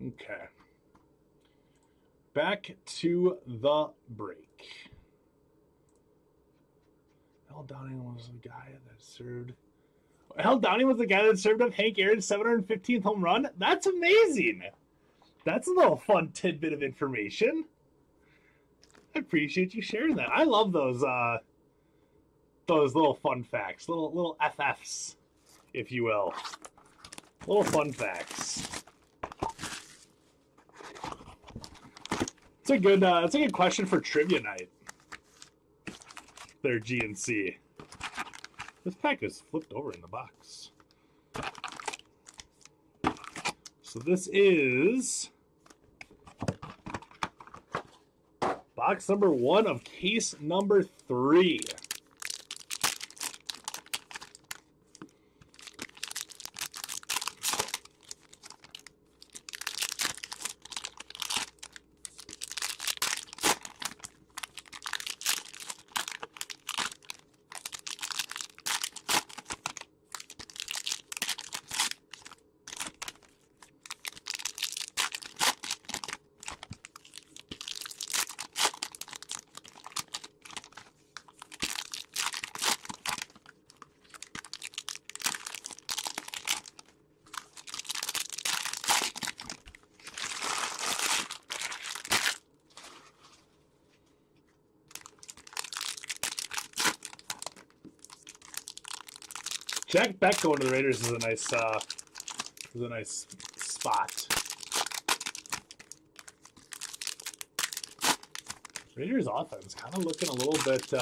Okay. Back to the break. Al Downing was the guy that served. Al Downing was the guy that served up Hank Aaron's 715th home run? That's amazing. That's a little fun tidbit of information. I appreciate you sharing that. I love those little fun facts, little FFs, if you will. Little fun facts. It's a good question for trivia night. There, GNC. This pack is flipped over in the box. So this is box number 1 of case number 3. Jack Beck going to the Raiders is a nice spot. Raiders offense kind of looking a little bit,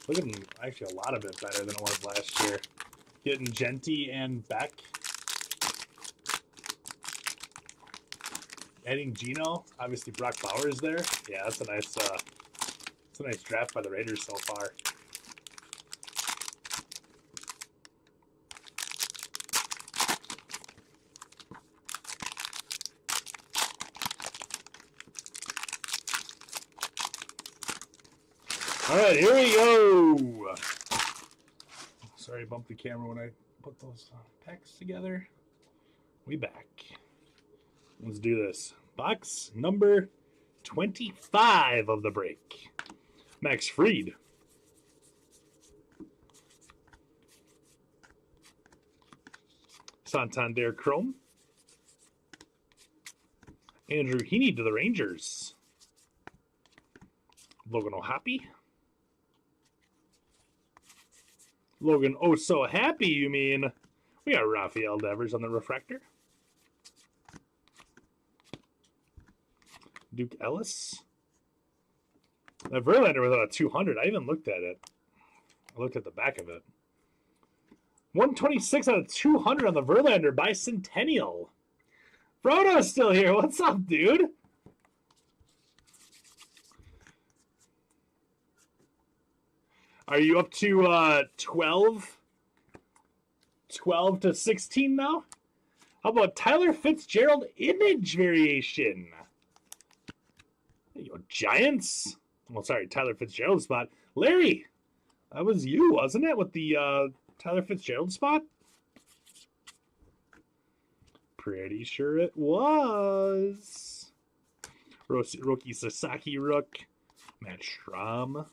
looking actually a lot of bit better than it was last year. Getting Genty and Beck. Adding Geno, obviously Brock Bowers there. Yeah, that's a nice draft by the Raiders so far. All right, here we go. Sorry, I bumped the camera when I put those packs together. We back. Let's do this. Box number 25 of the break. Max Fried. Santander Chrome. Andrew Heaney to the Rangers. Logan O'Happy. Logan Oh So Happy, you mean? We got Rafael Devers on the refractor. Duke Ellis. That Verlander was at a 200. I even looked at it. I looked at the back of it. 126 out of 200 on the Verlander by Centennial. Frodo's still here. What's up, dude? Are you up to 12? 12 to 16 now? How about Tyler Fitzgerald image variation? There you go, Giants. Well, sorry, Tyler Fitzgerald spot. Larry, that was you, wasn't it, with the Tyler Fitzgerald spot? Pretty sure it was. Rookie Sasaki Rook. Matt Strahm.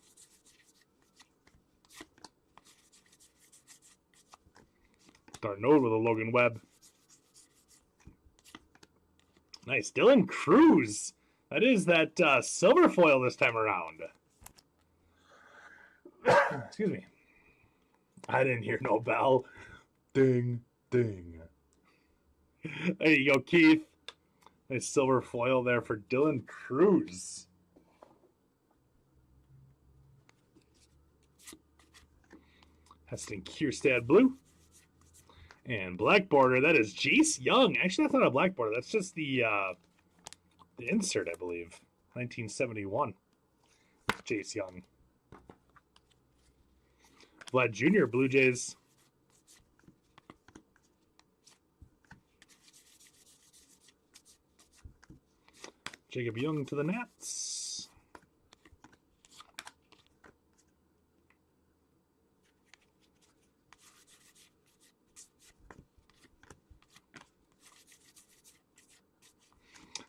Darnold with a Logan Webb. Nice. Dylan Cruz. That is that silver foil this time around. Excuse me. I didn't hear no bell. Ding, ding. There you go, Keith. Nice silver foil there for Dylan Cruz. Heston Kierstad blue. And black border, that is Jace Young. Actually, that's not a black border. That's just the insert, I believe. 1971. Jace Young. Vlad Jr., Blue Jays. Jacob Young to the Nats.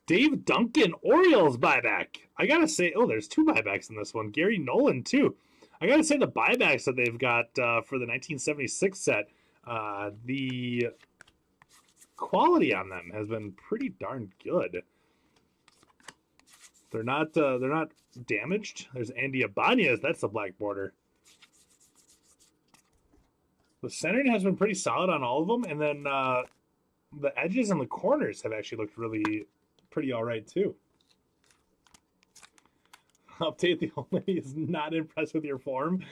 Dave Duncan, Orioles buyback. I gotta say, oh, there's 2 buybacks in this one. Gary Nolan, too. I gotta say, the buybacks that they've got for the 1976 set, the quality on them has been pretty darn good. They're not damaged. There's Andy Ibanez. That's the black border. The centering has been pretty solid on all of them, and then the edges and the corners have actually looked really pretty all right too. Update: the old lady is not impressed with your form.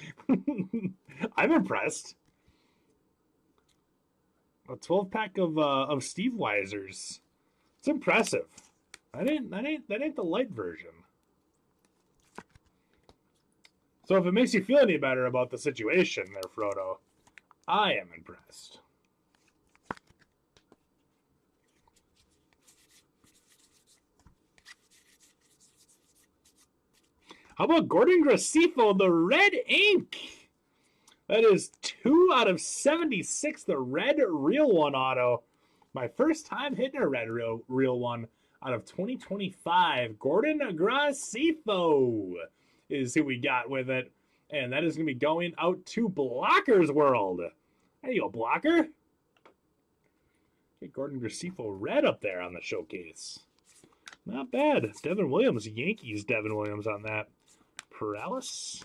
I'm impressed. A 12-pack of Steve Weisers. It's impressive. That ain't the light version. So if it makes you feel any better about the situation there, Frodo, I am impressed. How about Gordon Graceffo, the red ink? That is 2 out of 76, the red real one auto. My first time hitting a red real one out of 2025. Gordon Graceffo is who we got with it. And that is going to be going out to Blocker's World. There you go, Blocker. Get Gordon Graceffo red up there on the showcase. Not bad. Devin Williams, Yankees Devin Williams on that. Paralysis.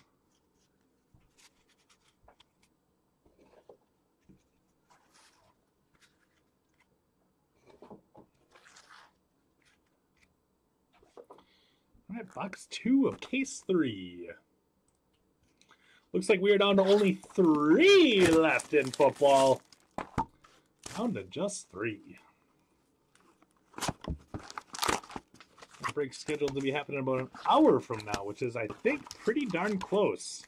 All right, box 2 of case 3. Looks like we are down to only 3 left in football. Down to just 3. The break's scheduled to be happening about an hour from now, which is, I think, pretty darn close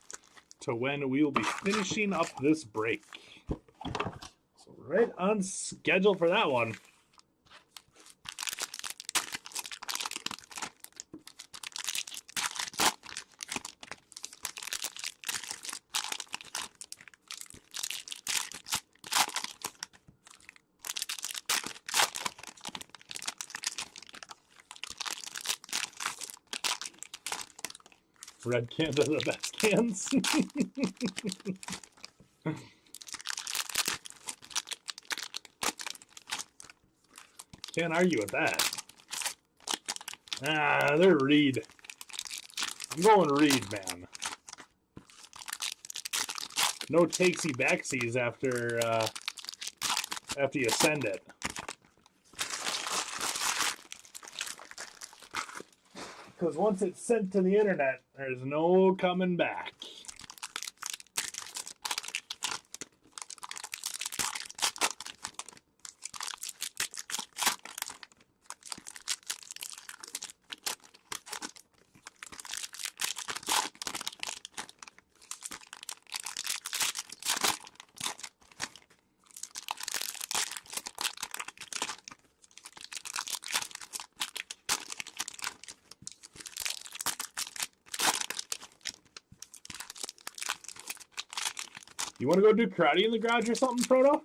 to when we will be finishing up this break. So right on schedule for that one. Red cans are the best cans. Can't argue with that. Ah, they're Reed. I'm going Reed, man. No takesy backsies after you send it. Because once it's sent to the internet, there's no coming back. You want to go do karate in the garage or something, Frodo?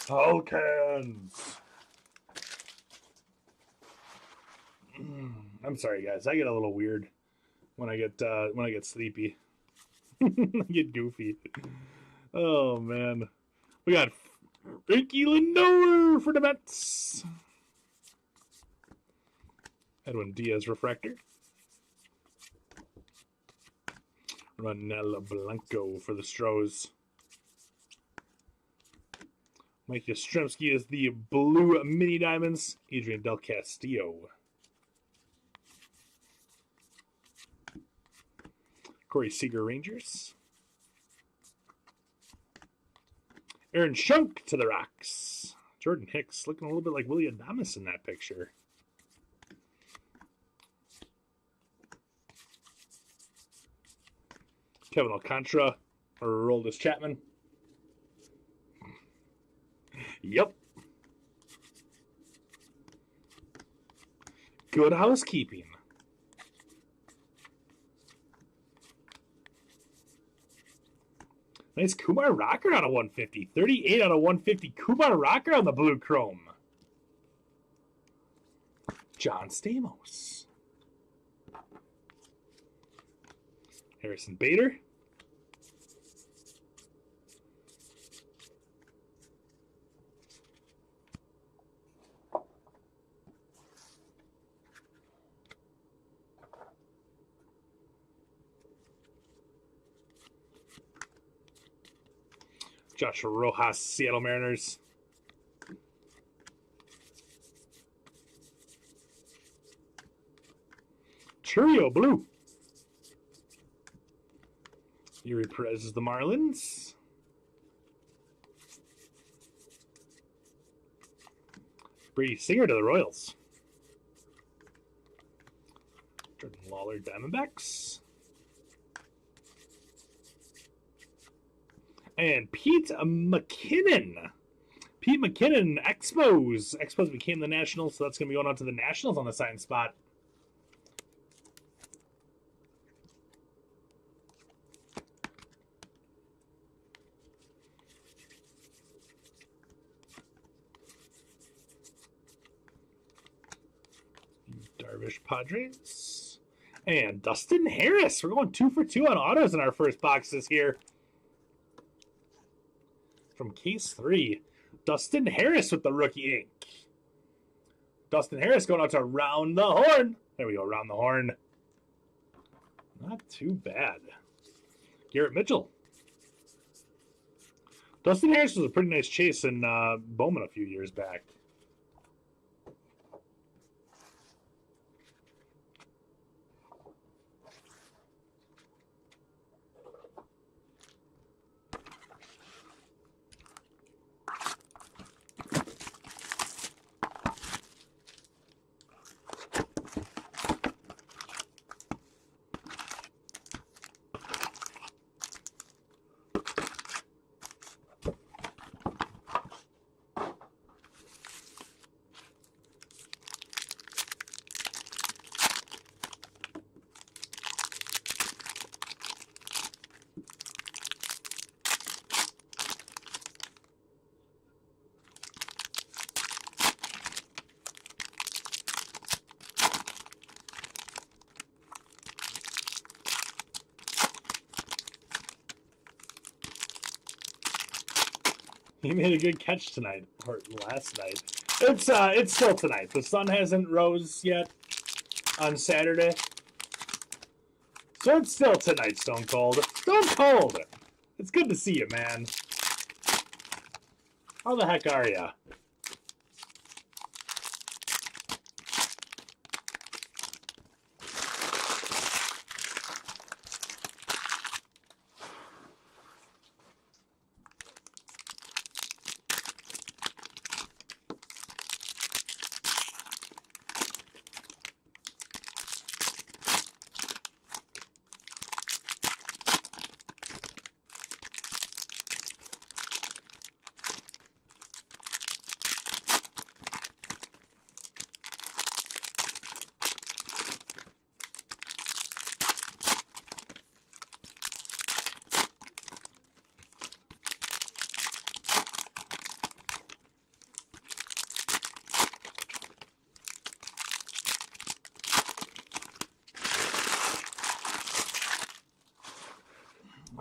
Falcons. I'm sorry, guys. I get a little weird when I get sleepy. I get goofy. Oh man, we got Ricky Lindor for the Mets. Edwin Diaz refractor. Ronel Blanco for the Stros. Mike Yastrzemski is the blue mini diamonds. Adrian Del Castillo. Corey Seager, Rangers. Aaron Schunk to the Rocks. Jordan Hicks looking a little bit like Willie Adames in that picture. Kevin Alcantara or Aroldis Chapman. Yep. Good housekeeping. Nice Kumar Rocker out of 150. 38 out of 150. Kumar Rocker on the blue chrome. John Stamos. Harrison Bader. Joshua Rojas, Seattle Mariners. Churio Blue. Yuri Perez is the Marlins. Brady Singer to the Royals. Jordan Lawler, Diamondbacks. And Pete McKinnon. Pete McKinnon, Expos. Expos became the Nationals, so that's going to be going on to the Nationals on the signed spot. Darvish, Padres. And Dustin Harris. We're going 2 for 2 on autos in our first boxes here. From case 3, Dustin Harris with the rookie ink. Dustin Harris going out to Round the Horn. There we go, Round the Horn. Not too bad. Garrett Mitchell. Dustin Harris was a pretty nice chase in Bowman a few years back. He made a good catch tonight, or last night. It's still tonight. The sun hasn't rose yet on Saturday. So it's still tonight, Stone Cold. Stone Cold! It's good to see you, man. How the heck are ya?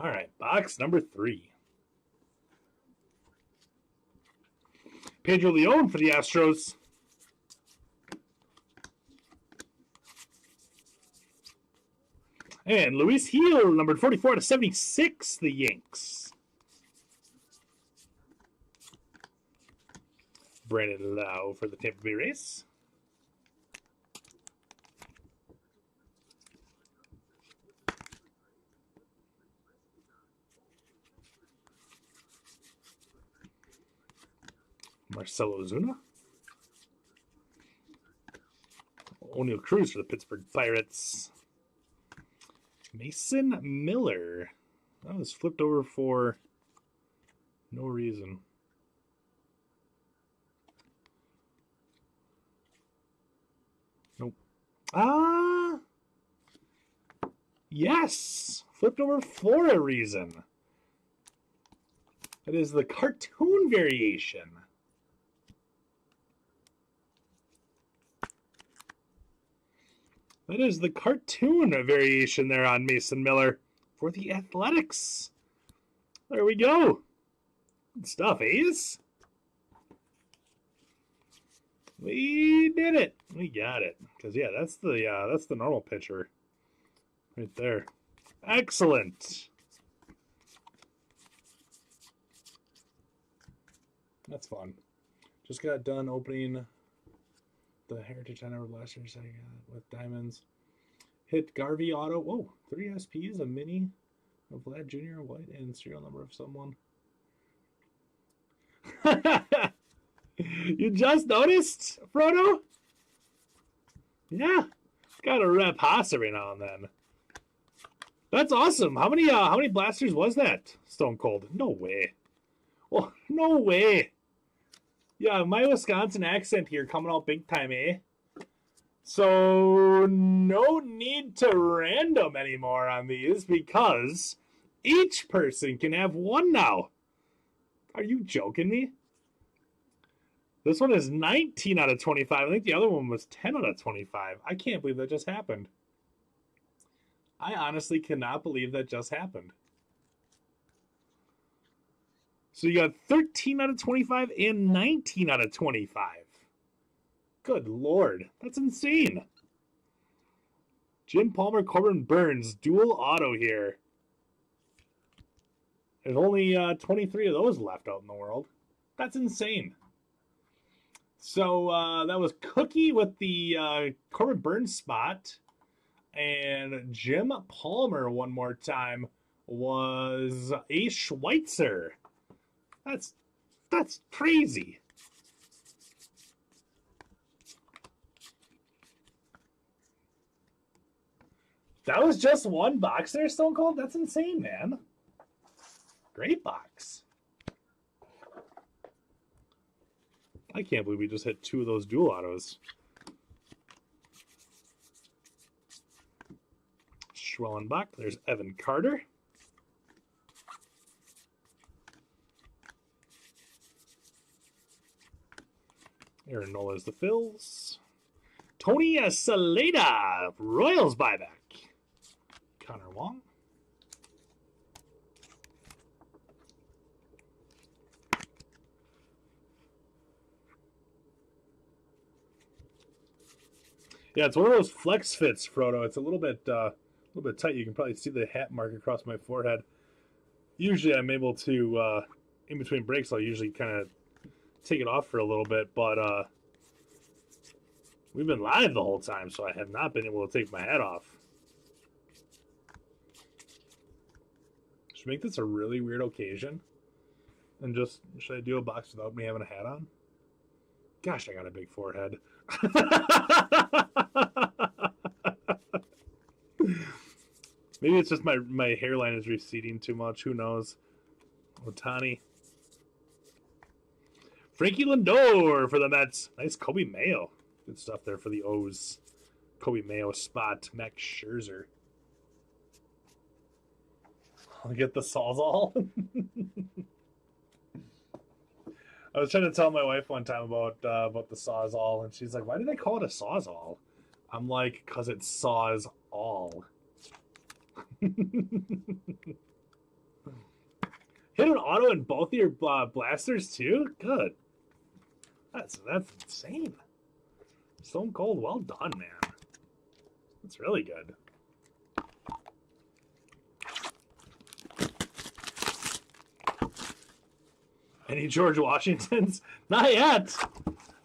All right, box number 3. Pedro Leon for the Astros. And Luis Gil, numbered 44 to 76, the Yanks. Brandon Lau for the Tampa Bay Rays. Marcelo Ozuna. O'Neal Cruz for the Pittsburgh Pirates. Mason Miller. That was flipped over for no reason. Nope. Yes! Flipped over for a reason. It is the cartoon variation. That is the cartoon variation there on Mason Miller for the Athletics. There we go. Good stuff, A's. We did it. We got it. Because yeah, that's the normal pitcher right there. Excellent. That's fun. Just got done opening the Heritage I never blasters I got with diamonds. Hit Garvey auto. Whoa, 3 SPs, a mini of Vlad Jr., white, and serial number of someone. You just noticed, Frodo? Yeah. Gotta rep Haas every now and then. That's awesome. How many blasters was that, Stone Cold? No way. Well, no way. Yeah, my Wisconsin accent here coming out big time, eh? So, no need to random anymore on these because each person can have one now. Are you joking me? This one is 19 out of 25. I think the other one was 10 out of 25. I can't believe that just happened. I honestly cannot believe that just happened. So you got 13 out of 25 and 19 out of 25. Good Lord. That's insane. Jim Palmer, Corbin Burns, dual auto here. There's only 23 of those left out in the world. That's insane. So that was Cookie with the Corbin Burns spot. And Jim Palmer one more time was a Schweitzer. That's crazy. That was just one box there, Stone Cold? That's insane, man. Great box. I can't believe we just hit 2 of those dual autos. Schwellenbach. There's Evan Carter. Aaron Nola is the Phils. Tony Saleda, Royals buyback. Connor Wong. Yeah, it's one of those flex fits, Frodo. It's a little bit tight. You can probably see the hat mark across my forehead. Usually, I'm able to in between breaks. I'll usually kind of take it off for a little bit, but we've been live the whole time, so I have not been able to take my hat off. Should make this a really weird occasion, and just should I do a box without me having a hat on? Gosh, I got a big forehead. Maybe it's just my hairline is receding too much. Who knows? Ohtani. Frankie Lindor for the Mets. Nice Kobe Mayo. Good stuff there for the O's. Kobe Mayo spot. Max Scherzer. I'll get the Sawzall. I was trying to tell my wife one time about the Sawzall, and she's like, "Why do they call it a Sawzall?" I'm like, "'Cause it saws all." Hit an auto in both of your blasters too? Good. That's insane. Stone Cold, well done, man. That's really good. Any George Washingtons? Not yet.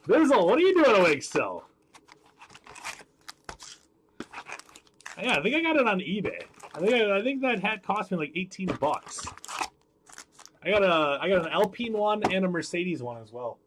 Bizzle, what are you doing awake still? Yeah, I think I got it on eBay. I think that hat cost me like 18 bucks. I got an Alpine one and a Mercedes one as well.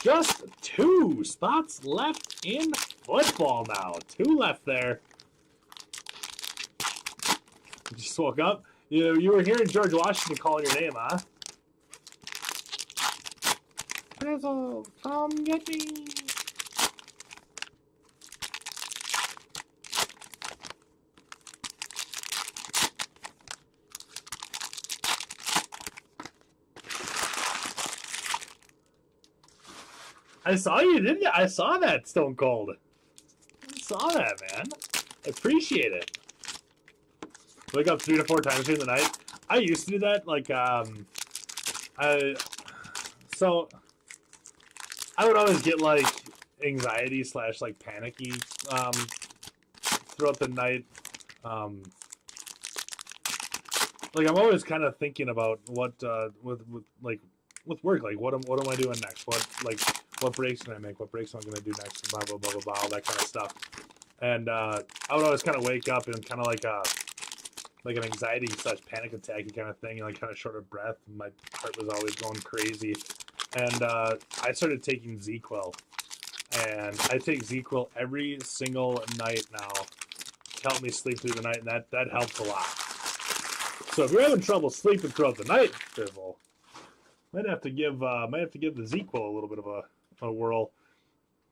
Just 2 spots left in football now. 2 left there. You just woke up. You were hearing George Washington calling your name, huh? Frizzle, come get me. I saw you, didn't you? I saw that, Stone Cold. I saw that, man. I appreciate it. Wake up 3 to 4 times during the night. I used to do that, like, I would always get, like, anxiety / like, panicky, throughout the night. Like, I'm always kind of thinking about what, with work, like, what am I doing next? What breaks can I make? What breaks am I going to do next? Blah, blah, blah, blah, blah, all that kind of stuff. And I would always kind of wake up and kind of like an anxiety / panic attack kind of thing, and like kind of short of breath. My heart was always going crazy. And I started taking ZzzQuil. And I take ZzzQuil every single night now to help me sleep through the night, and that helps a lot. So if you're having trouble sleeping throughout the night, Fizzle, might have to give the ZzzQuil a little bit of a whirl.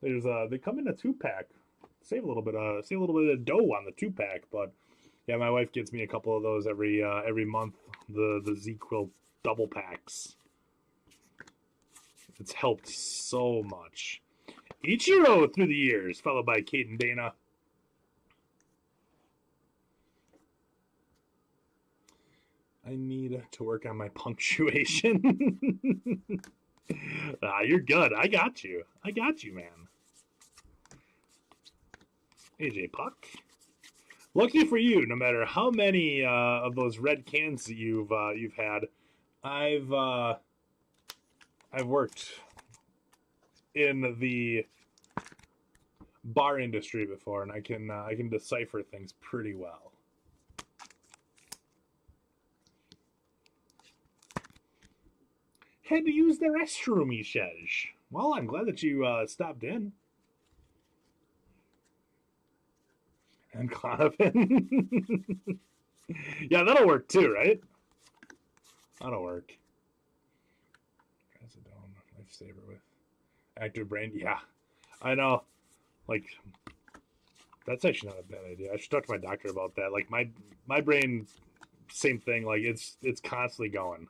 There's they come in a 2-pack. Save a little bit of dough on the 2-pack, but yeah, my wife gets me a couple of those every month. The ZzzQuil double packs. It's helped so much. Ichiro through the years, followed by Kate and Dana. I need to work on my punctuation. You're good. I got you, man. AJ Puck. Lucky for you, no matter how many of those red cans that you've had, I've worked in the bar industry before, and I can decipher things pretty well. Had to use the restroom, he says. Well, I'm glad that you stopped in. And Clonovan. Yeah, that'll work too, right? That'll work. Trazodone, lifesaver with active brain. Yeah, I know. Like, that's actually not a bad idea. I should talk to my doctor about that. Like, my brain, same thing. Like, it's constantly going.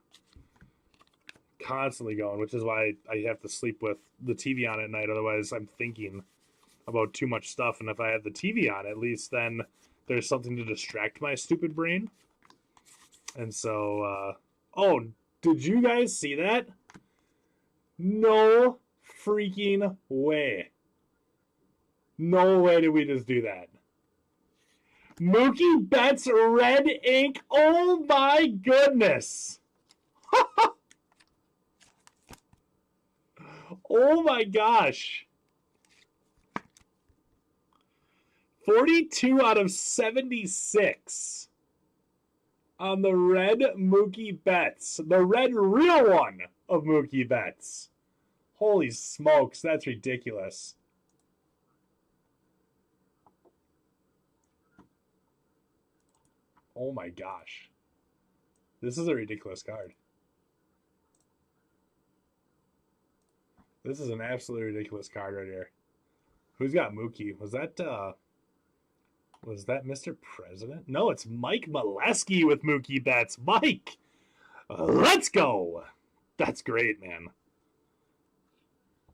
Which is why I have to sleep with the TV on at night. Otherwise, I'm thinking about too much stuff. And if I have the TV on, at least then there's something to distract my stupid brain. And so, oh, did you guys see that? No freaking way. No way did we just do that. Mookie Betts red ink. Oh my goodness. Oh my gosh. 42 out of 76 on the red Mookie Betts. The red real one of Mookie Betts. Holy smokes, that's ridiculous. Oh my gosh. This is a ridiculous card. This is an absolutely ridiculous card right here. Who's got Mookie? Was that Mr. President? No, it's Mike Molesky with Mookie Betts. Mike! Let's go! That's great, man.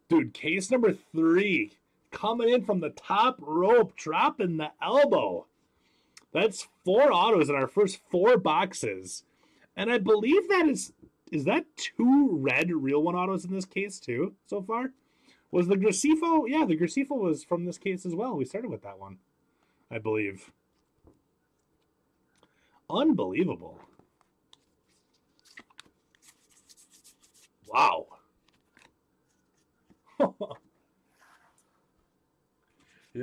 Dude, case number 3. Coming in from the top rope, dropping the elbow. That's 4 autos in our first 4 boxes. And I believe that is that 2 red real one autos in this case too so far? Was the Gracefo? Yeah, the Gracefo was from this case as well. We started with that one, I believe. Unbelievable. Wow. You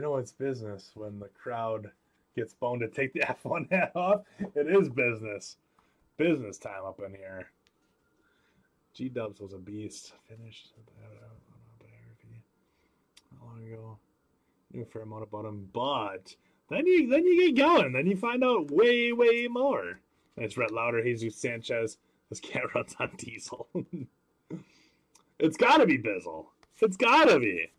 know it's business when the crowd gets boned to take the F1 hat off. It is business. Business time up in here. G-Dubs was a beast. Finished. Knew a fair amount about him, but then you get going. Then you find out way, way more. It's Rhett Lauder, Jesus Sanchez. This cat runs on diesel. It's got to be Bizzle. It's got to be.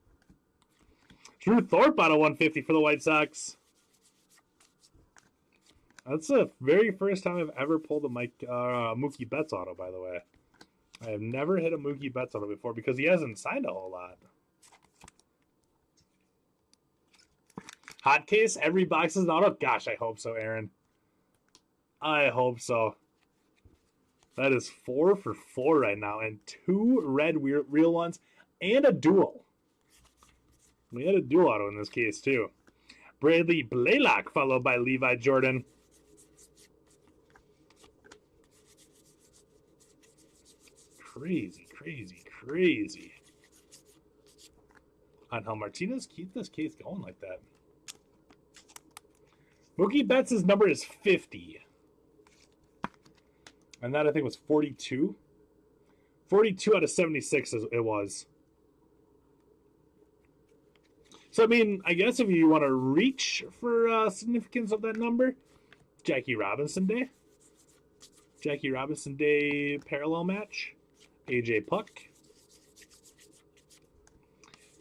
Drew Thorpe out of 150 for the White Sox. That's the very first time I've ever pulled a Mookie Betts auto, by the way. I have never hit a Mookie Betts auto before because he hasn't signed a whole lot. Hot case, every box is an auto? Gosh, I hope so, Aaron. I hope so. That is 4 for 4 right now, and 2 red real ones, and a dual. We had a dual auto in this case, too. Bradley Blaylock, followed by Levi Jordan. Crazy, crazy, crazy. Angel Martinez, keep this case going like that. Mookie Betts' number is 50. And that, I think, was 42. 42 out of 76 it was. So, I mean, I guess if you want to reach for significance of that number, Jackie Robinson Day. Jackie Robinson Day parallel match. AJ Puck.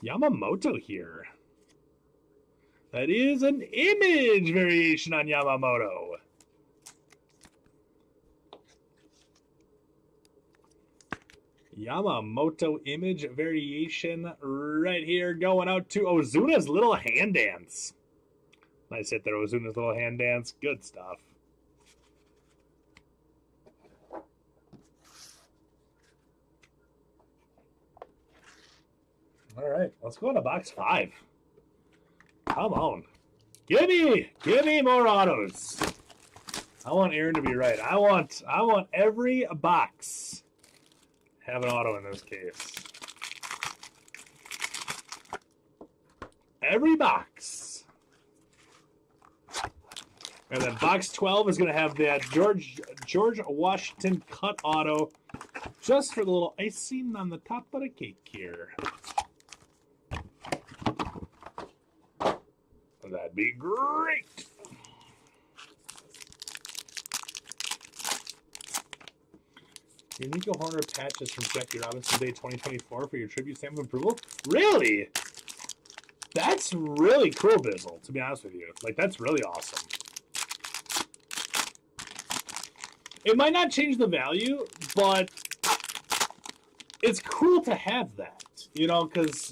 Yamamoto here. That is an image variation on Yamamoto. Yamamoto image variation right here going out to Ozuna's Little Hand Dance. Nice hit there, Ozuna's Little Hand Dance. Good stuff. All right, let's go into box 5. Come on. Give me more autos. I want Aaron to be right. I want every box have an auto in this case. Every box. And then box 12 is going to have that George Washington cut auto just for the little icing on the top of the cake here. That'd be great. Your Nico Horner patches from Jackie Robinson Day 2024 for your tribute stamp of approval? Really? That's really cool, Bizzle, to be honest with you. Like, that's really awesome. It might not change the value, but it's cool to have that, you know, because,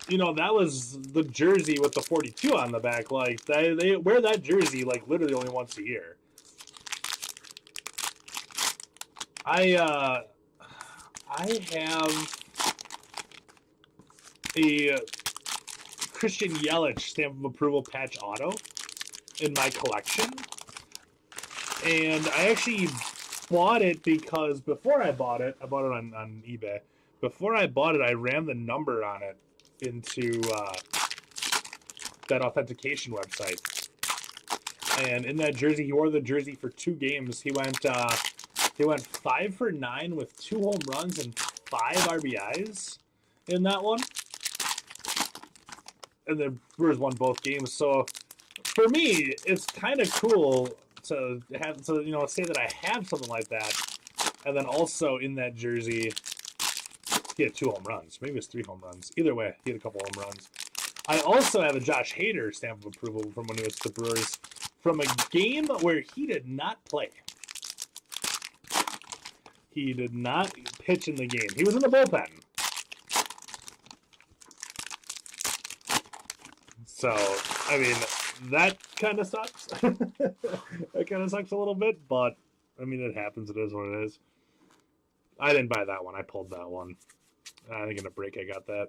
you know, that was the jersey with the 42 on the back. Like, they wear that jersey, like, literally only once a year. I have a Christian Yelich stamp of approval patch auto in my collection. And I actually bought it because before I bought it on eBay. Before I bought it, I ran the number on it into that authentication website. And in that jersey, he wore the jersey for 2 games. He went 5 for 9 with 2 home runs and 5 RBIs in that one. And the Brewers won both games. So for me, it's kind of cool to have, so, you know, say that I have something like that. And then also in that jersey, he had 2 home runs. Maybe it was 3 home runs. Either way, he had a couple home runs. I also have a Josh Hader stamp of approval from when he was with the Brewers from a game where he did not play. He did not pitch in the game. He was in the bullpen. So, I mean, that kind of sucks. That kind of sucks a little bit, but, I mean, it happens. It is what it is. I didn't buy that one. I pulled that one. I think in a break I got that.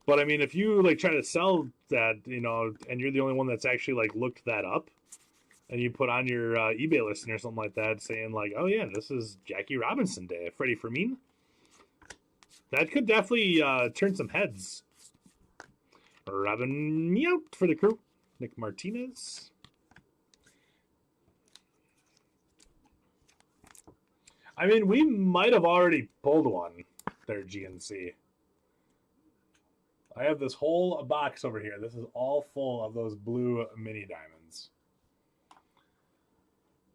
But, I mean, if you, like, try to sell that, you know, and you're the only one that's actually, like, looked that up, and you put on your eBay listing or something like that saying, like, oh, yeah, this is Jackie Robinson Day, Freddie Fermin, that could definitely turn some heads. Robin Meout for the crew. Nick Martinez. I mean, we might have already pulled one there, GNC. I have this whole box over here. This is all full of those blue mini diamonds.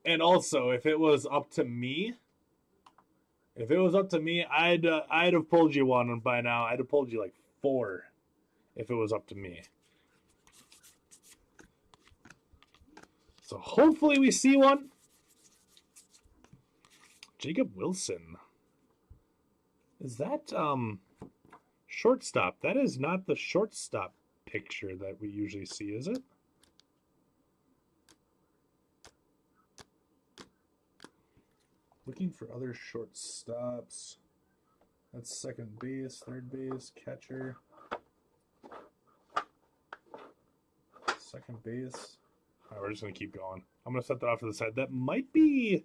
And also, if it was up to me, I'd have pulled you one by now. I'd have pulled you like 4 if it was up to me. So hopefully we see one. Jacob Wilson. Is that shortstop? That is not the shortstop picture that we usually see, is it? Looking for other shortstops. That's second base, third base, catcher. Second base. All right, we're just going to keep going. I'm going to set that off to the side. That might be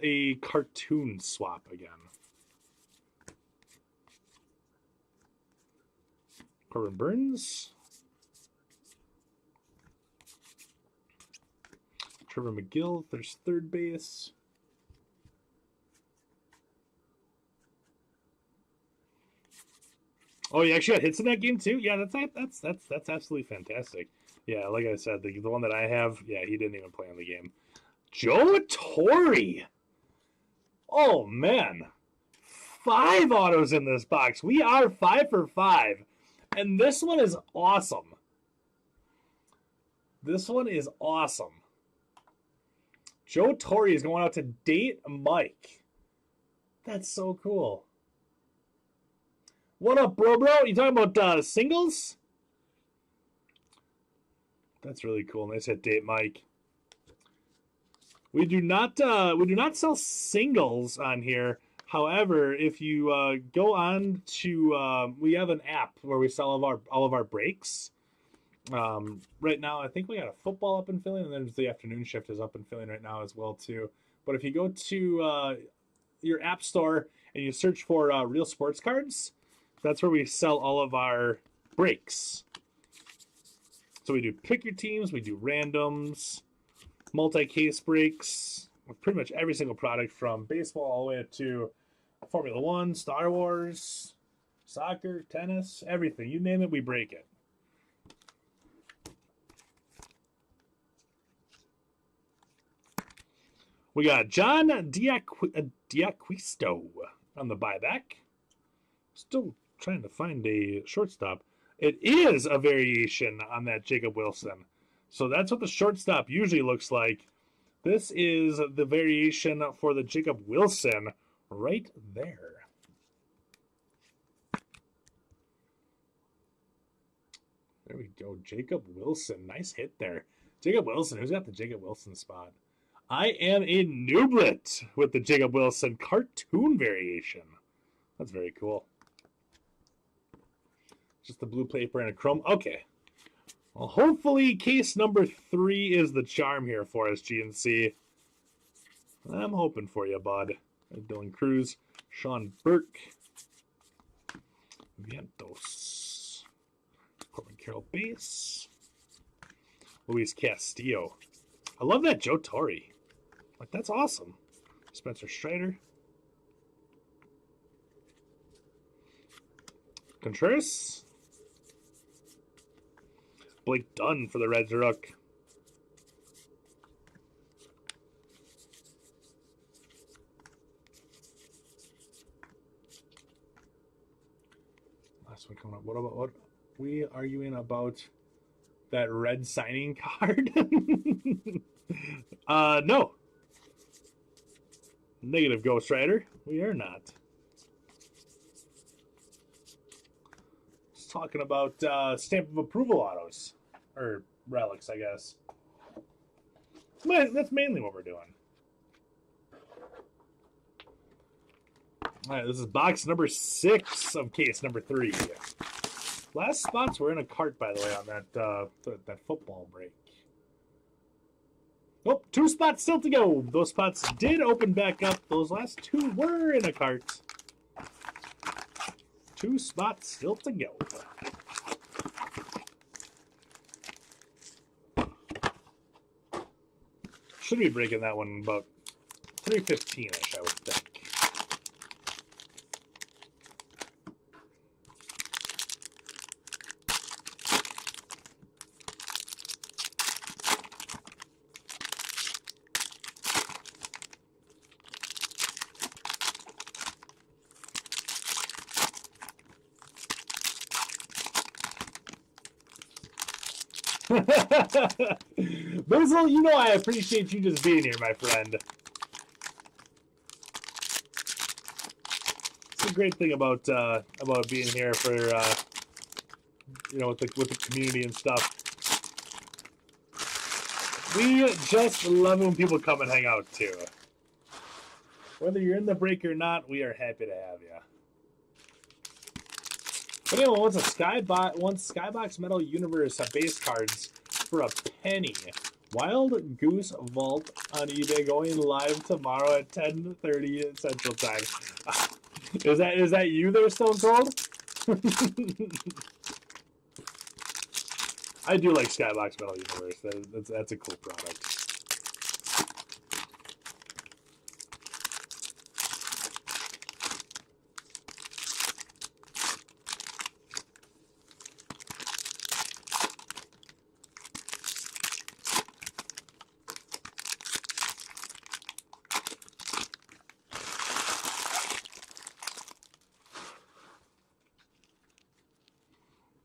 a cartoon swap again. Corbin Burns. Trevor McGill, there's third base. Oh, you actually got hits in that game too? Yeah, that's absolutely fantastic. Yeah, like I said, the one that I have, yeah, he didn't even play in the game. Joe Torre. Oh man, 5 autos in this box. We are 5 for 5, and this one is awesome. This one is awesome. Joe Torre is going out to Date Mike. That's so cool. What up, bro? You talking about singles? That's really cool. Nice hit, Date Mike. We do not sell singles on here. However, if you go on to we have an app where we sell all of our breaks. Right now, I think we got a football up and filling, and then the afternoon shift is up and filling right now as well too. But if you go to your app store and you search for Real Sports Cards, that's where we sell all of our breaks. So we do pick your teams, we do randoms, multi-case breaks, pretty much every single product from baseball all the way up to Formula One, Star Wars, soccer, tennis, everything. You name it, we break it. We got John D'Acquisto on the buyback. Still trying to find a shortstop. It is a variation on that Jacob Wilson. So that's what the shortstop usually looks like. This is the variation for the Jacob Wilson right there. There we go. Jacob Wilson. Nice hit there. Jacob Wilson. Who's got the Jacob Wilson spot? I am a Nublet with the Jacob Wilson cartoon variation. That's very cool. Just the blue paper and a chrome. Okay. Well, hopefully case number 3 is the charm here for us, GNC. I'm hoping for you, bud. Dylan Cruz, Sean Burke, Vientos, Corbin Carroll base, Luis Castillo. I love that Joe Torre. Like, that's awesome. Spencer Strider. Contreras. Blake Dunn for the Reds Rook. Last one coming up. What we arguing about that red signing card? No. Negative, Ghost Rider. We are not. Just talking about stamp of approval autos. Or relics, I guess. That's mainly what we're doing. All right, this is box number 6 of case number 3. Last spots were in a cart, by the way, on that football break. Oh, 2 spots still to go. Those spots did open back up. Those last 2 were in a cart. 2 spots still to go. Should be breaking that one about 315-ish, I would think. Bizzle, you know I appreciate you just being here, my friend. It's a great thing about being here for you know, with the community and stuff. We just love when people come and hang out too. Whether you're in the break or not, we are happy to have you. But anyway, once Skybox Metal Universe base cards for a penny. Wild Goose Vault on eBay going live tomorrow at 10:30 Central Time. Is that you there, Stone Cold? I do like Skybox Metal Universe. That's a cool product.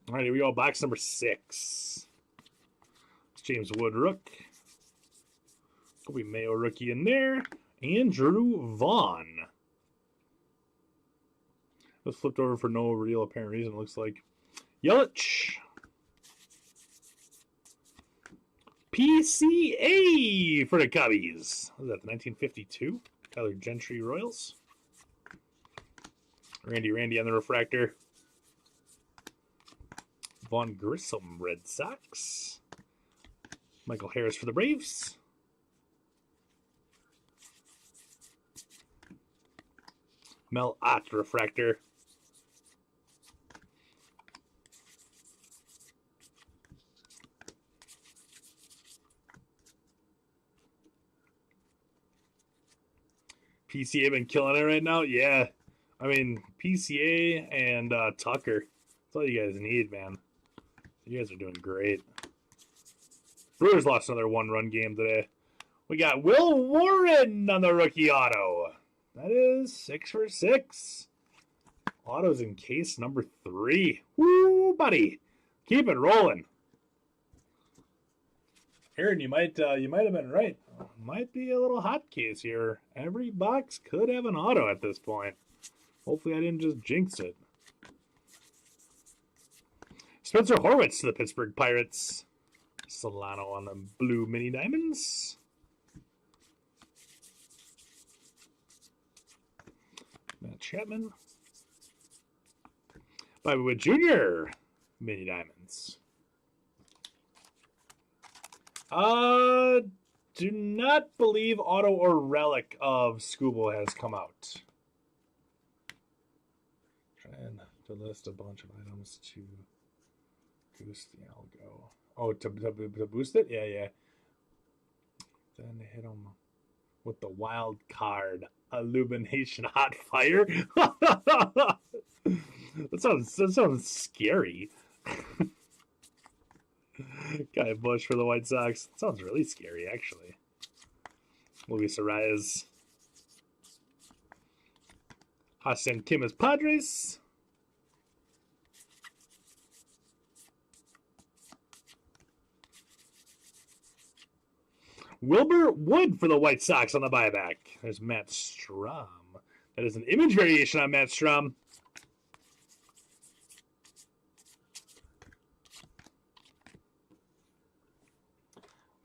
All right, here we go. Box number 6. It's James Woodrook. Kobe Mayo rookie in there. Andrew Vaughn. It was flipped over for no real apparent reason, it looks like. Yelich. PCA for the Cubbies. What was that, the 1952? Tyler Gentry Royals. Randy on the refractor. Vaughn Grissom, Red Sox. Michael Harris for the Braves. Mel Ott, refractor. PCA been killing it right now? Yeah. I mean, PCA and Tucker. That's all you guys need, man. You guys are doing great. Brewers lost another one-run game today. We got Will Warren on the rookie auto. That is 6 for 6. Autos in case number 3. Woo, buddy. Keep it rolling. Aaron, you might have been right. Might be a little hot case here. Every box could have an auto at this point. Hopefully I didn't just jinx it. Spencer Horwitz to the Pittsburgh Pirates. Solano on the blue mini diamonds. Matt Chapman. Bobby Witt Jr. mini diamonds. Do not believe auto or relic of Scooble has come out. Trying to list a bunch of items to boost the algo. Oh, to boost it? Yeah. Then hit him with the wild card. Illumination Hot Fire. that sounds scary. Guy Bush for the White Sox. That sounds really scary, actually. Luis Arias. Hassan Kim as Padres. Wilbur Wood for the White Sox on the buyback. There's Matt Strom. That is an image variation on Matt Strom.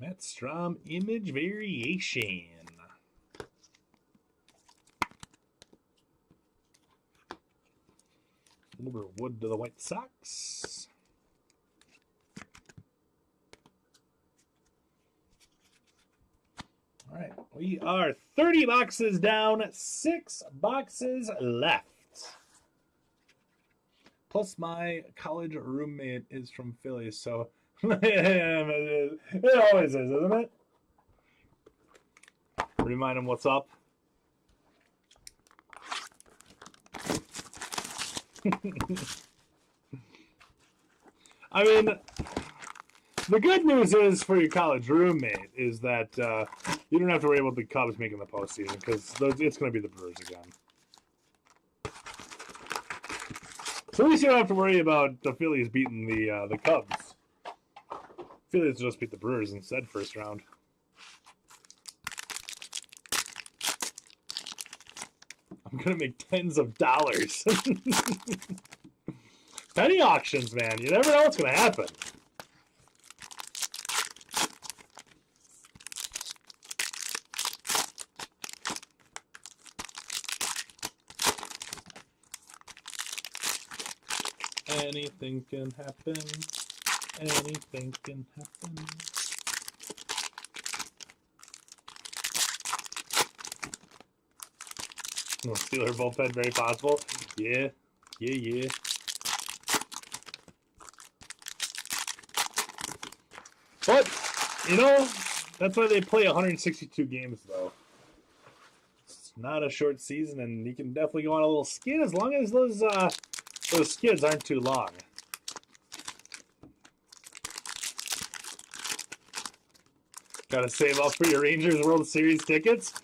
Matt Strom image variation. Wilbur Wood to the White Sox. All right, we are 30 boxes down, 6 boxes left. Plus, my college roommate is from Philly, so it always is, isn't it? Remind him what's up. I mean, the good news is for your college roommate is that you don't have to worry about the Cubs making the postseason because it's going to be the Brewers again. So at least you don't have to worry about the Phillies beating the Cubs. Phillies just beat the Brewers instead first round. I'm going to make tens of dollars. Penny auctions, man. You never know what's going to happen. Anything can happen. Anything can happen. Steeler bullpen, very possible. Yeah. But, you know, that's why they play 162 games, though. It's not a short season, and you can definitely go on a little skid as long as those skids aren't too long. Gotta save up for your Rangers World Series tickets?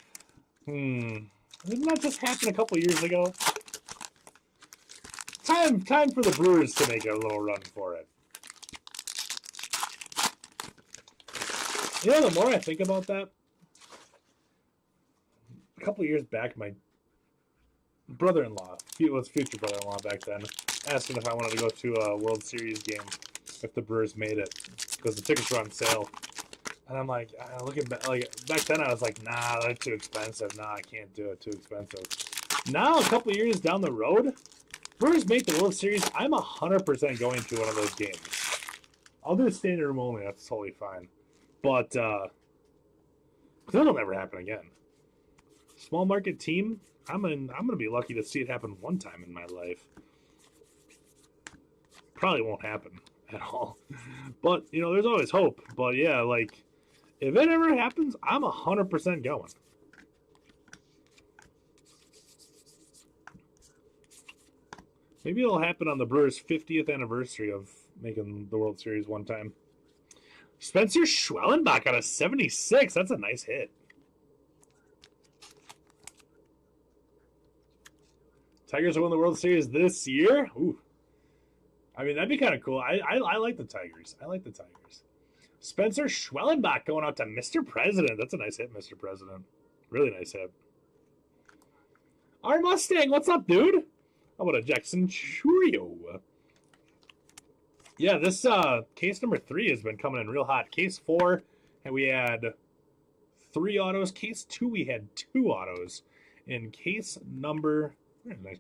Didn't that just happen a couple years ago? Time for the Brewers to make a little run for it. You know, the more I think about that, a couple years back, my brother-in-law, he was future brother-in-law back then, asked him if I wanted to go to a World Series game if the Brewers made it, because the tickets were on sale. And I'm like, looking back, back then I was like, nah, that's too expensive. Nah, I can't do it. Too expensive. Now, a couple years down the road, Brewers make the World Series. I'm 100% going to one of those games. I'll do a standing room only. That's totally fine. But that'll never happen again. Small market team. I'm gonna be lucky to see it happen one time in my life. Probably won't happen at all. But you know, there's always hope. But yeah, like if it ever happens, I'm 100% going. Maybe it'll happen on the Brewers' 50th anniversary of making the World Series one time. Spencer Schwellenbach got a 76. That's a nice hit. Tigers will win the World Series this year? Ooh. I mean, that'd be kind of cool. I like the Tigers. I like the Tigers. Spencer Schwellenbach going out to Mr. President. That's a nice hit, Mr. President. Really nice hit. Our Mustang, what's up, dude? How about a Jackson Churio? Yeah, this case number 3 has been coming in real hot. Case 4, and we had 3 autos. Case 2, we had 2 autos. In case number, nice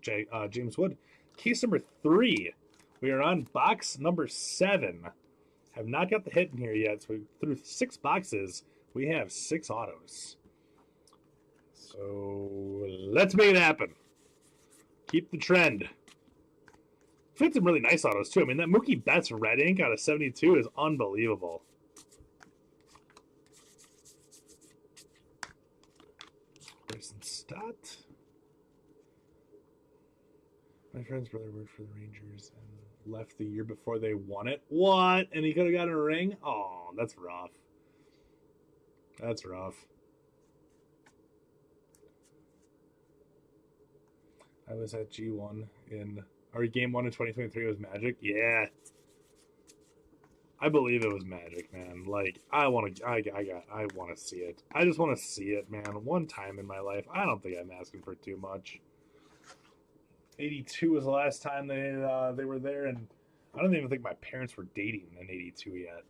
James Wood. Case number 3, we are on box number 7. Have not got the hit in here yet, so through 6 boxes, we have 6 autos. So let's make it happen. Keep the trend. We had some really nice autos, too. I mean, that Mookie Betts red ink out of 72 is unbelievable. Bryson Stott. My friend's brother worked for the Rangers and left the year before they won it. What? And he could have gotten a ring? Oh, that's rough. That's rough. I was at G1 or Game 1 in 2023 was Magic. Yeah. I believe it was Magic, man. Like, I want to see it. I just want to see it, man. One time in my life. I don't think I'm asking for too much. 82 was the last time they were there, and I don't even think my parents were dating in 82 yet.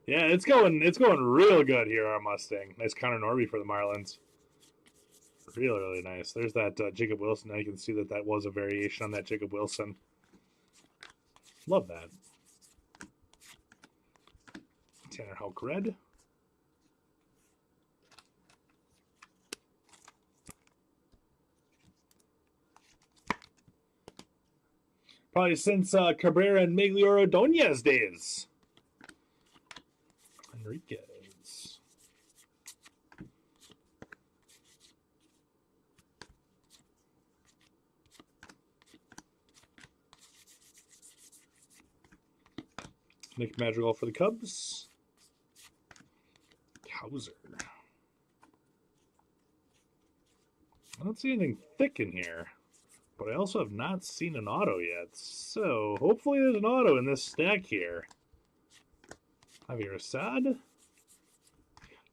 Yeah, it's going real good here, our Mustang. Nice Connor Norby for the Marlins. Really, really nice. There's that Jacob Wilson. Now you can see that was a variation on that Jacob Wilson. Love that. Tanner Houck red. Probably since Cabrera and Miguel Ordonez days. Enriquez. Nick Madrigal for the Cubs. Hauser. I don't see anything thick in here, but I also have not seen an auto yet. So hopefully there's an auto in this stack here. Javier Assad.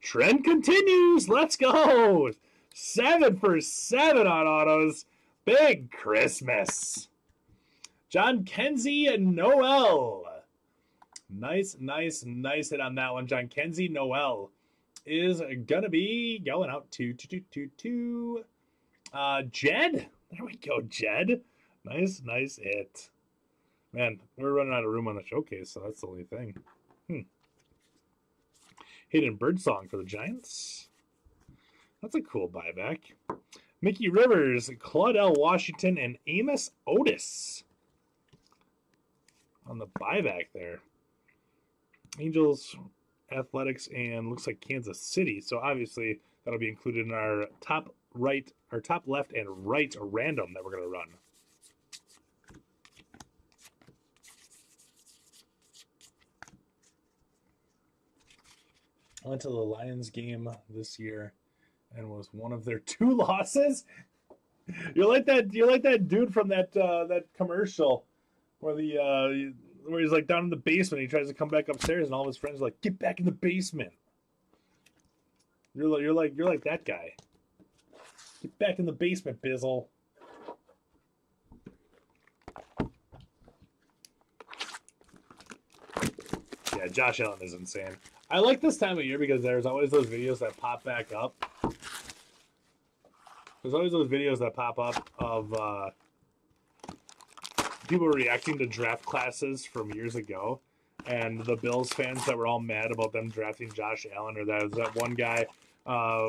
Trend continues. Let's go. 7 for 7 on autos. Big Christmas. John Kenzie and Noel. Nice hit on that one. John Kenzie Noel is going to be going out to Jed. There we go, Jed. Nice hit. Man, we're running out of room on the showcase, so that's the only thing. Hayden Birdsong for the Giants. That's a cool buyback. Mickey Rivers, Claudel Washington, and Amos Otis on the buyback there. Angels, Athletics, and looks like Kansas City. So obviously that'll be included in our top right, or top left and right random that we're going to run. I went to the Lions game this year and was one of their 2 losses. You're like that dude from that that commercial where where he's like down in the basement. He tries to come back upstairs, and all of his friends are like, "Get back in the basement." You're like that guy. Get back in the basement, Bizzle. Yeah, Josh Allen is insane. I like this time of year because there's always those videos that pop back up. There's always those videos that pop up of people reacting to draft classes from years ago, and the Bills fans that were all mad about them drafting Josh Allen, or that was that one guy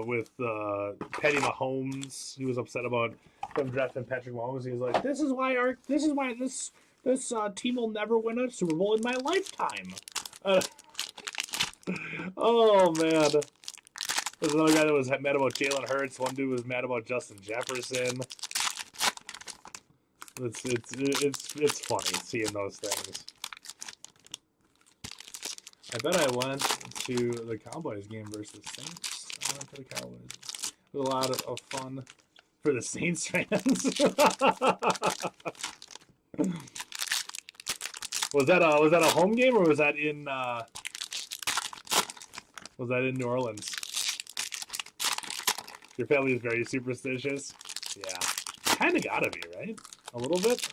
with Patty Mahomes. He was upset about them drafting Patrick Mahomes. He was like, "This is why this team will never win a Super Bowl in my lifetime." Oh man, there's another guy that was mad about Jalen Hurts. One dude was mad about Justin Jefferson. It's funny seeing those things. I bet I went to the Cowboys game versus Saints. I went to the Cowboys. It was a lot of fun for the Saints fans. Was that a home game, or was that in New Orleans? Your family is very superstitious. Yeah, kind of gotta be, right? A little bit.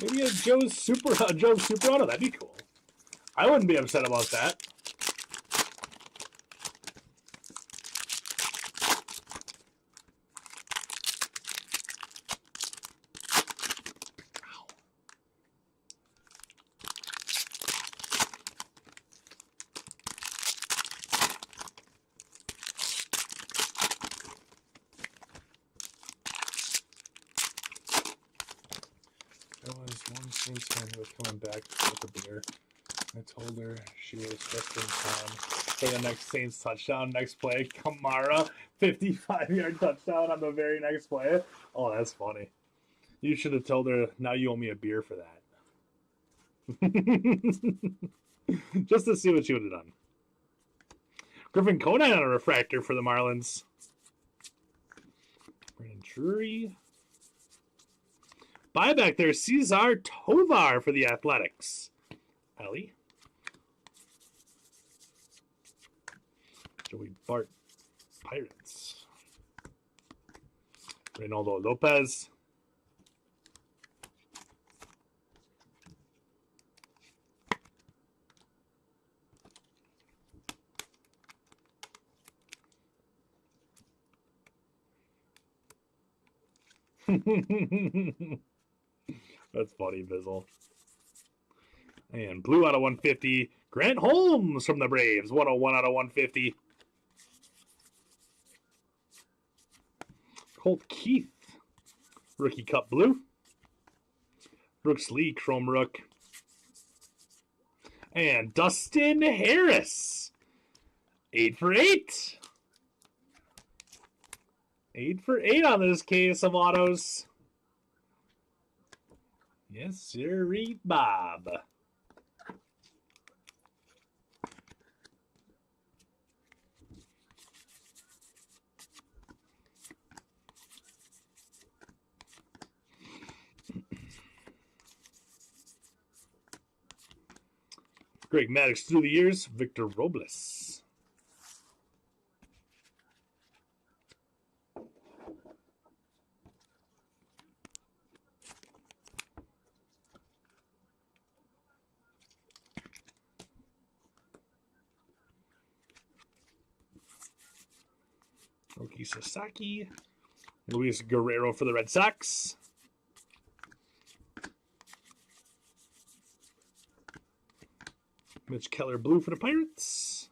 Maybe a Joe's Super Auto. That'd be cool. I wouldn't be upset about that. There was one Saints fan who was coming back with a beer. I told her she was just in time for the next Saints touchdown. Next play, Kamara, 55-yard touchdown on the very next play. Oh, that's funny. You should have told her, now you owe me a beer for that. Just to see what she would have done. Griffin Conine on a refractor for the Marlins. Brandon Drury. Buyback there, Cesar Tovar for the Athletics. Ellie. Joey Bart, Pirates. Reynaldo Lopez. That's funny, Bizzle. And blue out of 150. Grant Holmes from the Braves. 101 out of 150. Colt Keith. Rookie Cup blue. Brooks Lee, Chrome Rook. And Dustin Harris. 8 for 8. 8 for 8 on this case of autos. Yes, sir, read Bob. Greg Maddux through the years, Victor Robles. Roki Sasaki. Luis Guerrero for the Red Sox. Mitch Keller blue for the Pirates.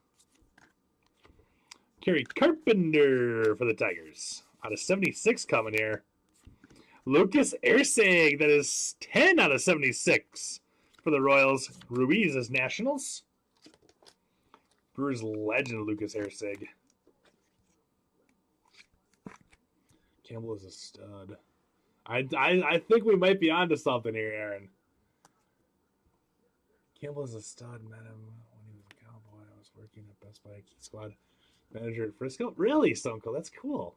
Kerry Carpenter for the Tigers. Out of 76 coming here. Lucas Erceg, that is 10 out of 76 for the Royals. Ruiz is Nationals. Brewers legend Lucas Erceg. Campbell is a stud. I think we might be onto something here, Aaron. Campbell is a stud. Met him when he was a Cowboy. I was working at Best Buy Key Squad manager at Frisco. Really, Stone Cold? That's cool.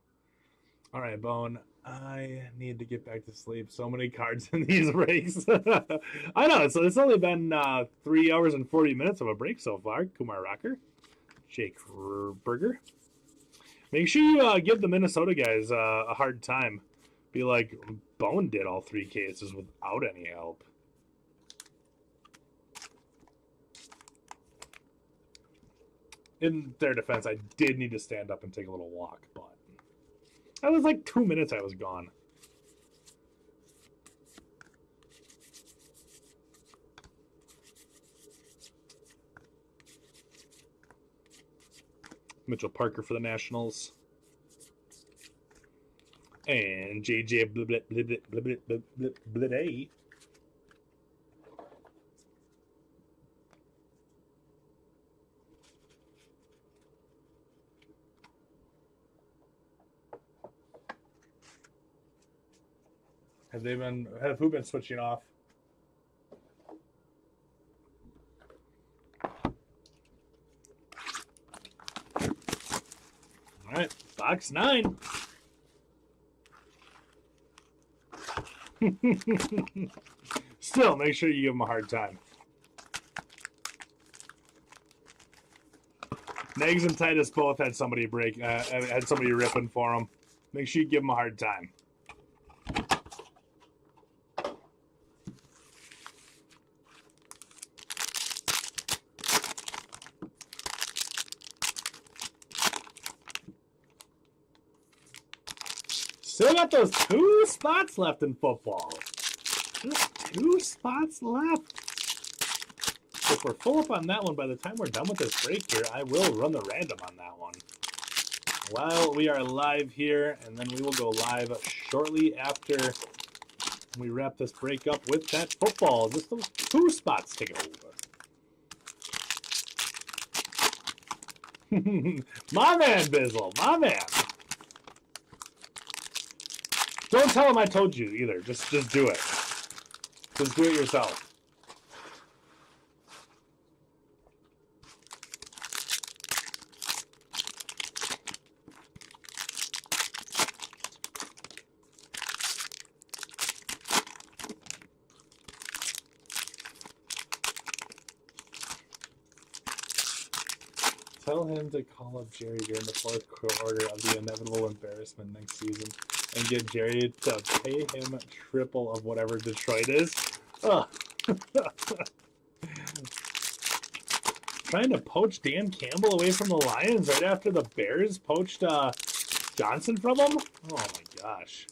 All right, Bone. I need to get back to sleep. So many cards in these breaks. I know. So it's only been 3 hours and 40 minutes of a break so far. Kumar Rocker. Jake Berger. Make sure you give the Minnesota guys a hard time. Be like, Bone did all 3 cases without any help. In their defense, I did need to stand up and take a little walk, but that was like 2 minutes I was gone. Mitchell Parker for the Nationals. And JJ Bleday. Have who been switching off? All right, box 9. Still, make sure you give them a hard time. Negs and Titus both had somebody had somebody ripping for them. Make sure you give them a hard time. Still got those 2 spots left in football. Just 2 spots left. If we're full up on that one, by the time we're done with this break here, I will run the random on that one. While we are live here, and then we will go live shortly after we wrap this break up with that football. Just those 2 spots to go. My man, Bizzle. My man. Don't tell him I told you either. Just do it. Just do it yourself. Tell him to call up Jerry during the 4th quarter of the inevitable embarrassment next season and get Jerry to pay him triple of whatever Detroit is. Ugh. Trying to poach Dan Campbell away from the Lions right after the Bears poached Johnson from him? Oh my gosh.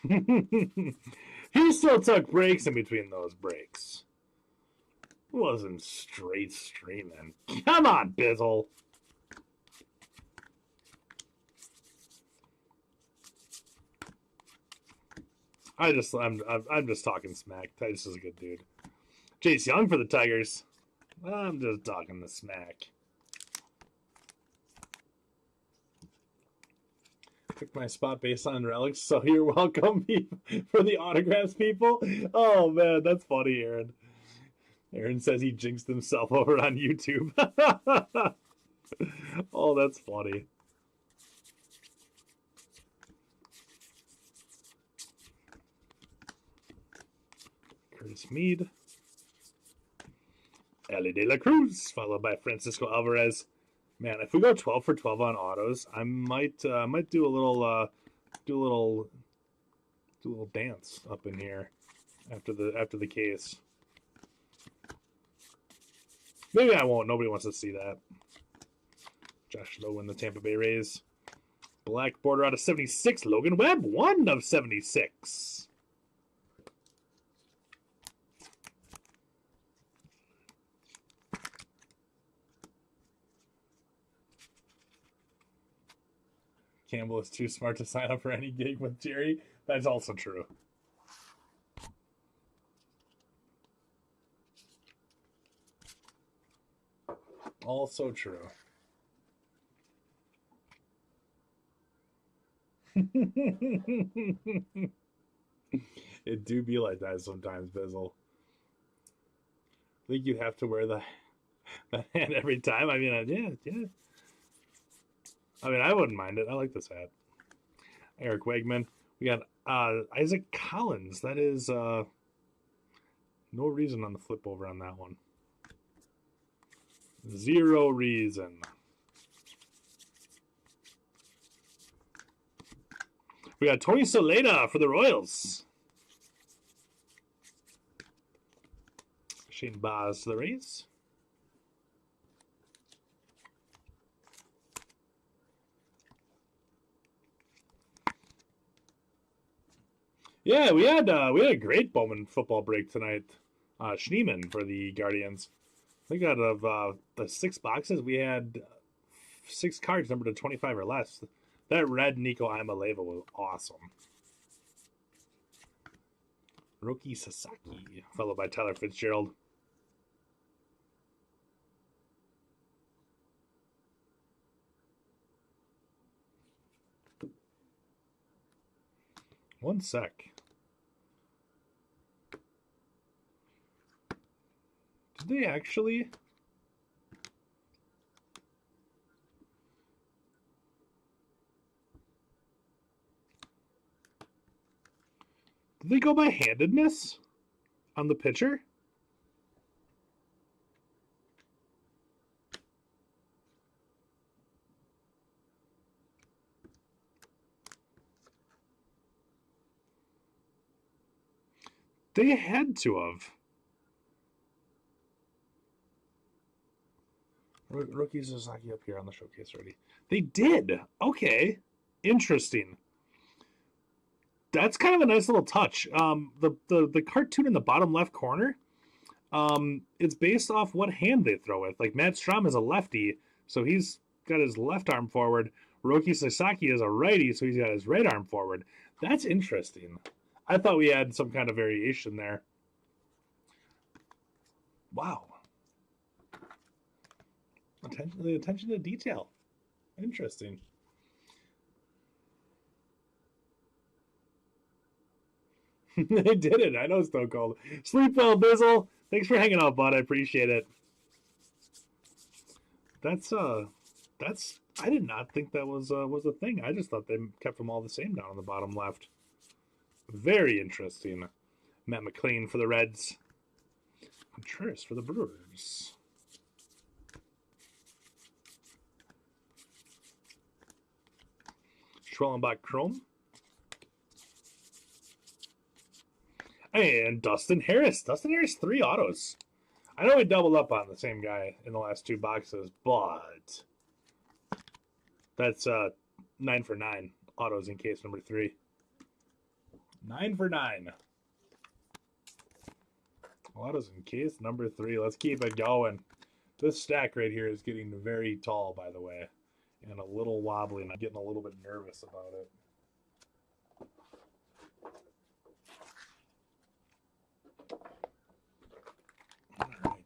He still took breaks in between those breaks. It wasn't straight streaming. Come on, Bizzle. I'm just talking smack. Titus is a good dude. Chase Young for the Tigers. I'm just talking the smack. Took my spot based on relics, so you're welcome for the autographs, people. Oh man, that's funny, Aaron. Aaron says he jinxed himself over on YouTube. Oh, that's funny. Curtis Mead. Ellie De La Cruz, followed by Francisco Alvarez. Man, if we go 12 for 12 on autos, I might do a little dance up in here after the case. Maybe I won't. Nobody wants to see that. Josh Lowe in the Tampa Bay Rays. Black border out of 76. Logan Webb, 1 of 76. Campbell is too smart to sign up for any gig with Jerry. That's also true. Also true. It do be like that sometimes, Bizzle. I think you have to wear the hat every time. I mean, yeah. I mean, I wouldn't mind it. I like this hat. Eric Wegman. We got Isaac Collins. That is no reason on the flip over on that one. 0 reason. We got Tony Soleda for the Royals. Shane Baz to the Rays. Yeah, we had a great Bowman football break tonight. Schneeman for the Guardians. I think out of the 6 boxes, we had 6 cards numbered to 25 or less. That red Nico Imaleva was awesome. Roki Sasaki, followed by Tyler Fitzgerald. One sec. Did they actually? Did they go by handedness on the pitcher? They had to have. Rookie Sasaki up here on the showcase already. They did. Okay. Interesting. That's kind of a nice little touch. The cartoon in the bottom left corner, it's based off what hand they throw with. Like Matt Strom is a lefty, so he's got his left arm forward. Roki Sasaki is a righty, so he's got his right arm forward. That's interesting. I thought we had some kind of variation there. Wow. Attention to detail. Interesting. They did it. I know, Stone Cold. Sleep well, Bizzle. Thanks for hanging out, bud. I appreciate it. That's I did not think that was a thing. I just thought they kept them all the same down on the bottom left. Very interesting. Matt McLean for the Reds. Contreras for the Brewers. Schwellenbach Chrome. And Dustin Harris. Dustin Harris, 3 autos. I know we doubled up on the same guy in the last 2 boxes, but that's 9 for 9 autos in case number 3. 9 for 9. Autos in case number 3. Let's keep it going. This stack right here is getting very tall, by the way, and a little wobbly, and I'm getting a little bit nervous about it. All right.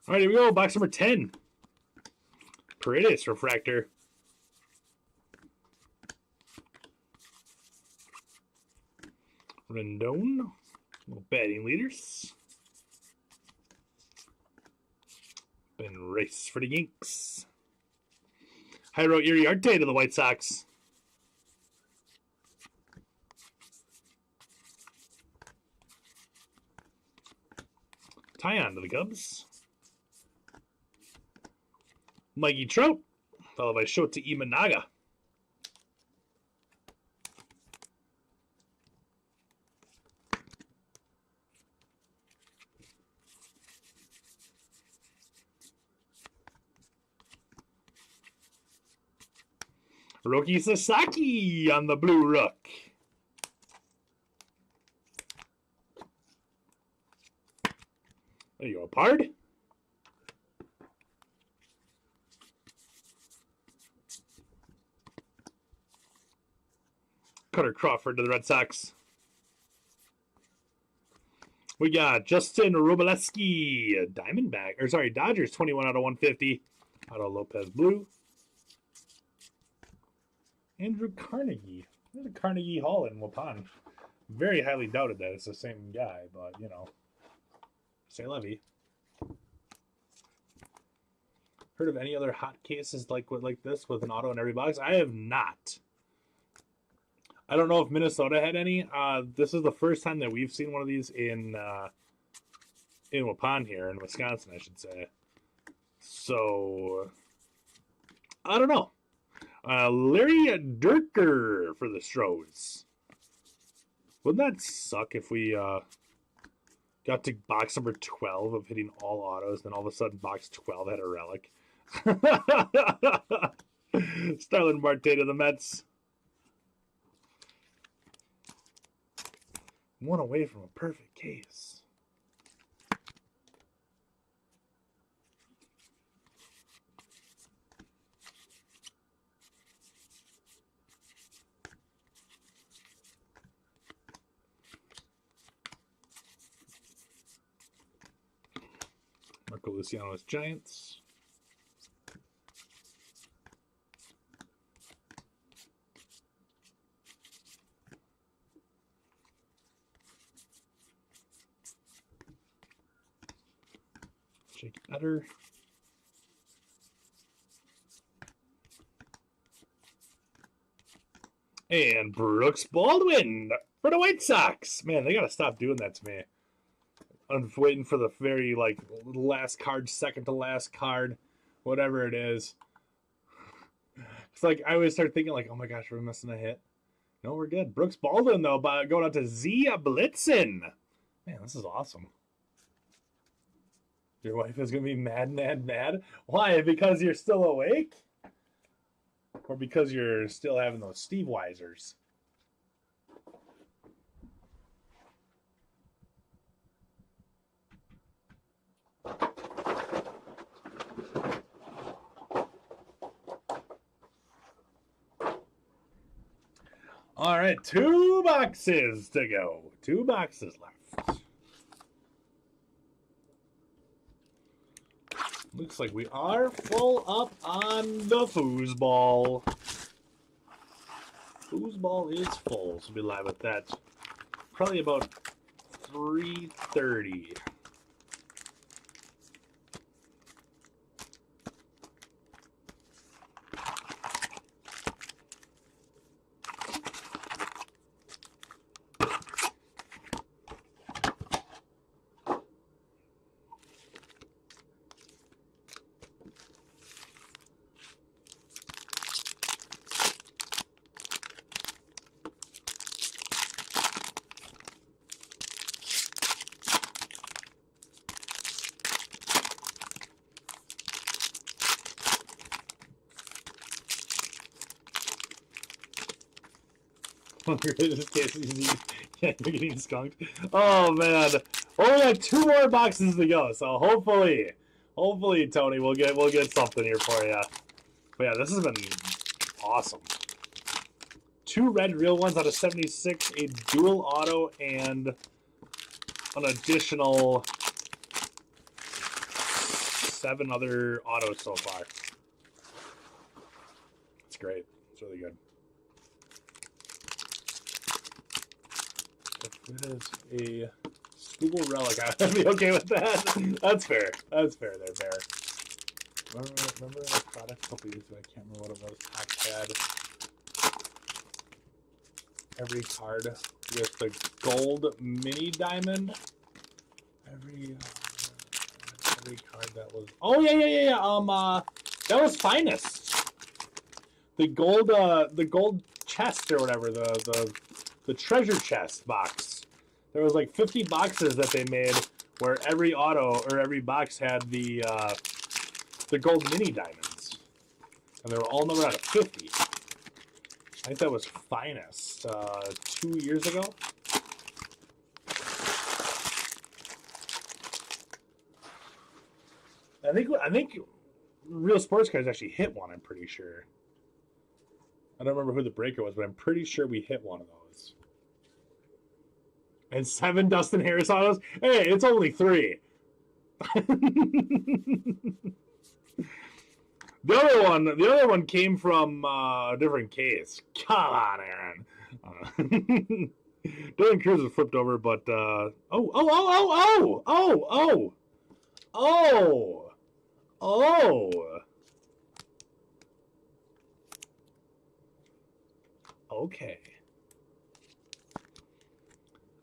All right, here we go. Box number 10. Paredes refractor. Rendon. Little batting leaders. Ben Rice for the Yanks. Jairo Iriarte to the White Sox. Tyon to the Cubs. Mikey Trout, followed by Shota Imanaga. Roki Sasaki on the Blue Rook. There you go, Pard. Cutter Crawford to the Red Sox. We got Justin Robleski, Dodgers, 21 out of 150. Otto Lopez Blue. Andrew Carnegie. There's a Carnegie Hall in Waupun. Very highly doubted that it's the same guy, but, you know. Say Levy. Heard of any other hot cases like this with an auto in every box? I have not. I don't know if Minnesota had any. This is the first time that we've seen one of these in Waupun here, in Wisconsin, I should say. So, I don't know. Larry Durker for the Stros. Wouldn't that suck if we got to box number 12 of hitting all autos, then all of a sudden box 12 had a relic? Starlin Marte to the Mets. One away from a perfect case. Marco Luciano's Giants. Jake Better. And Brooks Baldwin for the White Sox. Man, they got to stop doing that to me. I'm waiting for the very, like, last card, second to last card, whatever it is. It's like, I always start thinking, like, oh my gosh, we're missing a hit. No, we're good. Brooks Baldwin, though, going out to Zia Blitzen. Man, this is awesome. Your wife is going to be mad, mad, mad? Why? Because you're still awake? Or because you're still having those Steve Weisers? All right, 2 boxes to go. 2 boxes left. Looks like we are full up on the foosball. Foosball is full, so we'll be live with that probably about 3:30. You're getting skunked. Oh man, only got 2 more boxes to go, so hopefully, Tony, we'll get something here for you. But yeah, this has been awesome. 2 red real ones out of 76, a dual auto, and an additional 7 other autos so far. It's great. It's really good. If it is a Scooble relic, I'd be okay with that. That's fair. That's fair there, Bear. Remember the product a couple years ago? I can't remember what it was. Pack had every card with the gold mini diamond. Every card that was. Oh yeah. That was Finest. The gold chest or whatever. The treasure chest box. There was like 50 boxes that they made where every auto or every box had the gold mini diamonds, and they were all numbered out of 50. I think that was Finest 2 years ago. I think Real Sports Cards actually hit one. I'm pretty sure. I don't remember who the breaker was, but I'm pretty sure we hit one of those. And 7 Dustin Harris autos. Hey, it's only 3. The other one came from a different case. Come on, Aaron. Dylan Cruz was flipped over, but okay.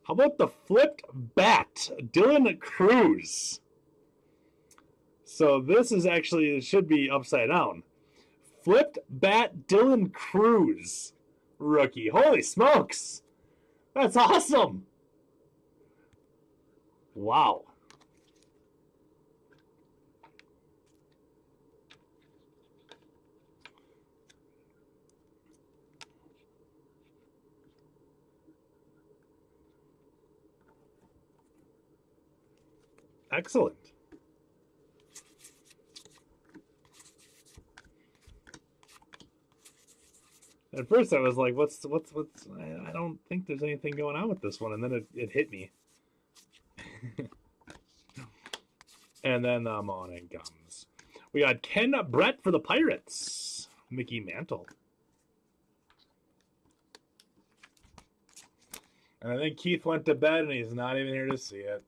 How about the flipped bat, Dylan Cruz? So this is actually, it should be upside down. Flipped bat, Dylan Cruz, rookie. Holy smokes. That's awesome. Wow. Excellent. At first I was like, what's I don't think there's anything going on with this one, and then it hit me. And then the morning comes. We got Ken Brett for the Pirates. Mickey Mantle. And I think Keith went to bed and he's not even here to see it.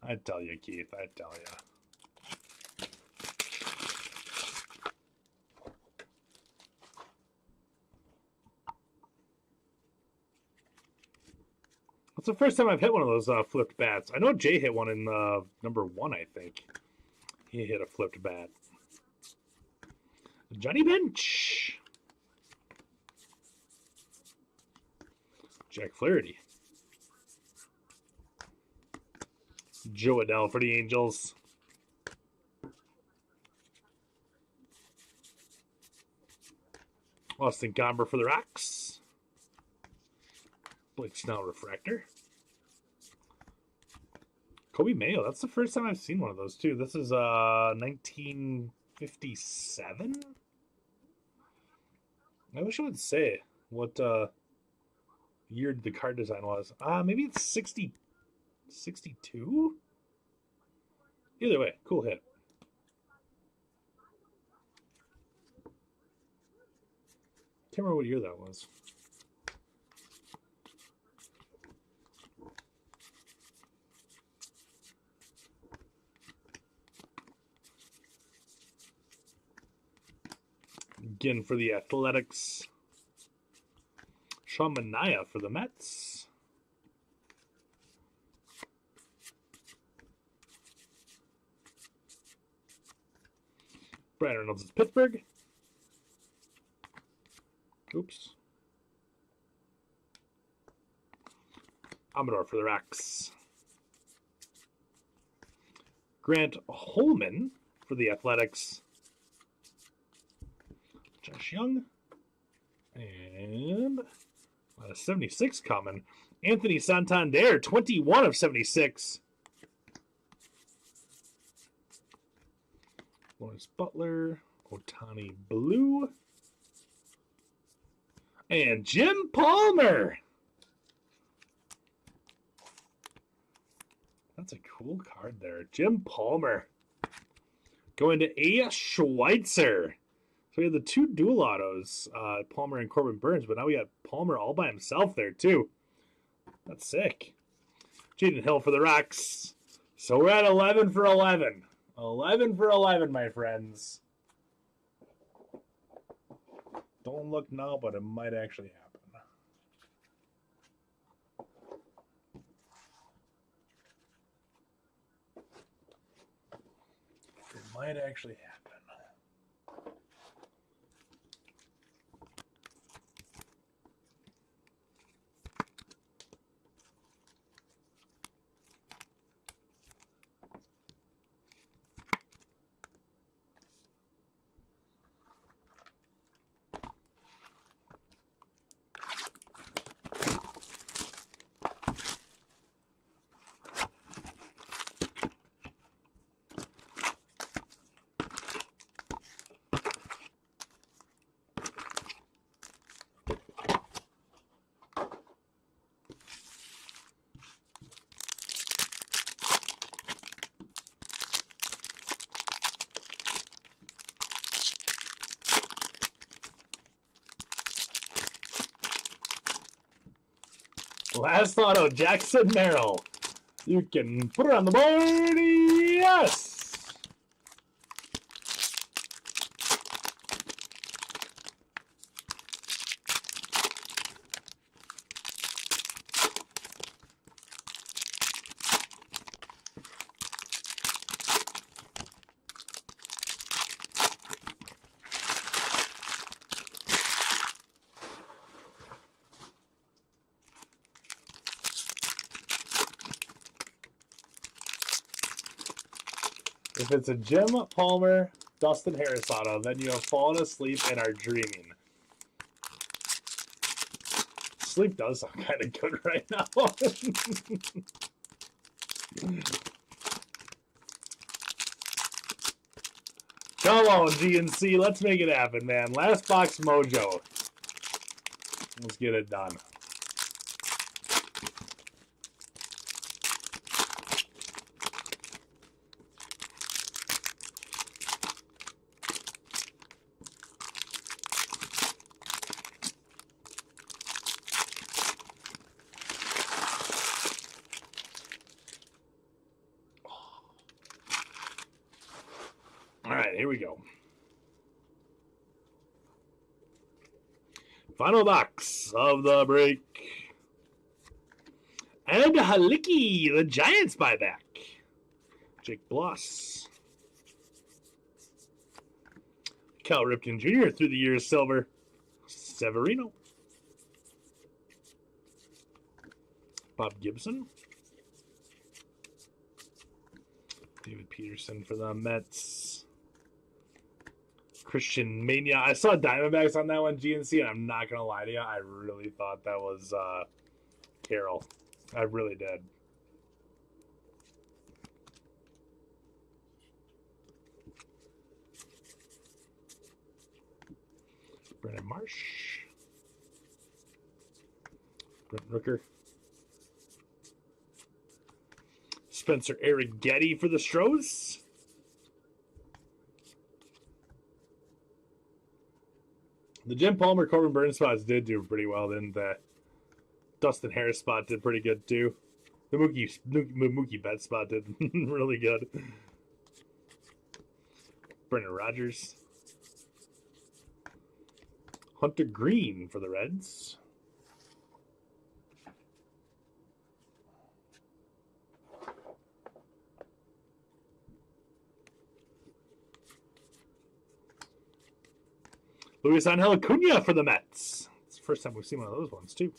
I tell you, Keith, I tell you. That's the first time I've hit one of those flipped bats. I know Jay hit one in number 1, I think. He hit a flipped bat. Johnny Bench. Jack Flaherty. Joe Adell for the Angels. Austin Gomber for the Rocks. Blake Snell refractor. Kobe Mayo. That's the first time I've seen one of those too. This is 1957. I wish I would say what year the card design was. Maybe it's 62. Either way, cool hit. Can't remember what year that was. Again for the Athletics. Sean Manaea for the Mets. Brian Reynolds is Pittsburgh. Oops. Amador for the Rocks. Grant Holman for the Athletics. Josh Young. And 76 coming. Anthony Santander, 21 of 76. Lawrence Butler. Otani Blue. And Jim Palmer. That's a cool card there. Jim Palmer. Going to A. Schweitzer. So we have the 2 dual autos, Palmer and Corbin Burns, but now we got Palmer all by himself there, too. That's sick. Jaden Hill for the Rocks. So we're at 11 for 11. 11 for 11, my friends. Don't look now, but it might actually happen. It might actually happen. Last auto, Jackson Merrill. You can put it on the board. Yes! If it's a Jim Palmer, Dustin Harris auto, then you have fallen asleep and are dreaming. Sleep does sound kind of good right now. Come on, GNC. Let's make it happen, man. Last box mojo. Let's get it done. All right, here we go. Final box of the break. Ed Halicki, the Giants buyback. Jake Bloss. Cal Ripken Jr. through the years, silver. Severino. Bob Gibson. David Peterson for the Mets. Christian Mania. I saw Diamondbacks on that one, GNC, and I'm not going to lie to you. I really thought that was Carroll. I really did. Brandon Marsh. Brent Rooker. Spencer Arrighetti for the Stros. The Jim Palmer, Corbin Burns spots did do pretty well, didn't they? Dustin Harris spot did pretty good, too. The Mookie Betts spot did really good. Brendan Rodgers. Hunter Green for the Reds. Luis Angel Acuna for the Mets. It's the first time we've seen one of those ones, too.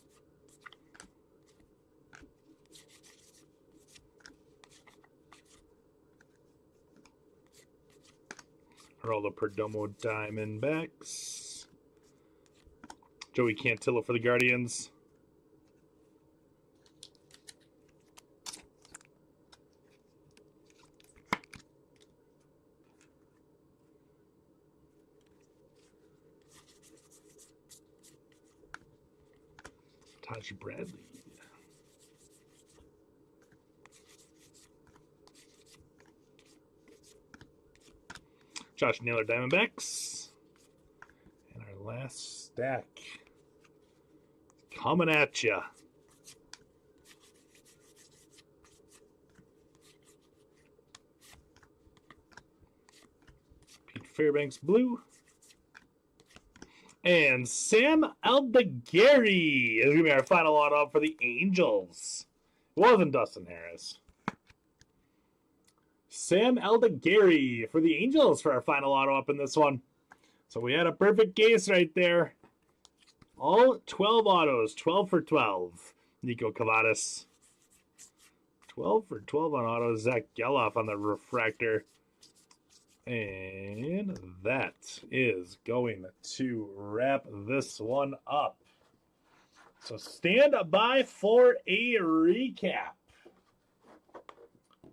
Geraldo Perdomo Diamondbacks. Joey Cantillo for the Guardians. Taj Bradley. Josh Naylor Diamondbacks. And our last stack. Coming at ya. Pete Fairbanks blue. And Sam Aldegari is going to be our final auto for the Angels. It wasn't Dustin Harris. Sam Aldegari for the Angels for our final auto up in this one. So we had a perfect case right there. All 12 autos, 12 for 12. Nico Cavadas. 12 for 12 on autos. Zach Geloff on the refractor. And that is going to wrap this one up. So stand by for a recap.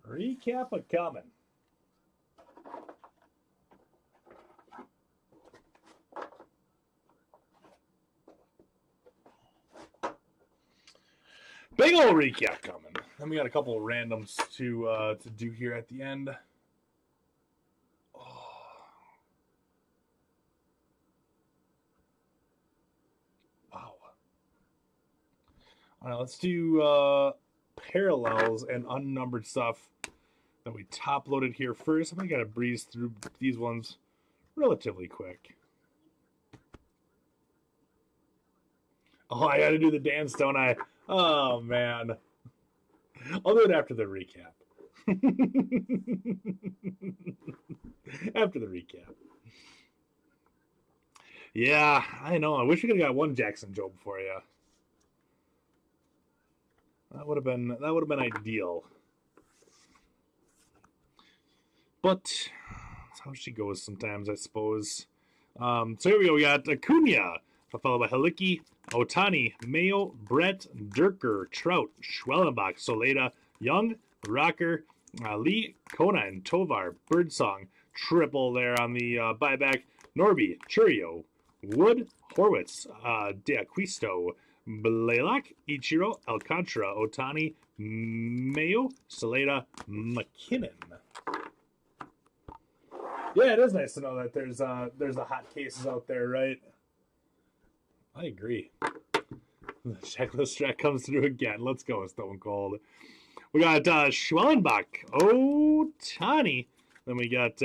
Recap a coming. Big old recap coming. Then we got a couple of randoms to do here at the end. All right, let's do parallels and unnumbered stuff that we top loaded here first. I'm going to breeze through these ones relatively quick. Oh, I got to do the dance, don't I? Oh, man. I'll do it after the recap. After the recap. Yeah, I know. I wish we could have got one Jackson Jobe for you. That would have been ideal. But that's how she goes sometimes, I suppose. So here we go. We got Acuna, followed by Halicki, Ohtani, Mayo, Brett, Durker, Trout, Schwellenbach, Soleda, Young, Rocker, Lee, Conan, Tovar, Birdsong, triple there on the buyback. Norby, Churio, Wood, Horwitz, D'Acquisto, Blaylock, Ichiro, Alcantara, Ohtani, Mayo, Soleda, McKinnon. Yeah, it is nice to know that there's the hot cases out there, right? I agree. The checklist track comes through again. Let's go, Stone Cold. We got Schwellenbach, Ohtani. Then we got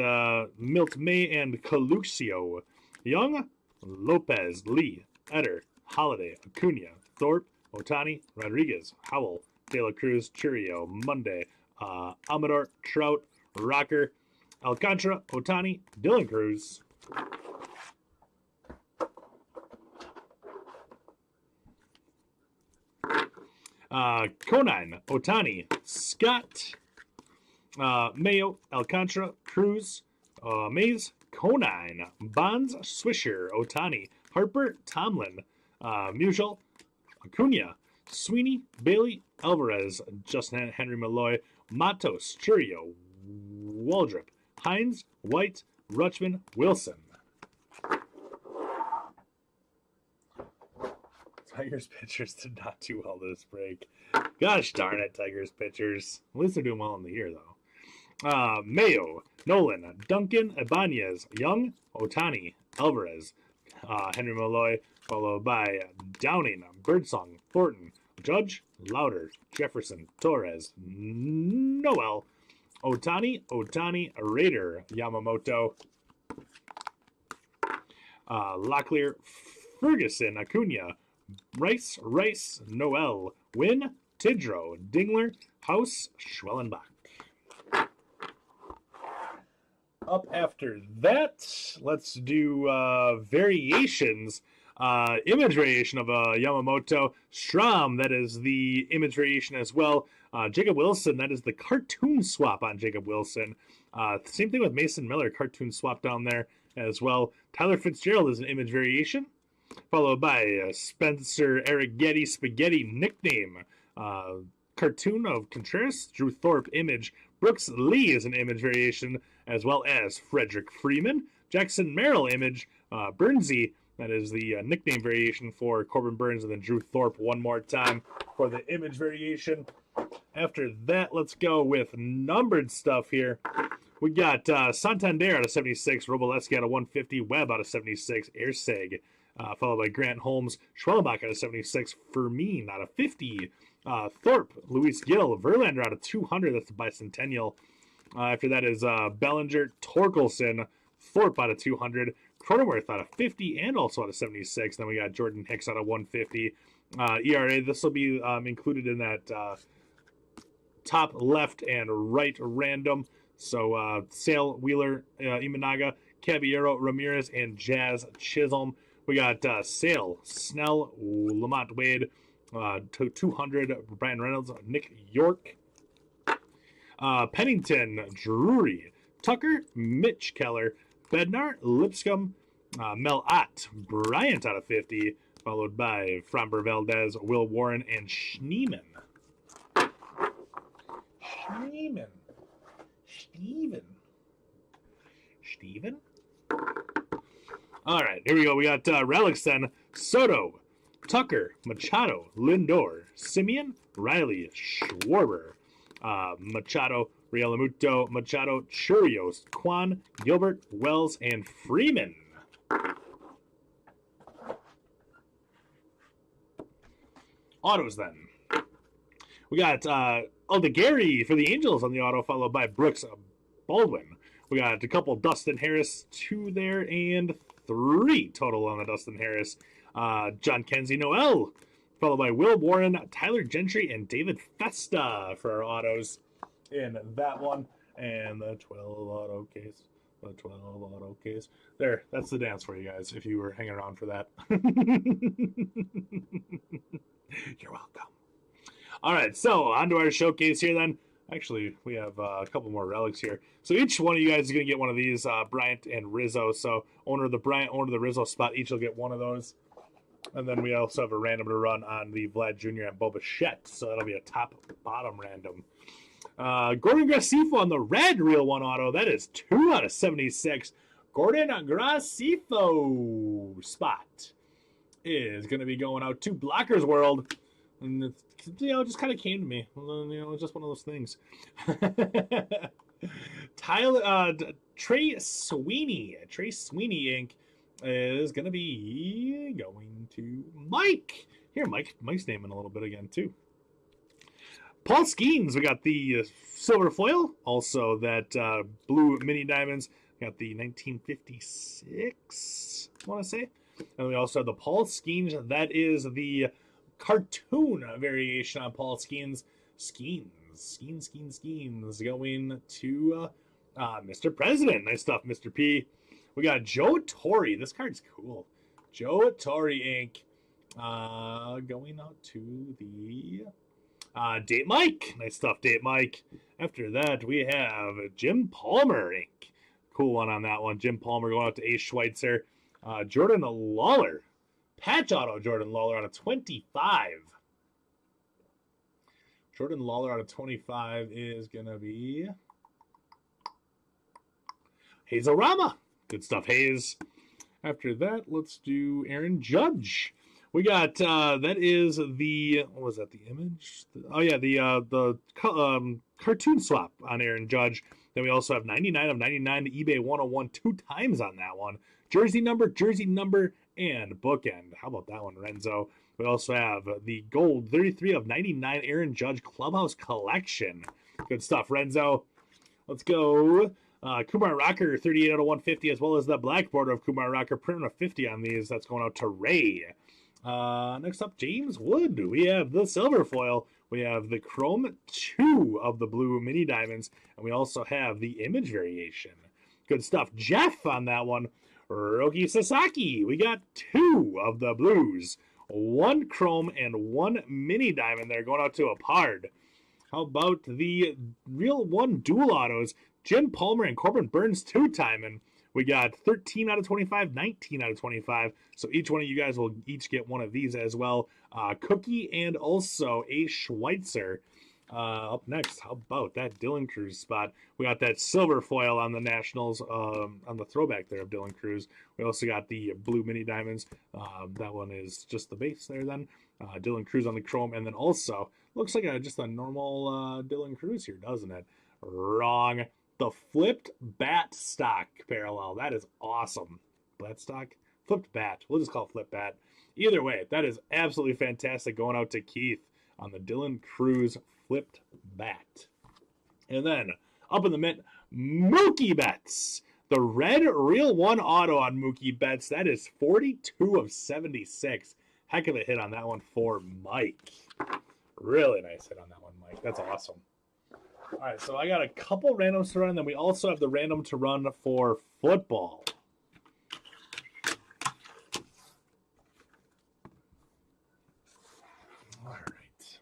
Milt May and Coluccio. Young, Lopez, Lee, Eder, Holiday, Acuna, Thorpe, Ohtani, Rodriguez, Howell, De La Cruz, Churio, Monday, Amador, Trout, Rocker, Alcantara, Otani, Dylan Cruz. Conine, Otani, Scott, Mayo, Alcantara, Cruz, Mays, Conine, Bonds, Swisher, Otani, Harper, Tomlin, Musial, Acuna, Sweeney, Bailey, Alvarez, Justin Henry Malloy, Matos, Churio, Waldrop, Hines, White, Rutschman, Wilson. Tigers pitchers did not do well this break. Gosh darn it, Tigers pitchers. At least they're doing well in the year, though. Mayo, Nolan, Duncan, Ibanez, Young, Otani, Alvarez, Henry Malloy, followed by Downing, Birdsong, Thornton, Judge, Louder, Jefferson, Torres, Noel, Otani, Raider, Yamamoto, Locklear, Ferguson, Acuna, Rice, Noel, Wynn, Tidrow, Dingler, House, Schwellenbach. Up after that, let's do variations. Image variation of Yamamoto. Strom, that is the image variation as well. Jacob Wilson, that is the cartoon swap on Jacob Wilson. Same thing with Mason Miller, cartoon swap down there as well. Tyler Fitzgerald is an image variation, followed by Spencer Eric Getty Spaghetti nickname. Cartoon of Contreras, Drew Thorpe image. Brooks Lee is an image variation, as well as Frederick Freeman. Jackson Merrill image. Burnsy, that is the nickname variation for Corbin Burns, and then Drew Thorpe one more time for the image variation. After that, let's go with numbered stuff here. We got Santander out of 76, Roboleski out of 150, Webb out of 76, Erseg, followed by Grant Holmes, Schwellenbach out of 76, Fermin out of 50, Thorpe, Luis Gill, Verlander out of 200, that's the bicentennial. After that is Bellinger, Torkelson, Thorpe out of 200, Cronenworth out of 50 and also out of 76. Then we got Jordan Hicks out of 150. ERA, this will be included in that top left and right random. So Sale, Wheeler, Imanaga, Caballero, Ramirez, and Jazz Chisholm. We got Sale, Snell, Lamont Wade, 200, Brian Reynolds, Nick York, Pennington, Drury, Tucker, Mitch Keller, Bednar, Lipscomb, Mel Ott, Bryant out of 50, followed by Framber Valdez, Will Warren, and Schneeman. Steven? All right, here we go. We got relics then. Soto, Tucker, Machado, Lindor, Simeon, Riley, Schwarber, Machado, Realmuto, Machado, Churios, Kwan, Gilbert, Wells, and Freeman. Autos then. We got Aldegary for the Angels on the auto, followed by Brooks Baldwin. We got a couple Dustin Harris, 2 there, and 3 total on the Dustin Harris. John Kenzie Noel, followed by Will Warren, Tyler Gentry, and David Festa for our autos in that one. And the 12 auto case. The 12 auto case. There, that's the dance for you guys, if you were hanging around for that. You're welcome. All right, so on to our showcase here then. Actually, we have a couple more relics here. So each one of you guys is going to get one of these, Bryant and Rizzo. So owner of the Bryant, owner of the Rizzo spot, each will get one of those. And then we also have a random to run on the Vlad Jr. and Boba Fett. So that'll be a top-bottom random. Gordon Gracefo on the red Real 1 auto. That is 2 out of 76. Gordon Gracefo spot is going to be going out to Blockers World. And it's, it just kind of came to me. It's just one of those things. Trey Sweeney Inc. is going to be going to Mike. Here, Mike's name in a little bit again, too. Paul Skeens, we got the silver foil. Also, that blue mini diamonds. We got the 1956, I want to say. And we also have the Paul Skeens. That is the cartoon variation on Paul Skeens. Schemes going to Mr. President. Nice stuff, Mr. P. We got Joe Torre. This card's cool. Joe Torre Inc. Going out to the Date Mike. Nice stuff, Date Mike. After that, we have Jim Palmer Inc. Cool one on that one. Jim Palmer going out to Ace Schweitzer. Jordan Lawler. Patch auto Jordan Lawler on a 25. Jordan Lawler out of 25 is going to be Hazelrama. Good stuff, Hayes. After that, let's do Aaron Judge. We got, that is the, what was that, the image? Oh, yeah, the cartoon swap on Aaron Judge. Then we also have 99 of 99, the eBay 101 2 times on that one. Jersey number, and bookend. How about that one, Renzo? We also have the gold 33 of 99 Aaron Judge Clubhouse Collection. Good stuff, Renzo. Let's go. Kumar Rocker 38 out of 150, as well as the black border of Kumar Rocker printing a 50 on these. That's going out to Ray. Next up, James Wood. We have the silver foil. We have the chrome 2 of the blue mini diamonds, and we also have the image variation. Good stuff. Jeff on that one. Roki Sasaki. We got 2 of the blues. 1 chrome and 1 mini diamond there going out to a Pard. How about the real 1 dual autos? Jim Palmer and Corbin Burns 2-timing. We got 13 out of 25, 19 out of 25. So each one of you guys will each get one of these as well. Cookie and also a Schweitzer. Up next, how about that Dylan Cruz spot? We got that silver foil on the Nationals, on the throwback there of Dylan Cruz. We also got the blue mini diamonds. That one is just the base there then. Dylan Cruz on the chrome. And then also, looks like just a normal Dylan Cruz here, doesn't it? Wrong. The flipped bat stock parallel. That is awesome. Bat stock? Flipped bat. We'll just call it flipped bat. Either way, that is absolutely fantastic going out to Keith on the Dylan Cruz flipped bat. And then up in the mint, Mookie Betts. The red real 1 auto on Mookie Betts. That is 42 of 76. Heck of a hit on that one for Mike. Really nice hit on that one, Mike. That's awesome. All right, so I got a couple randoms to run, and then we also have the random to run for football. All right.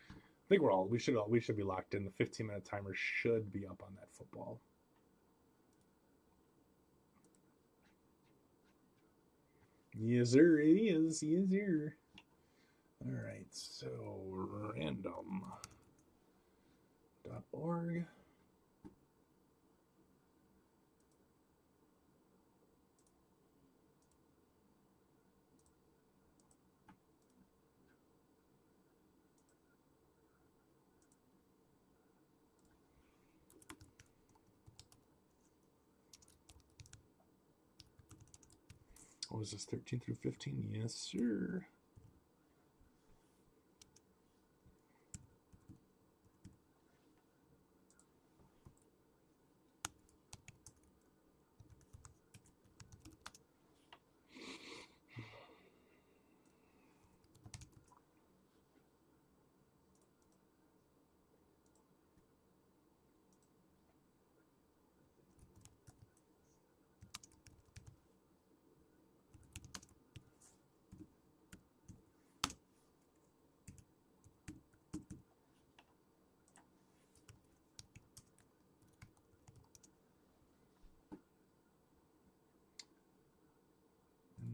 I think we should be locked in. The 15-minute timer should be up on that football. Yes, sir, it is. Yes, sir. All right, so random.org. What was this, 13 through 15? Yes, sir.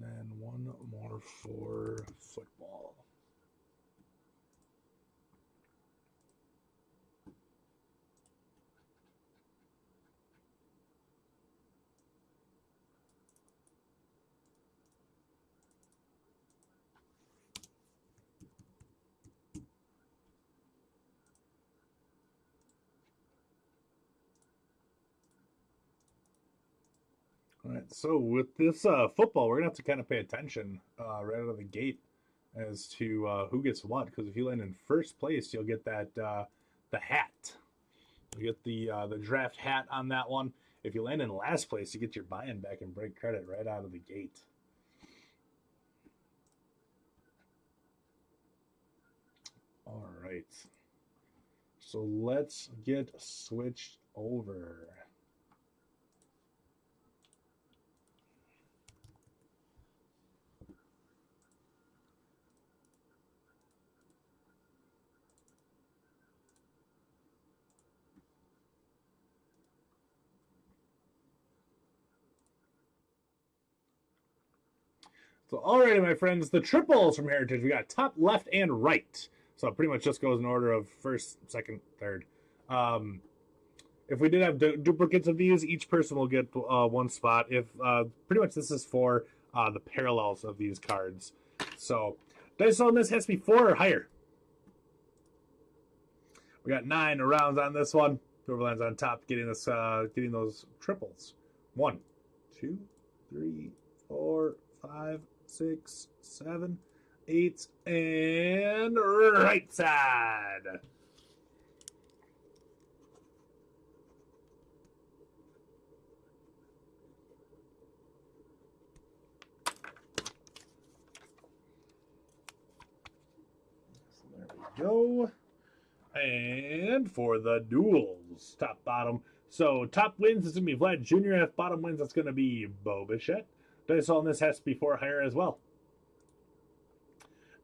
And one more for football. All right, so with this football, we're going to have to kind of pay attention right out of the gate as to who gets what, because if you land in first place, you'll get that the hat. You get the draft hat on that one. If you land in last place, you get your buy-in back and break credit right out of the gate. All right. So let's get switched over. So, alrighty, my friends, the triples from Heritage. We got top, left, and right. So it pretty much just goes in order of first, second, third. If we did have duplicates of these, each person will get one spot. If pretty much this is for the parallels of these cards. So dice on this has to be 4 or higher. We got 9 rounds on this one. Whoever lands on top getting this, getting those triples. 1, 2, 3, 4, 5, 6, 7, 8, and right side. So there we go. And for the duels, top, bottom. So top wins is going to be Vlad Jr. If bottom wins, that's going to be Bo Bichette. Dice on this has to be 4 higher as well.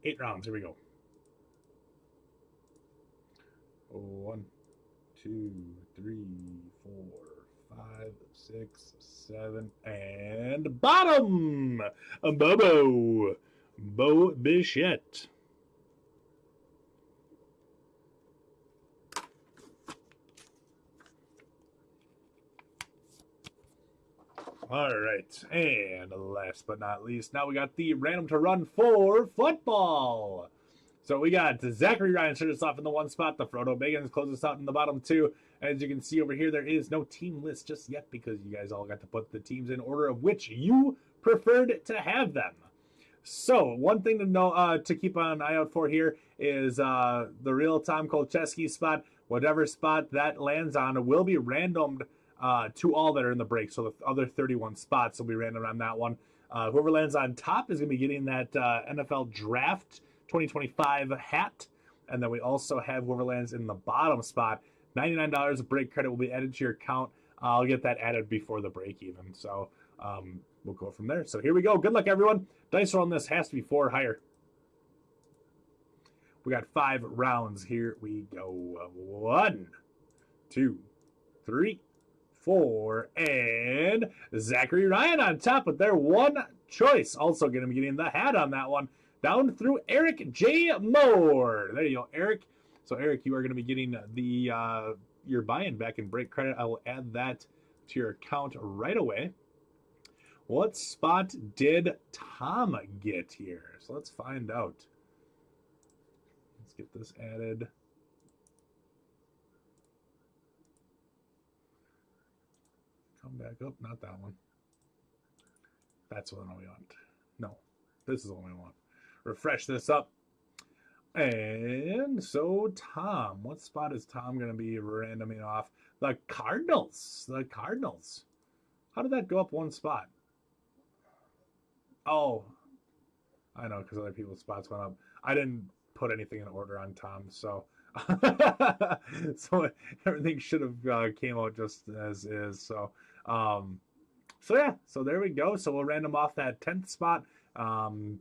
8 rounds. Here we go. 1, 2, 3, 4, 5, 6, 7, and bottom. Bobo. Bo Bichette. All right, and last but not least, now we got the random to run for football. So we got Zachary Ryan start us off in the 1 spot. The Frodo Bagans close us out in the bottom 2. As you can see over here, there is no team list just yet because you guys all got to put the teams in order of which you preferred to have them. So one thing to know, to keep an eye out for here is the real Tom Kolcheski spot. Whatever spot that lands on will be randomed to all that are in the break. So the other 31 spots will be random on that one. Whoever lands on top is going to be getting that NFL Draft 2025 hat. And then we also have whoever lands in the bottom spot, $99 of break credit will be added to your account. I'll get that added before the break even. So we'll go from there. So here we go. Good luck, everyone. Dice roll on this has to be 4 or higher. We got 5 rounds. Here we go. 1, 2, 3, 4, and Zachary Ryan on top with their 1 choice. Also going to be getting the hat on that one. Down through Eric J. Moore. There you go, Eric. So, Eric, you are going to be getting the your buy-in back in break credit. I will add that to your account right away. What spot did Tom get here? So, let's find out. Let's get this added. Come back up. Not that one. That's the one we want. No, this is the one we want. Refresh this up. And so, Tom. What spot is Tom going to be randoming off? The Cardinals. The Cardinals. How did that go up 1 spot? Oh, I know, because other people's spots went up. I didn't put anything in order on Tom, so so everything should have came out just as is. So yeah, so there we go. So we'll random off that 10th spot.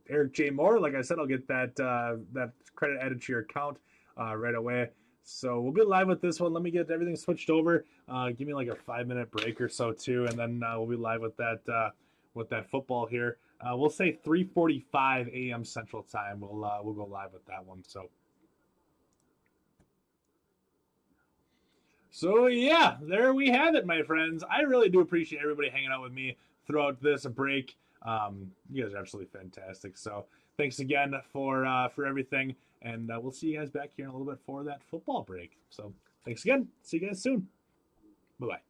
Eric J. Moore, like I said, I'll get that that credit added to your account right away. So we'll be live with this one. Let me get everything switched over. Give me like a 5-minute break or so too, and then we'll be live with that football here. We'll say 3:45 a.m. Central Time. We'll go live with that one. So yeah, there we have it, my friends. I really do appreciate everybody hanging out with me throughout this break. You guys are absolutely fantastic. So thanks again for everything, and we'll see you guys back here in a little bit for that football break. So thanks again. See you guys soon. Bye-bye.